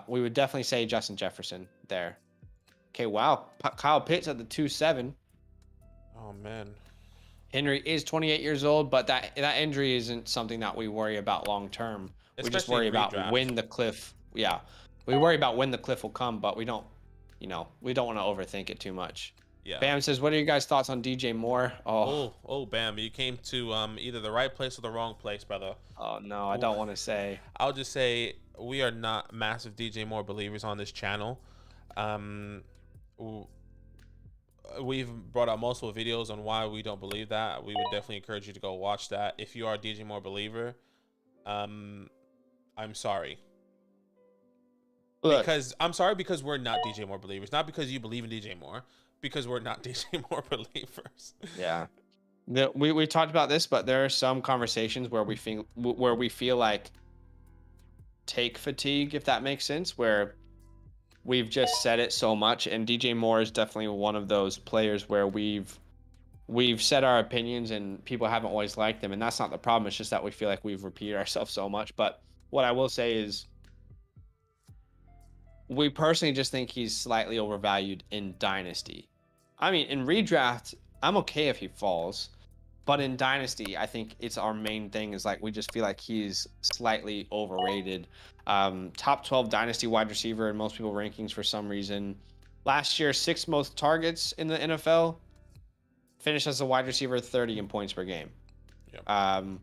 We would definitely say Justin Jefferson there. Okay, wow. Kyle Pitts at the 2-7. Oh, man. Henry is 28 years old, but that injury isn't something that we worry about long term. We just worry about when the cliff. Yeah, we worry about when the cliff will come, but we don't want to overthink it too much. Yeah. Bam says, "What are you guys' thoughts on DJ Moore?" Oh, Bam, you came to either the right place or the wrong place, brother. Oh no, I don't want to say. I'll just say we are not massive DJ Moore believers on this channel. We've brought out multiple videos on why we don't believe that. We would definitely encourage you to go watch that. If you are a DJ Moore believer, I'm sorry. Because we're not DJ Moore believers. Not because you believe in DJ Moore, because we're not DJ Moore believers. Yeah. We talked about this, but there are some conversations where we feel like take fatigue, if that makes sense, where we've just said it so much, and DJ Moore is definitely one of those players where we've said our opinions and people haven't always liked them, and that's not the problem. It's just that we feel like we've repeated ourselves so much. But what I will say is we personally just think he's slightly overvalued in Dynasty. I mean, in redraft, I'm okay if he falls, but in Dynasty, I think it's our main thing is like we just feel like he's slightly overrated. Top 12 Dynasty wide receiver in most people rankings for some reason. Last year, 6th most targets in the NFL. Finished as a wide receiver 30 in points per game. Yep.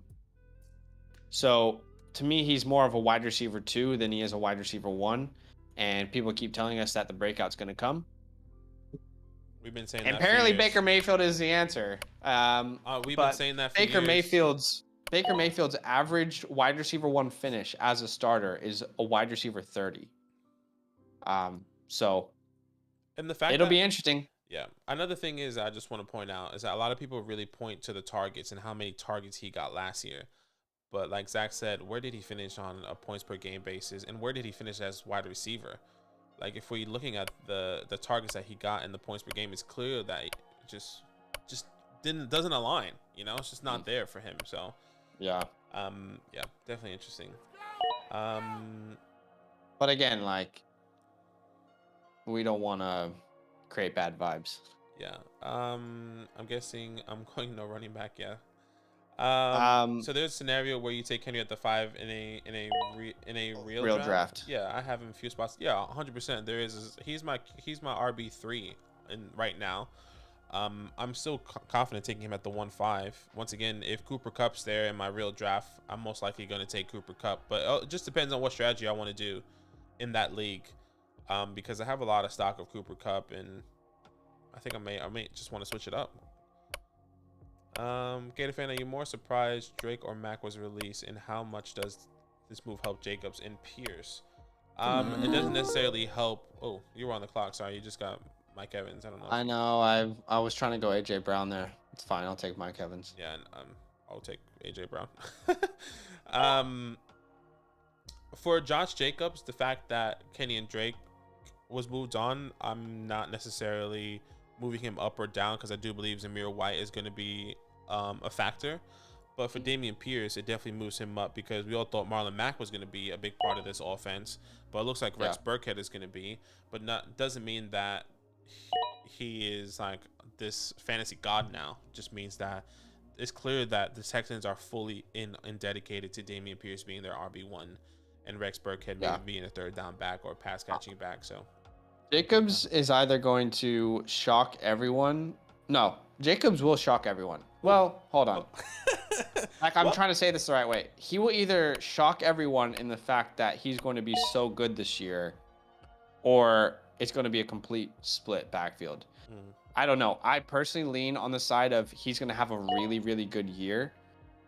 So to me, he's more of a wide receiver 2 than he is a wide receiver 1. And people keep telling us that the breakout's going to come. We've been saying and that apparently for years. Baker Mayfield is the answer. We've been saying that for Baker years. Baker Mayfield's average wide receiver 1 finish as a starter is a wide receiver 30. So and the fact it'll be interesting. Yeah. Another thing is I just want to point out is that a lot of people really point to the targets and how many targets he got last year. But like Zach said, where did he finish on a points per game basis, and where did he finish as wide receiver? Like if we're looking at the targets that he got and the points per game, it's clear that it just doesn't align. It's just not there for him. So yeah, definitely interesting. But again, like we don't want to create bad vibes. Yeah. I'm guessing I'm going no running back. Yeah. So there's a scenario where you take Henry at the 5 in a real draft. Yeah, I have him a few spots. Yeah, 100%. There is. He's my RB3 in right now. I'm still confident taking him at the 1-5. Once again, if Cooper Kupp's there in my real draft, I'm most likely going to take Cooper Kupp. But it just depends on what strategy I want to do in that league, because I have a lot of stock of Cooper Kupp, and I think I may just want to switch it up. Gator fan, are you more surprised Drake or Mac was released, and how much does this move help Jacobs and Pierce? It doesn't necessarily help. Oh, you were on the clock. Sorry, you just got Mike Evans. I don't know. I know. I was trying to go AJ Brown there. It's fine. I'll take Mike Evans. Yeah, and, I'll take AJ Brown. For Josh Jacobs, the fact that Kenny and Drake was moved on, I'm not necessarily moving him up or down, because I do believe Zamir White is going to be a factor. But for Damian Pierce, it definitely moves him up, because we all thought Marlon Mack was going to be a big part of this offense, but it looks like Rex Burkhead is going to be. But doesn't mean that he is like this fantasy god now. It just means that it's clear that the Texans are fully in and dedicated to Damian Pierce being their RB1, and Rex Burkhead maybe being a third down back or pass catching back. So Jacobs is either going to shock everyone. No, Jacobs will shock everyone. Well, hold on. Like, I'm trying to say this the right way. He will either shock everyone in the fact that he's going to be so good this year, or it's going to be a complete split backfield. I don't know. I personally lean on the side of he's going to have a really, really good year.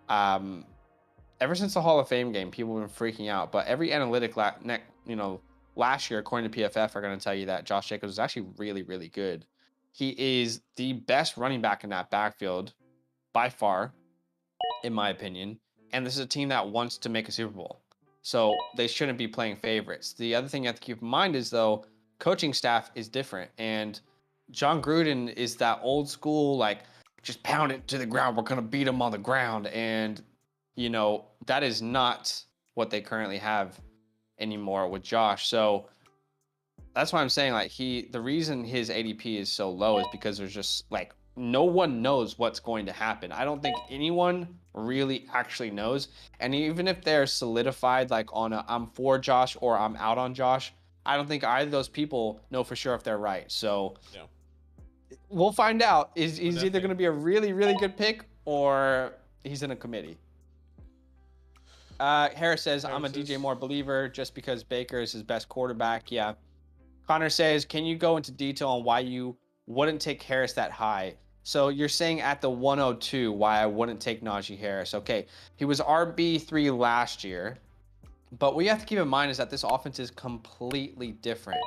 Ever since the Hall of Fame game, people have been freaking out. But every analytic, last year, according to PFF, are going to tell you that Josh Jacobs is actually really, really good. He is the best running back in that backfield by far, in my opinion. And this is a team that wants to make a Super Bowl, so they shouldn't be playing favorites. The other thing you have to keep in mind is, though, coaching staff is different, and John Gruden is that old school, like, just pound it to the ground. We're going to beat them on the ground. And, that is not what they currently have anymore with Josh. So that's why I'm saying, like, the reason his ADP is so low is because there's just, like, no one knows what's going to happen. I don't think anyone really actually knows. And even if they're solidified, like, on a I'm for Josh or I'm out on Josh, I don't think either of those people know for sure if they're right. So we'll find out. He's either going to be a really, really good pick, or he's in a committee. Harris says, I'm a DJ Moore believer just because Baker is his best quarterback. Yeah. Connor says, can you go into detail on why you wouldn't take Harris that high? So you're saying at the 102 why I wouldn't take Najee Harris. Okay, he was RB3 last year, but what you have to keep in mind is that this offense is completely different.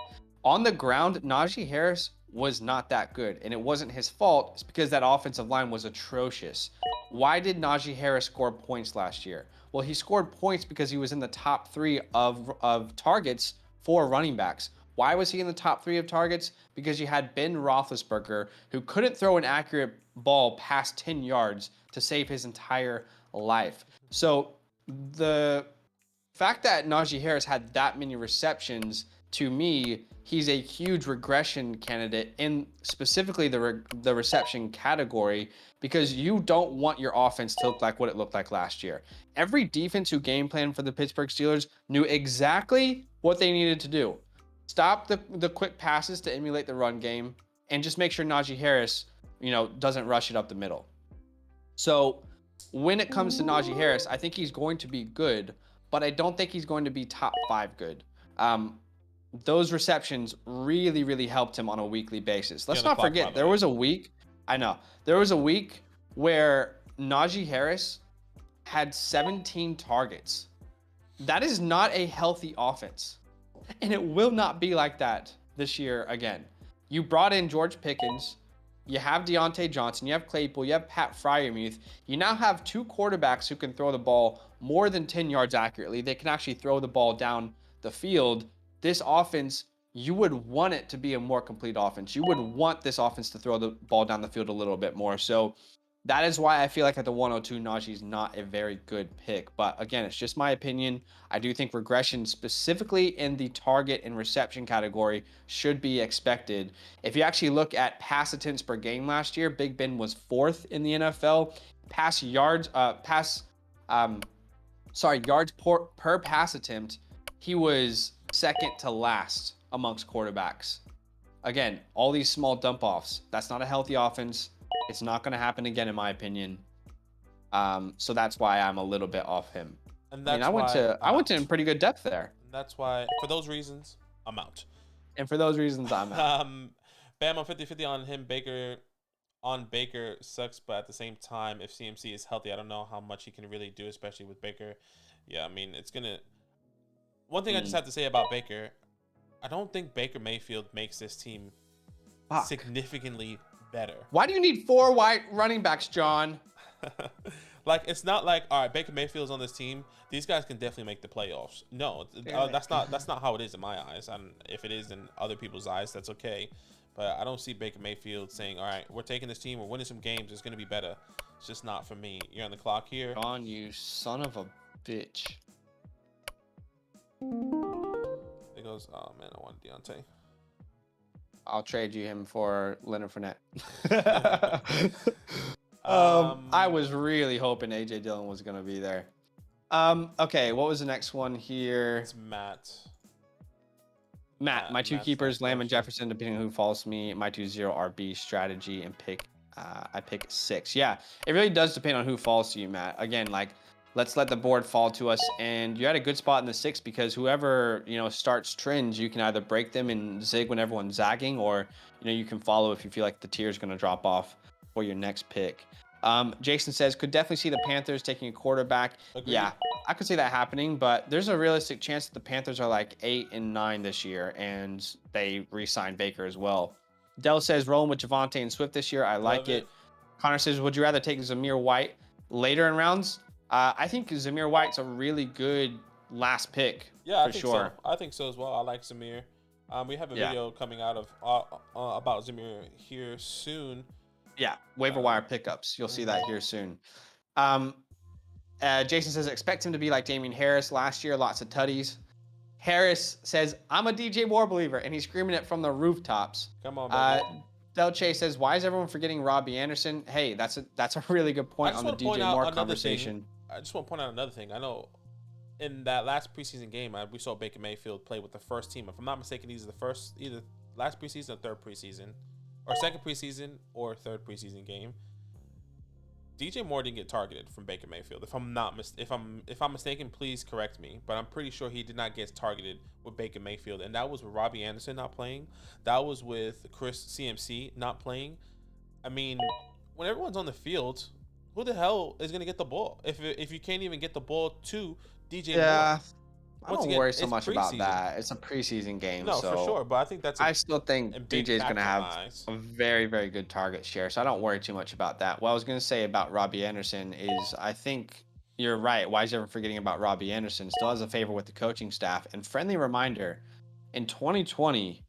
On the ground, Najee Harris was not that good, and it wasn't his fault. It's because that offensive line was atrocious. Why did Najee Harris score points last year? Well, he scored points because he was in the top 3 of targets for running backs. Why was he in the top 3 of targets? Because you had Ben Roethlisberger, who couldn't throw an accurate ball past 10 yards to save his entire life. So the fact that Najee Harris had that many receptions, to me, he's a huge regression candidate in specifically the reception category, because you don't want your offense to look like what it looked like last year. Every defense who game planned for the Pittsburgh Steelers knew exactly what they needed to do. Stop the quick passes to emulate the run game, and just make sure Najee Harris, doesn't rush it up the middle. So when it comes to Najee Harris, I think he's going to be good, but I don't think he's going to be top 5 good. Those receptions really, really helped him on a weekly basis. Let's not forget, there was a week where Najee Harris had 17 targets. That is not a healthy offense. And it will not be like that this year again. You brought in George Pickens. You have Deontay Johnson. You have Claypool. You have Pat Freiermuth. You now have 2 quarterbacks who can throw the ball more than 10 yards accurately. They can actually throw the ball down the field. This offense, you would want it to be a more complete offense. You would want this offense to throw the ball down the field a little bit more. So That is why I feel like at the 102, Najee is not a very good pick. But again, it's just my opinion. I do think regression, specifically in the target and reception category, should be expected. If you actually look at pass attempts per game last year, Big Ben was 4th in the NFL. Yards per pass attempt, he was second to last amongst quarterbacks. Again, all these small dump offs. That's not a healthy offense. It's not going to happen again, in my opinion. So that's why I'm a little bit off him. And that's I went to in pretty good depth there. And that's why, for those reasons, I'm out. And for those reasons, I'm out. Bam, I'm 50-50 on him. Baker sucks, but at the same time, if CMC is healthy, I don't know how much he can really do, especially with Baker. Yeah, I mean, it's gonna. One thing I just have to say about Baker, I don't think Baker Mayfield makes this team significantly better. Why do you need 4 white running backs, John? Like, it's not like, all right, Baker Mayfield's on this team, these guys can definitely make the playoffs. No, that's not how it is in my eyes. And if it is in other people's eyes, that's okay. But I don't see Baker Mayfield saying, all right, we're taking this team, we're winning some games, it's going to be better. It's just not for me. You're on the clock here. John, you son of a bitch. It goes, oh, man, I want Deontay. I'll trade you him for Leonard Fournette. I was really hoping AJ Dillon was going to be there. Okay, what was the next one here? It's Matt. My 2 keepers, Lamb and Jefferson, depending on who falls to me. My 2-0 RB strategy and pick. I pick 6. Yeah, it really does depend on who falls to you, Matt. Again, like, let's let the board fall to us. And you had a good spot in the 6 because whoever, starts trends, you can either break them and zig when everyone's zagging, or, you can follow if you feel like the tier is going to drop off for your next pick. Jason says, could definitely see the Panthers taking a quarterback. Agreed. Yeah, I could see that happening, but there's a realistic chance that the Panthers are like 8 and 9 this year, and they re-sign Baker as well. Dell says, rolling with Javonte and Swift this year. I like it. Connor says, would you rather take Zamir White later in rounds? I think Zamir White's a really good last pick. Yeah, for sure. I think so as well. I like Zamir. We have a video coming out of about Zamir here soon. Yeah, waiver wire pickups. You'll see that here soon. Jason says, expect him to be like Damian Harris last year, lots of tutties. Harris says, I'm a DJ Moore believer, and he's screaming it from the rooftops. Come on, baby. Delche says, why is everyone forgetting Robbie Anderson? Hey, that's a really good point on the DJ Moore conversation. I just want to point out another thing. I know in that last preseason game, we saw Baker Mayfield play with the first team. If I'm not mistaken, these are the either last preseason or third preseason, or second preseason or third preseason game. DJ Moore didn't get targeted from Baker Mayfield. If I'm mistaken, please correct me. But I'm pretty sure he did not get targeted with Baker Mayfield, and that was with Robbie Anderson not playing. That was with Chris CMC not playing. I mean, when everyone's on the field, who the hell is gonna get the ball if you can't even get the ball to DJ Moore? I don't worry so much about that. It's a preseason game. No, for sure. But I think I still think DJ is going to have a very, very good target share. So I don't worry too much about that. What I was going to say about Robbie Anderson is I think you're right. Why is everyone forgetting about Robbie Anderson? Still has a favor with the coaching staff. And friendly reminder, in 2020,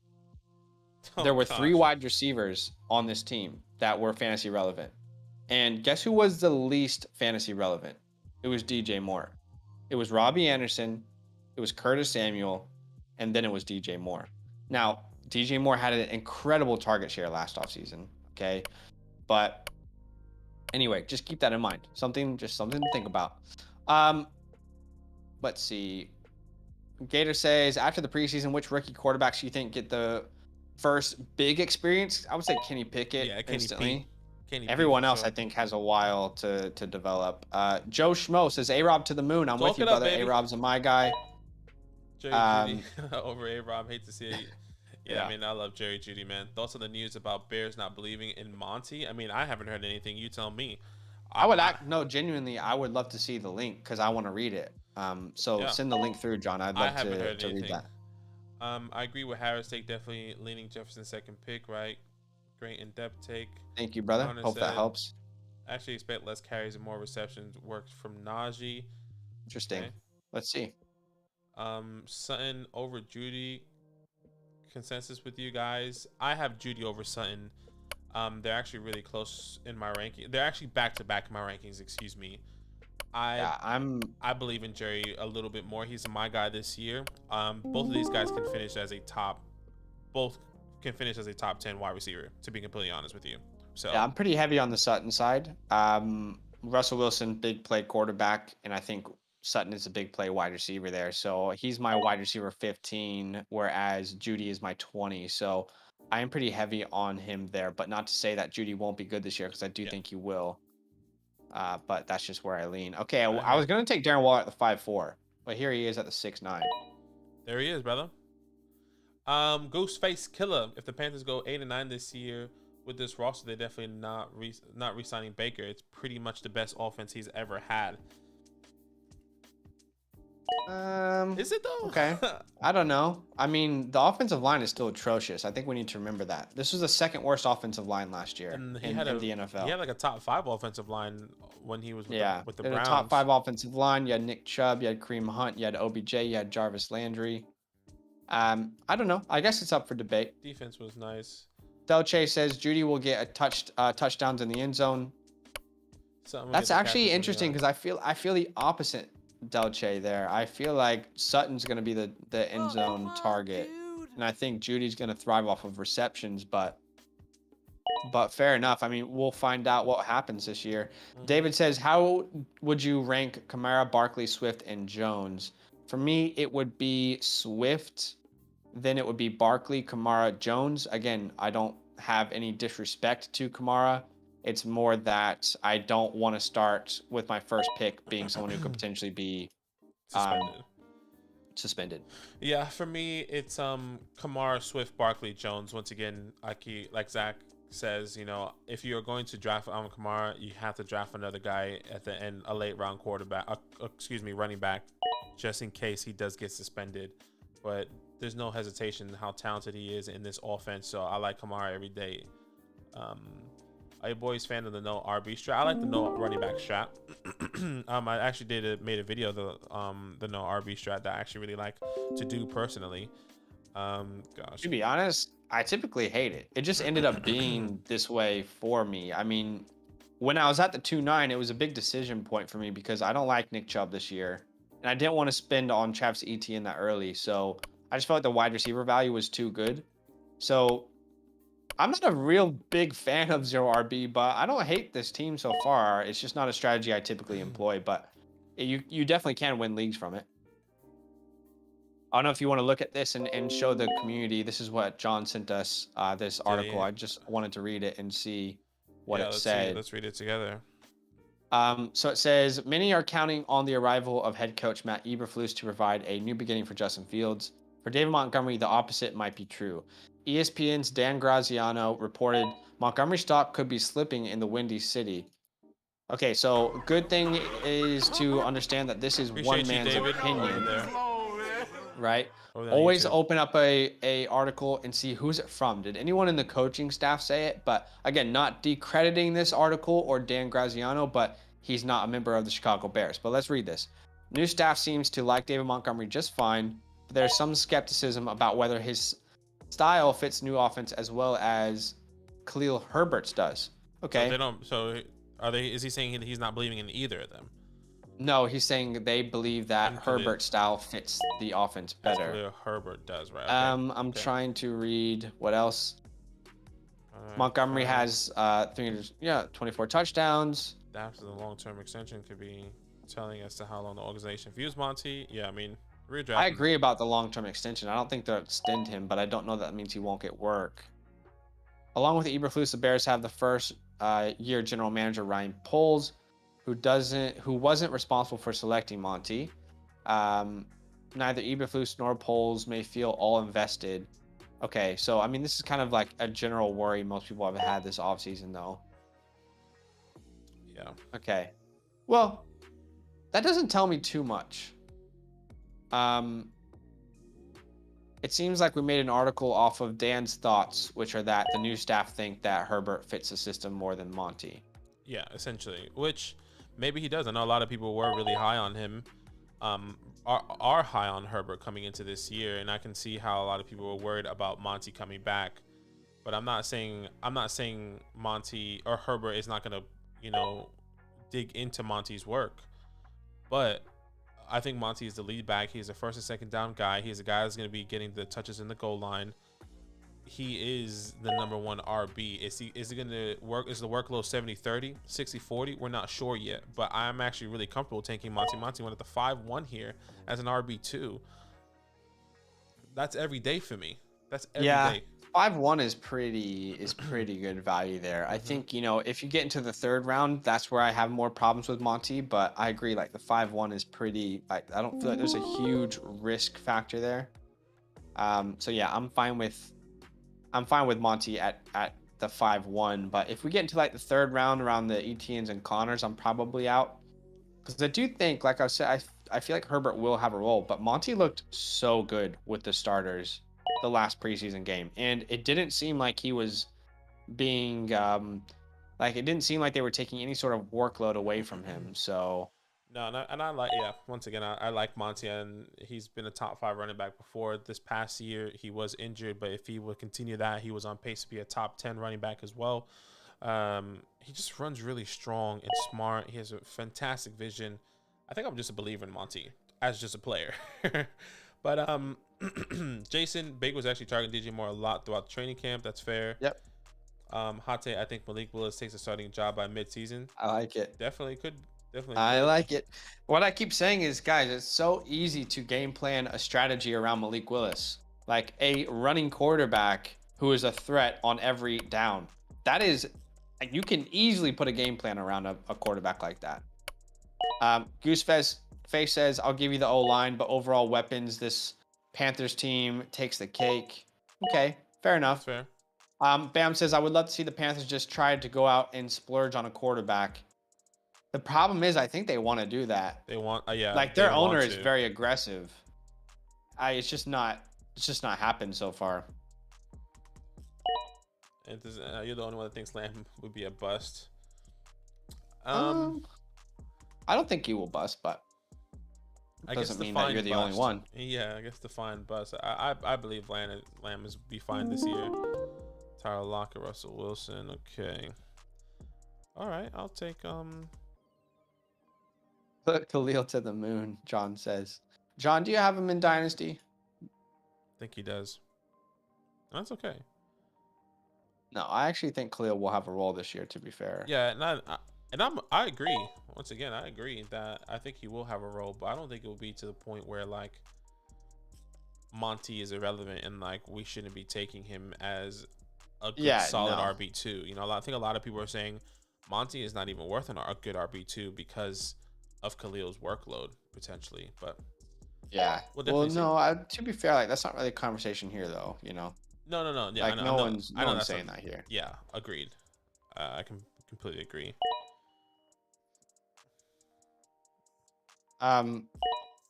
there were 3 wide receivers on this team that were fantasy relevant. And guess who was the least fantasy relevant? It was DJ Moore. It was Robbie Anderson. It was Curtis Samuel, and then it was DJ Moore. Now, DJ Moore had an incredible target share last offseason, okay? But anyway, just keep that in mind. Something to think about. Let's see. Gator says, after the preseason, which rookie quarterbacks do you think get the first big experience? I would say Kenny Pickett instantly. Everyone else, I think, has a while to develop. Joe Schmo says, A-Rob to the moon. I'm with you, brother. A-Rob's my guy. Jerry Judy over A-Rob. Hate to see it. Yeah, I mean, I love Jerry Judy, man. Thoughts on the news about Bears not believing in Monty? I mean, I haven't heard anything. You tell me. Genuinely, I would love to see the link because I want to read it. Send the link through, John. I'd love to read that. I agree with Harris. Take definitely leaning Jefferson second pick, right? Great in-depth take. Thank you, brother. Hope that helps. Actually expect less carries and more receptions. Works from Najee. Interesting. Okay. Let's see. Sutton over Judy. Consensus with you guys. I have Judy over Sutton. They're actually really close in my ranking. They're actually back to back in my rankings. Excuse me. Yeah, I believe in Jerry a little bit more. He's my guy this year. Both of these guys can finish as a top. Both can finish as a top 10 wide receiver. To be completely honest with you. So yeah, I'm pretty heavy on the Sutton side. Russell Wilson, big play quarterback, and I think Sutton is a big play wide receiver there. So he's my wide receiver 15, whereas Judy is my 20. So I am pretty heavy on him there, but not to say that Judy won't be good this year because I do think he will. But that's just where I lean. Okay, I was gonna take Darren Waller at the 5'4", but here he is at the 6'9". There he is, brother. Ghostface Killer. If the Panthers go 8-9 this year with this roster, they're definitely not re-signing Baker. It's pretty much the best offense he's ever had. Is it though? Okay. I don't know. I mean, the offensive line is still atrocious. I think we need to remember that. This was the second worst offensive line last year in the NFL. He had like a top 5 offensive line when he was with the Browns. A top 5 offensive line. You had Nick Chubb, you had Kareem Hunt, you had OBJ, you had Jarvis Landry. I don't know. I guess it's up for debate. Defense was nice. Delche says Judy will get touchdowns in the end zone. That's actually interesting because I feel the opposite, Delche there. I feel like Sutton's going to be the end zone target, and I think Judy's going to thrive off of receptions. But fair enough. I mean, we'll find out what happens this year. David says, how would you rank Kamara, Barkley, Swift, and Jones? For me, it would be Swift, then it would be Barkley, Kamara, Jones. Again, I don't have any disrespect to Kamara. It's more that I don't want to start with my first pick being someone who could potentially be suspended. Yeah, for me, it's Kamara, Swift, Barkley, Jones. Once again, like Zach says, you know, if you're going to draft Kamara, you have to draft another guy at the end, a late round running back, just in case he does get suspended. But there's no hesitation how talented he is in this offense, so I like Kamara every day. Are you boys fan of the no RB strat? I like the no running back strat. I actually made a video of the no RB strat that I actually really like to do personally. Gosh. To be honest, I typically hate it. It just ended up being this way for me. I mean, when I was at the 2-9, it was a big decision point for me because I don't like Nick Chubb this year. And I didn't want to spend on Travis Etienne that early. So I just felt like the wide receiver value was too good. So I'm not a real big fan of 0RB, but I don't hate this team so far. It's just not a strategy I typically employ, but you definitely can win leagues from it. I don't know if you want to look at this and show the community. This is what John sent us, this article. I just wanted to read it and see what it said. Let's read it together. So it says, many are counting on the arrival of head coach Matt Eberflus to provide a new beginning for Justin Fields. For David Montgomery, the opposite might be true. ESPN's Dan Graziano reported Montgomery stock could be slipping in the Windy City. Okay, so good thing is to understand that this is one man's opinion, right? Always open up a article and see who's it from. Did anyone in the coaching staff say it? But again, not decrediting this article or Dan Graziano, but he's not a member of the Chicago Bears. But let's read this. New staff seems to like David Montgomery just fine, but there's some skepticism about whether his style fits new offense as well as Khalil Herbert's does. Okay. Is he saying he's not believing in either of them? No, he's saying they believe that Herbert's style fits the offense better. Khalil Herbert does, right? Okay. I'm trying to read what else. Montgomery has 24 touchdowns. After the long-term extension could be telling as to how long the organization views Monty. Yeah, I mean, redraft. I agree about the long-term extension. I don't think they'll extend him, but I don't know that means he won't get work. Along with Eberflus, the Bears have the first year general manager Ryan Poles, who wasn't responsible for selecting Monty. Neither Eberflus nor Poles may feel all invested. Okay, so I mean, this is kind of like a general worry most people have had this offseason, though. Yeah. Okay. Well, that doesn't tell me too much. It seems like we made an article off of Dan's thoughts, which are that the new staff think that Herbert fits the system more than Monty. Yeah, essentially, which maybe he does. I know a lot of people were really high on him, are high on Herbert coming into this year, and I can see how a lot of people were worried about Monty coming back. but I'm not saying Monty or Herbert is not gonna, dig into Monty's work. But I think Monty is the lead back. He's a first and second down guy. He's a guy that's gonna be getting the touches in the goal line. He is the number one RB. Is he gonna work? Is the workload 70-30, 60-40? We're not sure yet, but I'm actually really comfortable taking Monty. Monty went at the 5-1 here as an RB2. That's every day for me. That's every day. 5-1 is pretty good value there. I think, if you get into the third round, that's where I have more problems with Monty, but I agree, like the 5-1 is pretty, I don't feel like there's a huge risk factor there. So yeah, I'm fine with Monty at the 5-1, but if we get into like the third round around the Etiennes and Connors, I'm probably out. Because I do think, like I said, I feel like Herbert will have a role, but Monty looked so good with the starters the last preseason game, and it didn't seem like he was being like, it didn't seem like they were taking any sort of workload away from him. So No, and I like, once again, I like Monty, and he's been a top 5 running back before. This past year, he was injured, but if he would continue that, he was on pace to be a top 10 running back as well. He just runs really strong and smart. He has a fantastic vision. I think I'm just a believer in Monty as just a player. But Jason, Big was actually targeting DJ Moore a lot throughout the training camp. That's fair. Yep. Hot take, I think Malik Willis takes a starting job by midseason. I like it. Definitely could. I like it. What I keep saying is, guys, it's so easy to game plan a strategy around Malik Willis. Like a running quarterback who is a threat on every down. That is, you can easily put a game plan around a quarterback like that. Gooseface says, I'll give you the O-line, but overall weapons, this Panthers team takes the cake. Okay, fair enough. Fair. Bam says, I would love to see the Panthers just try to go out and splurge on a quarterback. The problem is, I think they want to do that. They want, yeah. Like their owner is very aggressive. It's just not happened so far. You're the only one that thinks Lamb would be a bust. I don't think he will bust, but it doesn't mean that you're the only one. Yeah, I guess define bust. I believe Lamb is be fine this year. Tyler Lockett, Russell Wilson. Okay. All right, I'll take Put Khalil to the moon, John says. John, do you have him in Dynasty? I think he does. That's okay. No, I actually think Khalil will have a role this year, to be fair. Yeah, I agree. Once again, I agree that I think he will have a role, but I don't think it will be to the point where like Monty is irrelevant and like we shouldn't be taking him as a good solid RB2. I think a lot of people are saying Monty is not even worth a good RB2 because of Khalil's workload potentially, but yeah. Well, no, to be fair, like that's not really a conversation here, though. No. Yeah, like no one's saying that here. Yeah, agreed. I can completely agree.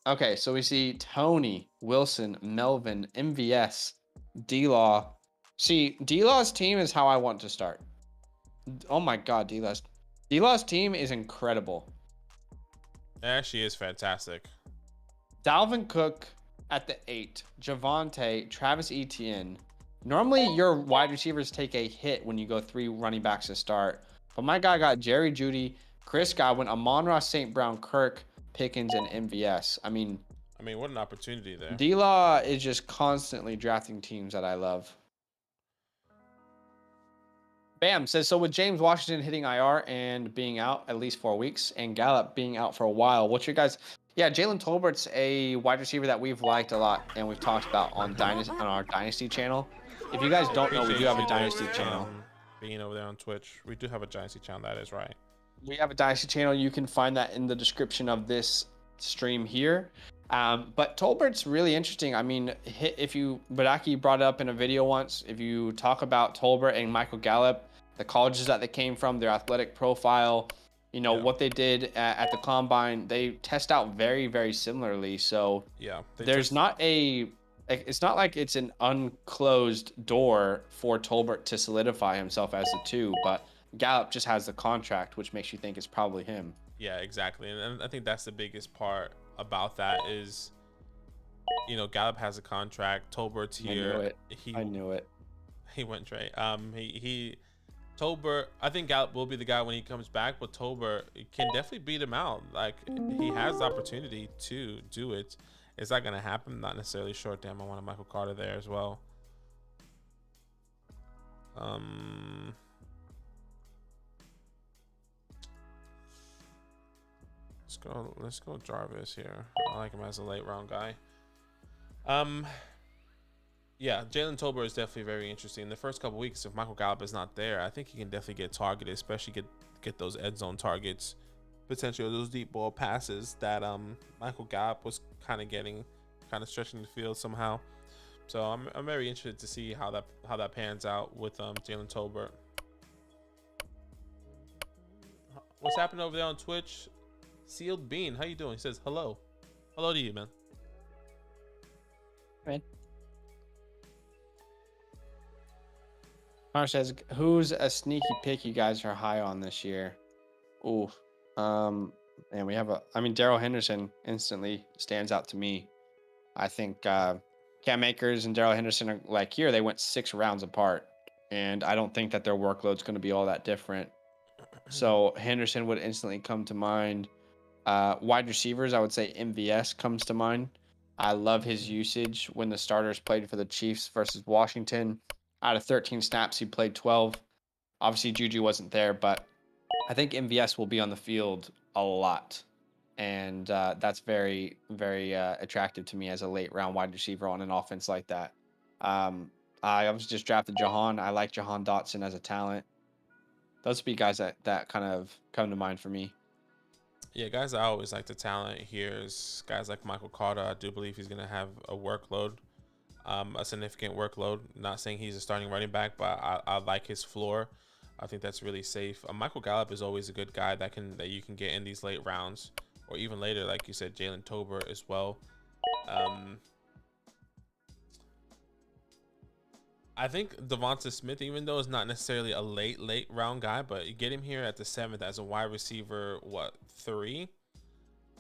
Okay, so we see Tony, Wilson, Melvin, MVS, D-Law. See, D-Law's team is how I want to start. Oh my God, D-Law's team is incredible. It actually is fantastic. Dalvin Cook at the 8, Javonte, Travis Etienne. Normally, your wide receivers take a hit when you go 3 running backs to start. But my guy got Jerry Jeudy, Chris Godwin, Amon-Ra St. Brown, Kirk, Pickens, and MVS. I mean, what an opportunity there. D-Law is just constantly drafting teams that I love. Bam says, so with James Washington hitting IR and being out at least 4 weeks and Gallup being out for a while, what's your guys? Yeah, Jalen Tolbert's a wide receiver that we've liked a lot and we've talked about on our Dynasty channel. If you guys don't know, we do have a Dynasty channel. Being over there on Twitch, we do have a Dynasty channel. That is right. We have a Dynasty channel. You can find that in the description of this stream here. But Tolbert's really interesting. I mean, Badaki brought it up in a video once. If you talk about Tolbert and Michael Gallup, the colleges that they came from, their athletic profile, what they did at the combine, they test out very, very similarly. So yeah, it's not like it's an unclosed door for Tolbert to solidify himself as the 2, but Gallup just has the contract, which makes you think it's probably him. Yeah, exactly. And I think that's the biggest part about that is, Gallup has a contract. Tolbert's here. I knew it. He went Trey. He Tolbert. I think Gallup will be the guy when he comes back, but Tolbert can definitely beat him out. Like he has the opportunity to do it. Is that gonna happen? Not necessarily sure. Damn, I wanted Michael Carter there as well. Let's go Jarvis here. I like him as a late round guy. Yeah, Jalen Tolbert is definitely very interesting. The first couple weeks, if Michael Gallup is not there, I think he can definitely get targeted, especially get those end zone targets, potentially those deep ball passes that Michael Gallup was kind of getting, kind of stretching the field somehow. So I'm very interested to see how that pans out with Jalen Tolbert. What's happening over there on Twitch? Sealed Bean, how you doing? He says hello. Hello to you, man. Man. Connor says, who's a sneaky pick you guys are high on this year? Ooh. And we have Darrell Henderson instantly stands out to me. I think Cam Akers and Darrell Henderson are like here, they went 6 rounds apart. And I don't think that their workload's going to be all that different. So Henderson would instantly come to mind. Wide receivers, I would say MVS comes to mind. I love his usage when the starters played for the Chiefs versus Washington. Out of 13 snaps, he played 12. Obviously, Juju wasn't there, but I think MVS will be on the field a lot. And that's very, very attractive to me as a late round wide receiver on an offense like that. I obviously just drafted Jahan. I like Jahan Dotson as a talent. Those would be guys that kind of come to mind for me. Yeah, guys I always like the talent here is guys like Michael Carter. I do believe he's going to have a workload, a significant workload. Not saying he's a starting running back, but I like his floor. I think that's really safe. Michael Gallup is always a good guy that you can get in these late rounds or even later, like you said, Jalen Tolbert as well. I think Devonta Smith, even though it's not necessarily a late round guy, but you get him here at the 7th as a wide receiver, 3?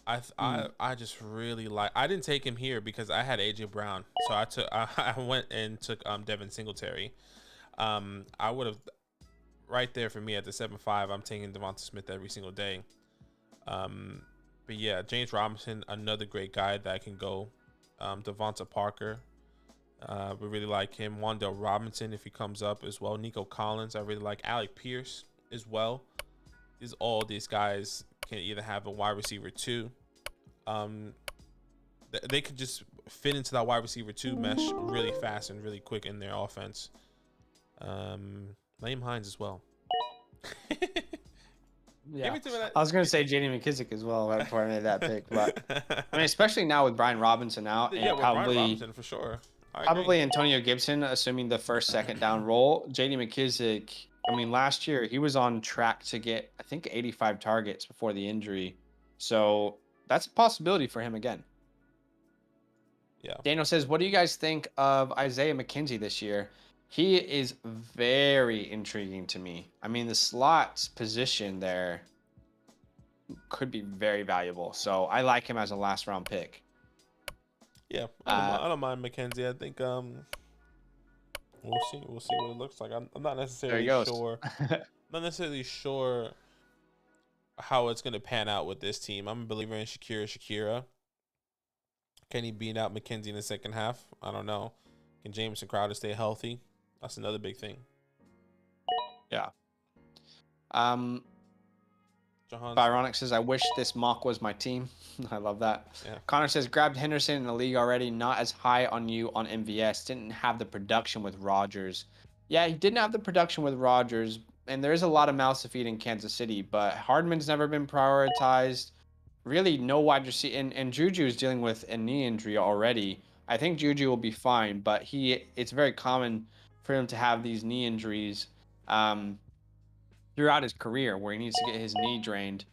I just really like. I didn't take him here because I had AJ Brown, so I went and took Devin Singletary. I would have right there for me at the 7-5. I'm taking Devonta Smith every single day. But yeah, James Robinson, another great guy that can go. Devonta Parker. We really like him. Wan'Dale Robinson, if he comes up as well. Nico Collins, I really like. Alec Pierce as well. All these guys can either have a wide receiver 2. They could just fit into that wide receiver 2 mesh really fast and really quick in their offense. Naeem Hines as well. Yeah, I was going to say J.D. McKissick as well right before I made that pick. But I mean, especially now with Brian Robinson out, and probably Brian Robinson for sure. Probably Antonio Gibson, assuming the first, second down role. J.D. McKissick, I mean, last year he was on track to get, I think, 85 targets before the injury. So that's a possibility for him again. Yeah. Daniel says, what do you guys think of Isaiah McKenzie this year? He is very intriguing to me. I mean, the slot position there could be very valuable. So I like him as a last round pick. Yeah, I don't mind McKenzie. I think we'll see what it looks like. I'm not necessarily sure. Not necessarily sure how it's gonna pan out with this team. I'm a believer in Shakira. Can he beat out McKenzie in the second half? I don't know. Can Jameson Crowder stay healthy? That's another big thing. Yeah. Byronic says, I wish this mock was my team. I love that. Yeah. Connor says, grabbed Henderson in the league already. Not as high on you on MVS. Didn't have the production with Rodgers. Yeah, he didn't have the production with Rodgers. And there is a lot of mouths to feed in Kansas City. But Hardman's never been prioritized. Really, no wide receiver. And Juju is dealing with a knee injury already. I think Juju will be fine. But it's very common for him to have these knee injuries throughout his career where he needs to get his knee drained.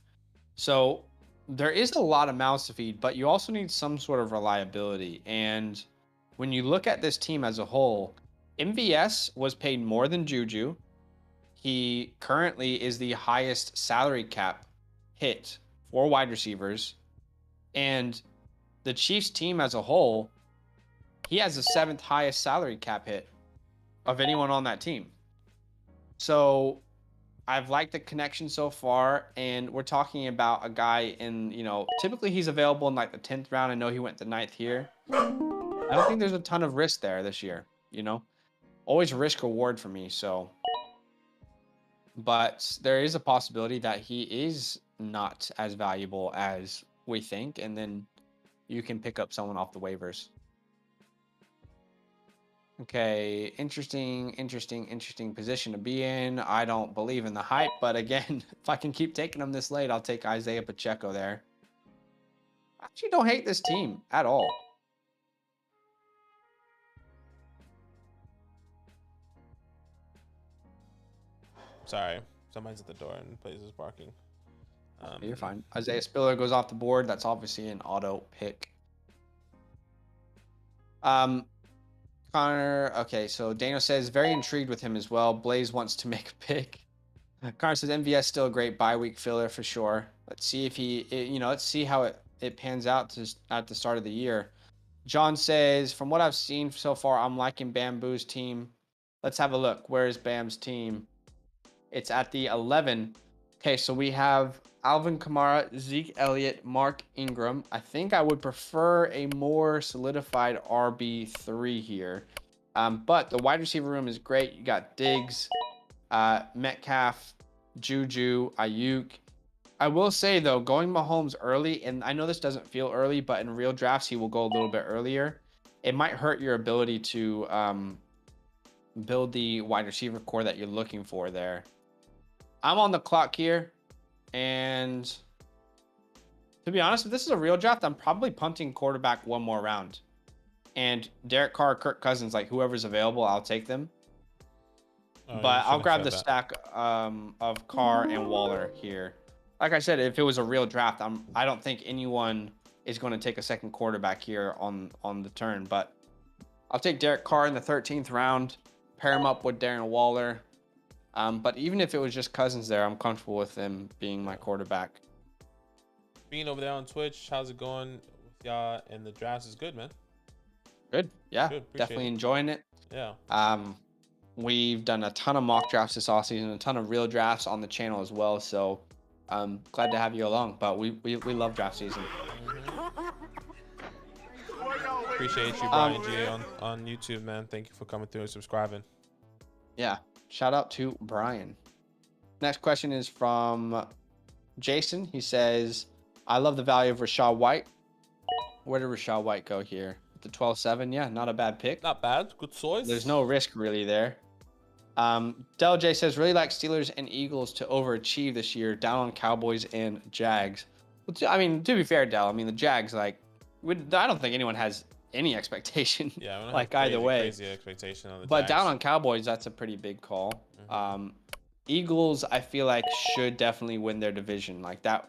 So there is a lot of mouths to feed, but you also need some sort of reliability. And when you look at this team as a whole, MVS was paid more than Juju. He currently is the highest salary cap hit for wide receivers. And the Chiefs team as a whole, he has the 7th highest salary cap hit of anyone on that team. So I've liked the connection so far, and we're talking about a guy in, typically he's available in like the 10th round. I know he went the 9th here. I don't think there's a ton of risk there this year, always risk reward for me. So, but there is a possibility that he is not as valuable as we think, and then you can pick up someone off the waivers. Okay, interesting position to be in. I don't believe in the hype, but again, if I can keep taking them this late, I'll take Isaiah Pacheco there. I actually don't hate this team at all. Sorry, somebody's at the door and place is barking. You're fine. Isaiah Spiller goes off the board. That's obviously an auto pick. Connor, okay, so Daniel says very intrigued with him as well. Blaze wants to make a pick. Connor says MVS still a great bye week filler for sure. Let's see if let's see how it pans out at the start of the year. John says, from what I've seen so far, I'm liking Bamboo's team. Let's have a look. Where is Bam's team? It's at the 11. Okay, so we have Alvin Kamara, Zeke Elliott, Mark Ingram. I think I would prefer a more solidified RB3 here. But the wide receiver room is great. You got Diggs, Metcalf, Juju, Ayuk. I will say, though, going Mahomes early, and I know this doesn't feel early, but in real drafts, he will go a little bit earlier. It might hurt your ability to build the wide receiver core that you're looking for there. I'm on the clock here, and to be honest, if this is a real draft, I'm probably punting quarterback one more round. And Derek Carr, Kirk Cousins, like whoever's available, I'll take them. Oh, but I'll grab the stack of Carr and Waller here. Like I said, if it was a real draft, I don't think anyone is going to take a second quarterback here on the turn. But I'll take Derek Carr in the 13th round, pair him up with Darren Waller. But even if it was just Cousins there, I'm comfortable with them being my quarterback. Being over there on Twitch, how's it going with y'all? And the drafts is good, man. Good, yeah, good. Definitely enjoying it. Yeah. We've done a ton of mock drafts this offseason, a ton of real drafts on the channel as well. So I'm glad to have you along. But we love draft season. Appreciate you, Brian G on YouTube, man. Thank you for coming through and subscribing. Yeah. Shout out to Brian. Next question is from Jason. He says, I love the value of Rachaad White. Where did Rachaad White go here? The 12-7. Yeah, not a bad pick. Not bad. Good choice. There's no risk really there. Del J says, really like Steelers and Eagles to overachieve this year, down on Cowboys and Jags. Well, I mean, to be fair, Del, I mean, the Jags, I don't think anyone has any expectation. Yeah, like either way. Crazy expectation on the but Jags. Down on Cowboys, that's a pretty big call. Mm-hmm. Eagles, I feel like should definitely win their division. Like that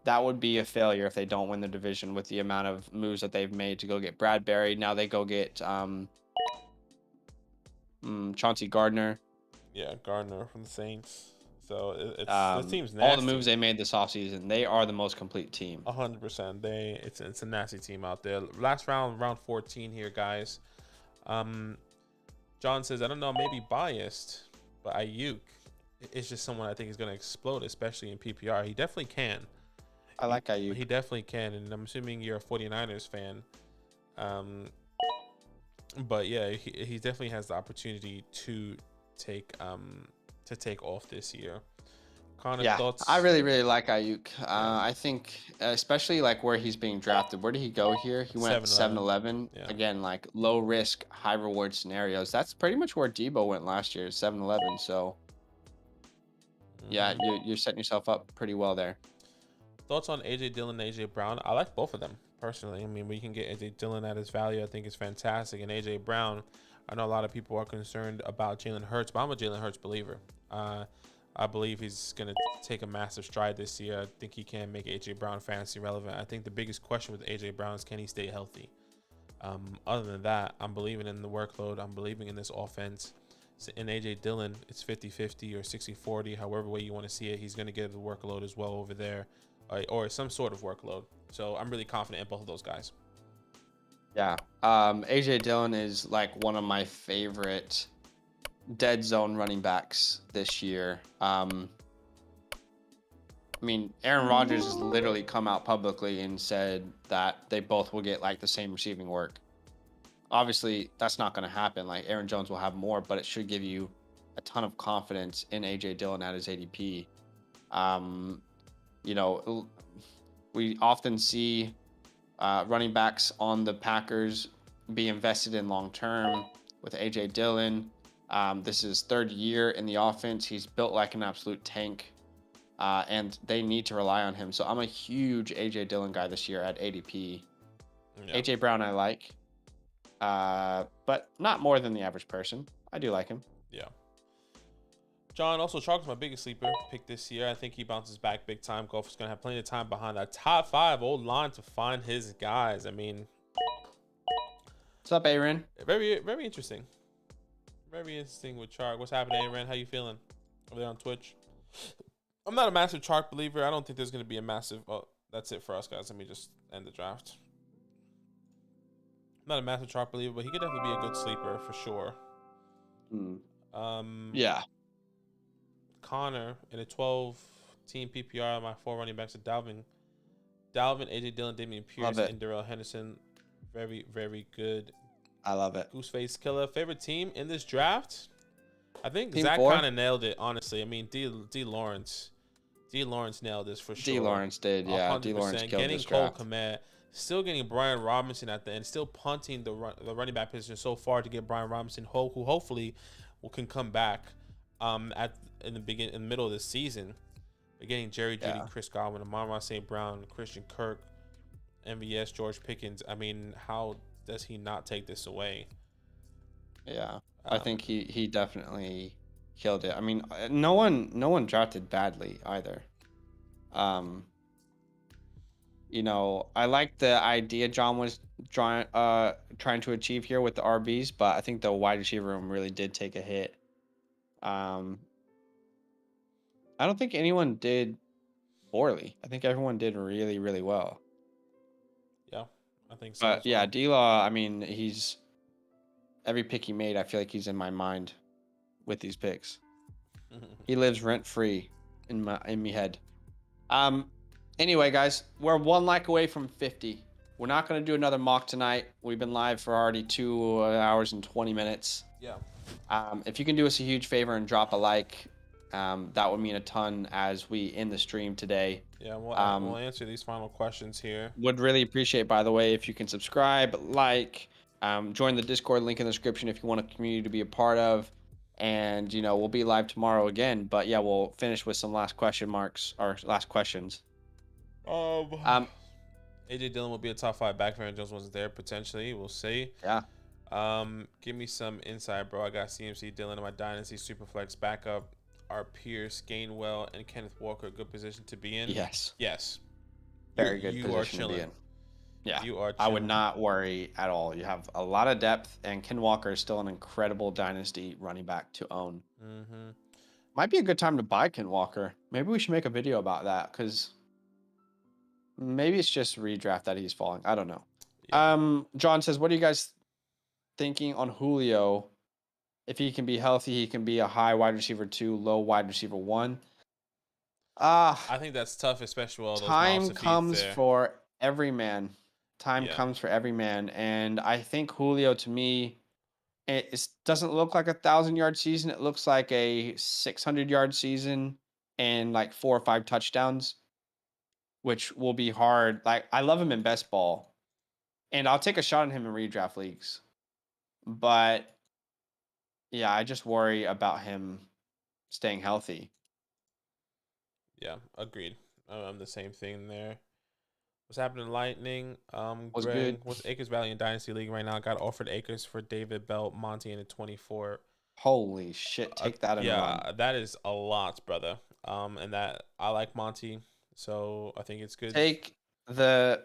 would be a failure if they don't win the division with the amount of moves that they've made to go get Bradbury. Now they go get Chauncey Gardner. Yeah, Gardner from the Saints. So it's the team's nasty. All the moves they made this offseason, they are the most complete team. 100%. It's a nasty team out there. Last round 14 here, guys. John says, I don't know, maybe biased, but Ayuk is just someone I think is going to explode, especially in PPR. He definitely can. I like Ayuk. He definitely can, and I'm assuming you're a 49ers fan. But yeah, he definitely has the opportunity to take off this year. Connor, yeah, thoughts? I really like Ayuk. I think especially like where he's being drafted. Where did he go here? He went 7-11. Yeah. Again, like low risk, high reward scenarios. That's pretty much where Debo went last year, 7-11. So yeah, you're setting yourself up pretty well there. Thoughts on AJ Dillon and AJ Brown? I like both of them personally. I mean, we can get AJ Dillon at his value. I think it's fantastic. And AJ Brown, I know a lot of people are concerned about Jalen Hurts, but I'm a Jalen Hurts believer. I believe he's going to take a massive stride this year. I think he can make AJ Brown fantasy relevant. I think the biggest question with AJ Brown is, can he stay healthy? Other than that, I'm believing in the workload. I'm believing in this offense. So in AJ Dillon, it's 50-50 or 60-40, however way you want to see it. He's going to get the workload as well over there, or some sort of workload. So I'm really confident in both of those guys. Yeah. AJ Dillon is like one of my favorite dead zone running backs this year. I mean, Aaron Rodgers has literally come out publicly and said that they both will get like the same receiving work. Obviously, that's not going to happen. Like Aaron Jones will have more, but it should give you a ton of confidence in AJ Dillon at his ADP. You know, we often see running backs on the Packers be invested in long term with AJ Dillon. This is his third year in the offense. He's built like an absolute tank. And they need to rely on him. So I'm a huge AJ Dillon guy this year at ADP. Yeah. AJ Brown I like, but not more than the average person. I do like him. Yeah. John, also Chalk's my biggest sleeper pick this year. I think he bounces back big time. Golf is going to have plenty of time behind that top 5 old line to find his guys. I mean, what's up, Aaron? Very, very interesting. Very interesting with Chark. What's happening, Aaron? How you feeling over there on Twitch? I'm not a massive Chark believer. I don't think there's going to be a massive... Oh, that's it for us, guys. Let me just end the draft. I'm not a massive Chark believer, but he could definitely be a good sleeper for sure. Yeah. Connor in a 12-team PPR. My 4 running backs are Dalvin, AJ Dillon, Damian Pierce, and Darrell Henderson. Very, very good. I love it. Gooseface Killer. Favorite team in this draft? I think Team Zach 4? kind of nailed it, honestly. I mean, D. Lawrence nailed this for sure. D. Lawrence did, yeah. 100%. D. Lawrence killed Getting this Cole draft. Kmet, still getting Brian Robinson at the end, still punting the running back position so far to get Brian Robinson, who hopefully can come back in the middle of the season. They're getting Jerry Jeudy, Chris Godwin, Amon-Ra St. Brown, Christian Kirk, MVS, George Pickens. I mean, how does he not take this away? Yeah, I think he definitely killed it. I mean, no one drafted badly either. You know, I like the idea John was trying to achieve here with the RBs, but I think the wide receiver room really did take a hit. I don't think anyone did poorly. I think everyone did really, really well. Yeah, I think so. But yeah, D-Law, I mean, he's every pick he made, I feel like he's in my mind with these picks. He lives rent free in my head. Anyway, guys, we're 1 like away from 50. We're not going to do another mock tonight. We've been live for already 2 hours and 20 minutes. Yeah. If you can do us a huge favor and drop a like, that would mean a ton as we end the stream today. Yeah, we'll answer these final questions here. Would really appreciate, by the way, if you can subscribe, like, join the Discord link in the description if you want a community to be a part of. And, you know, we'll be live tomorrow again. But, yeah, we'll finish with some last questions. AJ Dillon will be a top 5 back if Aaron Jones wasn't there, potentially. We'll see. Yeah. Give me some insight, bro. I got CMC Dillon in my Dynasty Superflex backup. Are Pierce, Gainwell, and Kenneth Walker a good position to be in? Yes. Very good you position are to be in. Yeah. You are chilling. I would not worry at all. You have a lot of depth, and Ken Walker is still an incredible Dynasty running back to own. Mm-hmm. Might be a good time to buy Ken Walker. Maybe we should make a video about that, because maybe it's just redraft that he's falling. I don't know. Yeah. John says, what are you guys thinking on Julio? If he can be healthy, he can be a high wide receiver 2, low wide receiver 1. I think that's tough, especially with all those time comes for every man. Comes for every man. And I think Julio, to me, it doesn't look like a 1,000-yard season. It looks like a 600-yard season and like 4 or 5 touchdowns, which will be hard. Like, I love him in best ball, and I'll take a shot on him in redraft leagues. But yeah, I just worry about him staying healthy. Yeah, agreed. I'm the same thing there. What's happening, Lightning? What's Greg, good? What's Acres Valley in Dynasty League right now? Got offered Acres for David Bell, Monty in a 24. Holy shit! Take that and run. That is a lot, brother. And that I like Monty, so I think it's good. Take the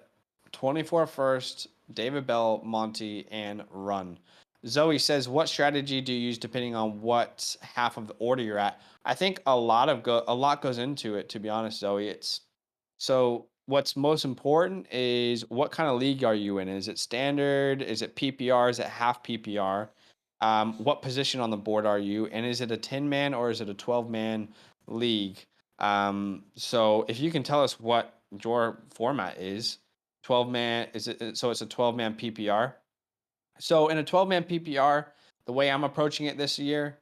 24 first, David Bell, Monty, and run. Zoe says, what strategy do you use depending on what half of the order you're at? I think a lot goes into it, to be honest, Zoe. So what's most important is what kind of league are you in? Is it standard? Is it PPR? Is it half PPR? What position on the board are you? And is it a 10-man or is it a 12-man league? So if you can tell us what your format is, 12-man, so it's a 12-man PPR. So in a 12-man PPR, the way I'm approaching it this year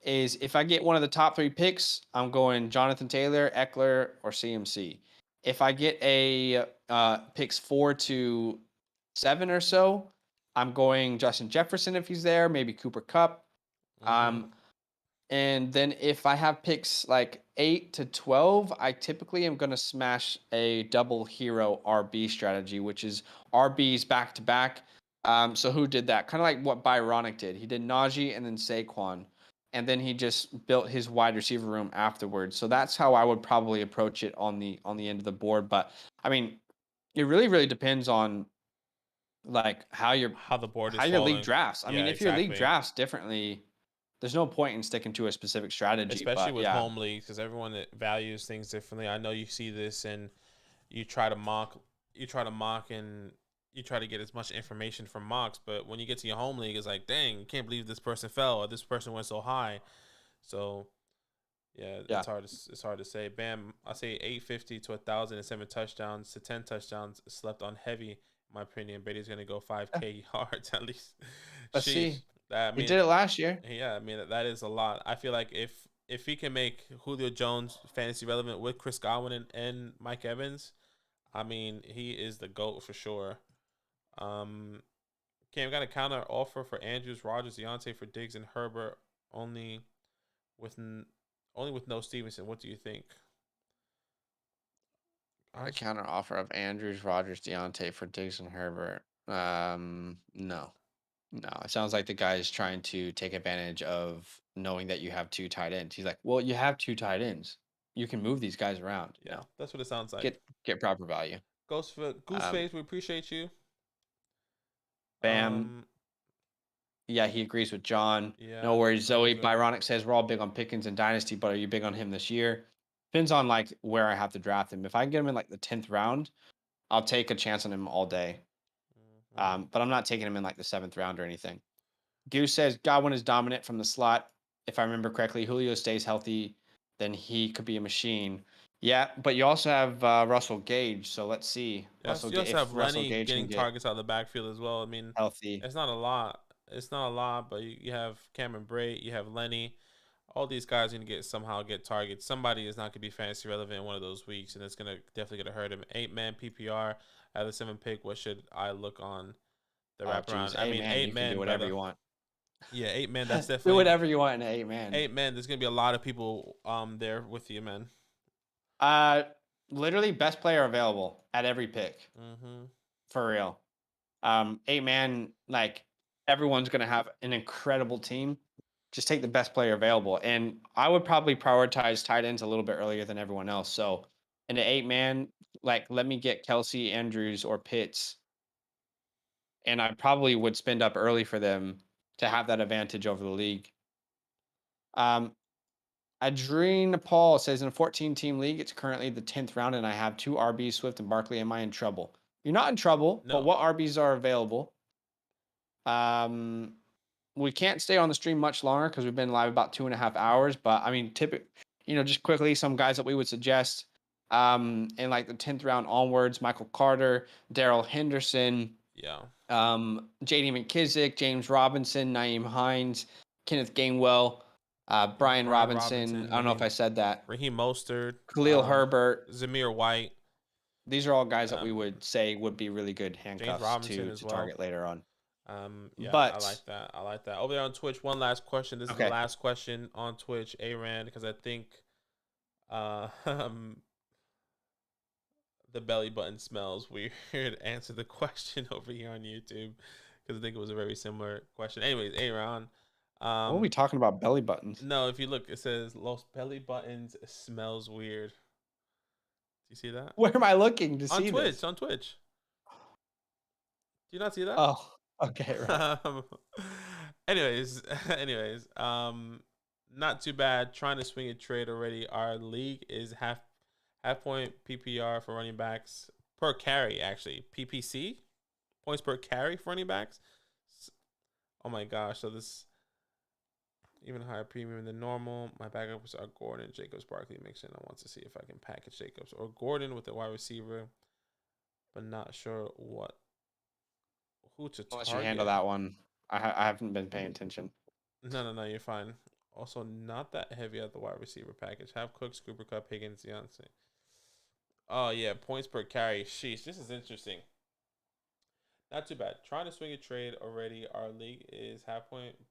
is if I get one of the top 3 picks, I'm going Jonathan Taylor, Eckler, or CMC. If I get a picks 4 to 7 or so, I'm going Justin Jefferson if he's there, maybe Cooper Kupp. And then if I have picks like 8 to 12, I typically am going to smash a double hero RB strategy, which is RBs back to back. So who did that? Kind of like what Byronic did. He did Najee and then Saquon, and then he just built his wide receiver room afterwards. So that's how I would probably approach it on the end of the board. But I mean, it really depends on like how the board is your league falling. drafts. I Yeah, mean, if your league exactly. drafts differently, there's no point in sticking to a specific strategy. Especially but with yeah. home leagues, because everyone that values things differently. I know you see this and you try to mock and you try to get as much information from mocks, but when you get to your home league, it's like, dang, you can't believe this person fell or this person went so high. So yeah. It's hard to say. Bam, I say 850 to 1,007 touchdowns to 10 touchdowns slept on heavy. In my opinion, Brady's gonna go 5K yards at least. Let's see. I mean, he did it last year. Yeah, I mean that is a lot. I feel like if he can make Julio Jones fantasy relevant with Chris Godwin and Mike Evans, I mean he is the GOAT for sure. Okay, we got a counter offer for Andrews, Rodgers, Deontay for Diggs and Herbert, only with no Stevenson. What do you think? A counter offer of Andrews, Rodgers, Deontay for Diggs and Herbert. No. It sounds like the guy is trying to take advantage of knowing that you have 2 tight ends. He's like, well, you have 2 tight ends. You can move these guys around. Yeah, that's what it sounds like. Get proper value. Gooseface, we appreciate you. Bam. Yeah, he agrees with John. Yeah, no worries. Zoe Byronic says we're all big on Pickens and Dynasty, but are you big on him this year? Depends on like where I have to draft him. If I can get him in like the 10th round, I'll take a chance on him all day. But I'm not taking him in like the 7th round or anything. Goose says Godwin is dominant from the slot. If I remember correctly, Julio stays healthy, then he could be a machine. Yeah, but you also have Russell Gage, so let's see. Yes, you also have Lenny getting targets out of the backfield as well. I mean, healthy. It's not a lot. But you have Cameron Brate, you have Lenny. All these guys are going to somehow get targets. Somebody is not going to be fantasy relevant in one of those weeks, and it's definitely going to hurt him. 8-man PPR at the 7 pick. What should I look on the wraparound? I mean, 8-man. You can do whatever you want. Yeah, 8-man. That's definitely do whatever you want in 8-man. 8-man. There's going to be a lot of people there with you, man. Literally best player available at every pick. For real. 8-man, like everyone's gonna have an incredible team. Just take the best player available, and I would probably prioritize tight ends a little bit earlier than everyone else. So in the 8-man, like let me get Kelsey, Andrews, or Pitts, and I probably would spend up early for them to have that advantage over the league. Adrien Paul says in a 14-team league, it's currently the 10th round, and I have 2 RBs, Swift and Barkley. Am I in trouble? You're not in trouble, No. but what RBs are available? We can't stay on the stream much longer because we've been live about 2.5 hours. But I mean, just quickly, some guys that we would suggest in like the 10th round onwards: Michael Carter, Darrell Henderson, J.D. McKissick, James Robinson, Nyheim Hines, Kenneth Gainwell. Brian Robinson. I don't know if I said that. Raheem Mostert. Khalil Herbert. Zamir White. These are all guys that we would say would be really good handcuffs to target later on. I like that. Over there on Twitch, one last question. This is the last question on Twitch, Aaron, because I think the belly button smells weird. Answer the question over here on YouTube because I think it was a very similar question. Anyways, Aaron. What are we talking about? Belly buttons? No, if you look, it says Los Belly Buttons smells weird. Do you see that? Where am I looking to see this? On Twitch. Do you not see that? Oh, okay. Right. anyways, not too bad. Trying to swing a trade already. Our league is half point PPR for running backs per carry, actually. PPC, points per carry for running backs. Oh my gosh. So this even higher premium than normal. My backups are Gordon, Jacobs, Barkley, Mixon. I want to see if I can package Jacobs or Gordon with a wide receiver, but not sure who to Unless you target. handle that one. I haven't been paying attention. No, you're fine. Also, not that heavy at the wide receiver package. Have Cooks, Cooper Cup, Higgins, Beyonce. Oh, yeah, points per carry. Sheesh, this is interesting. Not too bad. Trying to swing a trade already. Our league is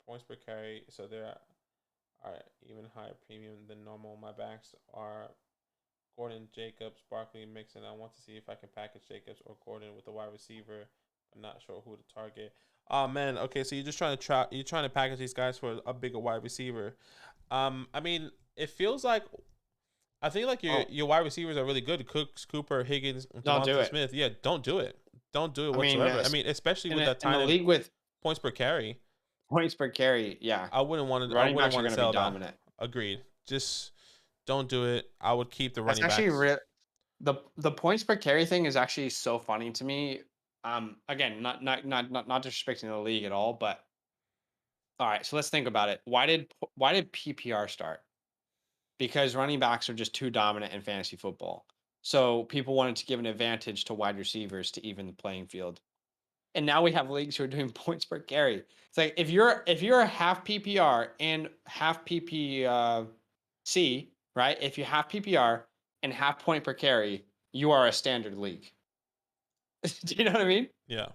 points per carry, so they're even higher premium than normal. My backs are Gordon, Jacobs, Barkley, Mixon. I want to see if I can package Jacobs or Gordon with a wide receiver. I'm not sure who to target. Oh man, okay, so you're just trying to package these guys for a bigger wide receiver. I mean, it feels like I think like your wide receivers are really good. Cooks, Cooper, Higgins, Don't do Devontae it. Smith. Yeah, don't do it. Don't do it I mean, whatsoever. I mean, especially with that in the time league with points per carry. points per carry, yeah. I wouldn't want to. I Running wouldn't backs are want going to to be sell that. dominant. Agreed. Just don't do it. I would keep the That's running actually backs. the points per carry thing is actually so funny to me. Again, not disrespecting the league at all, but all right. So let's think about it. Why did PPR start? Because running backs are just too dominant in fantasy football. So people wanted to give an advantage to wide receivers to even the playing field. And now we have leagues who are doing points per carry. It's like if you're a half PPR and half PPC, right? If you have PPR and half point per carry, you are a standard league. Do you know what I mean? Yeah.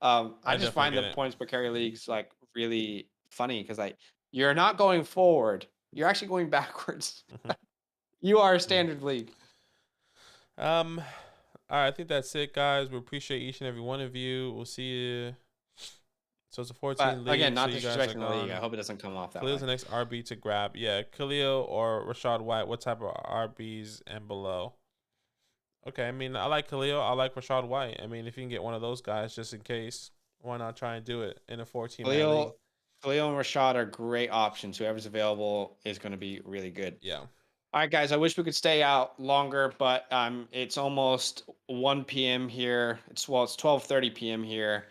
I just find the points per carry leagues like really funny because like you're not going forward, you're actually going backwards. You are a standard league. All right, I think that's it, guys. We appreciate each and every one of you. We'll see you. So it's a 14 league. Again, not so you guys are disrespecting the league. gone. I hope it doesn't come off that Khalil's way. the next RB to grab. Yeah, Khalil or Rashad White. What type of RBs and below? Okay, I mean, I like Khalil. I like Rashad White. I mean, if you can get one of those guys just in case, why not try and do it in a 14-man league? Khalil and Rashad are great options. Whoever's available is going to be really good. Yeah. All right, guys. I wish we could stay out longer, but it's almost 1 p.m. here. It's 12:30 p.m. here,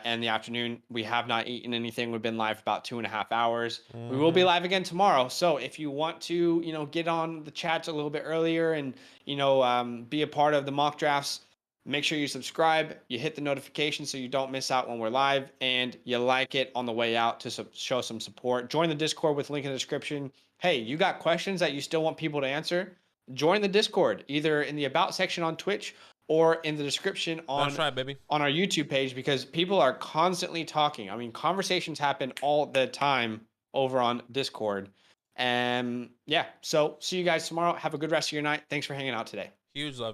in the afternoon. We have not eaten anything. We've been live for about 2.5 hours. We will be live again tomorrow. So if you want to, get on the chats a little bit earlier and be a part of the mock drafts, make sure you subscribe. You hit the notification so you don't miss out when we're live, and you like it on the way out to show some support. Join the Discord with link in the description. Hey, you got questions that you still want people to answer? Join the Discord, either in the About section on Twitch or in the description on our YouTube page, because people are constantly talking. I mean, conversations happen all the time over on Discord. And yeah, so see you guys tomorrow. Have a good rest of your night. Thanks for hanging out today. Huge love.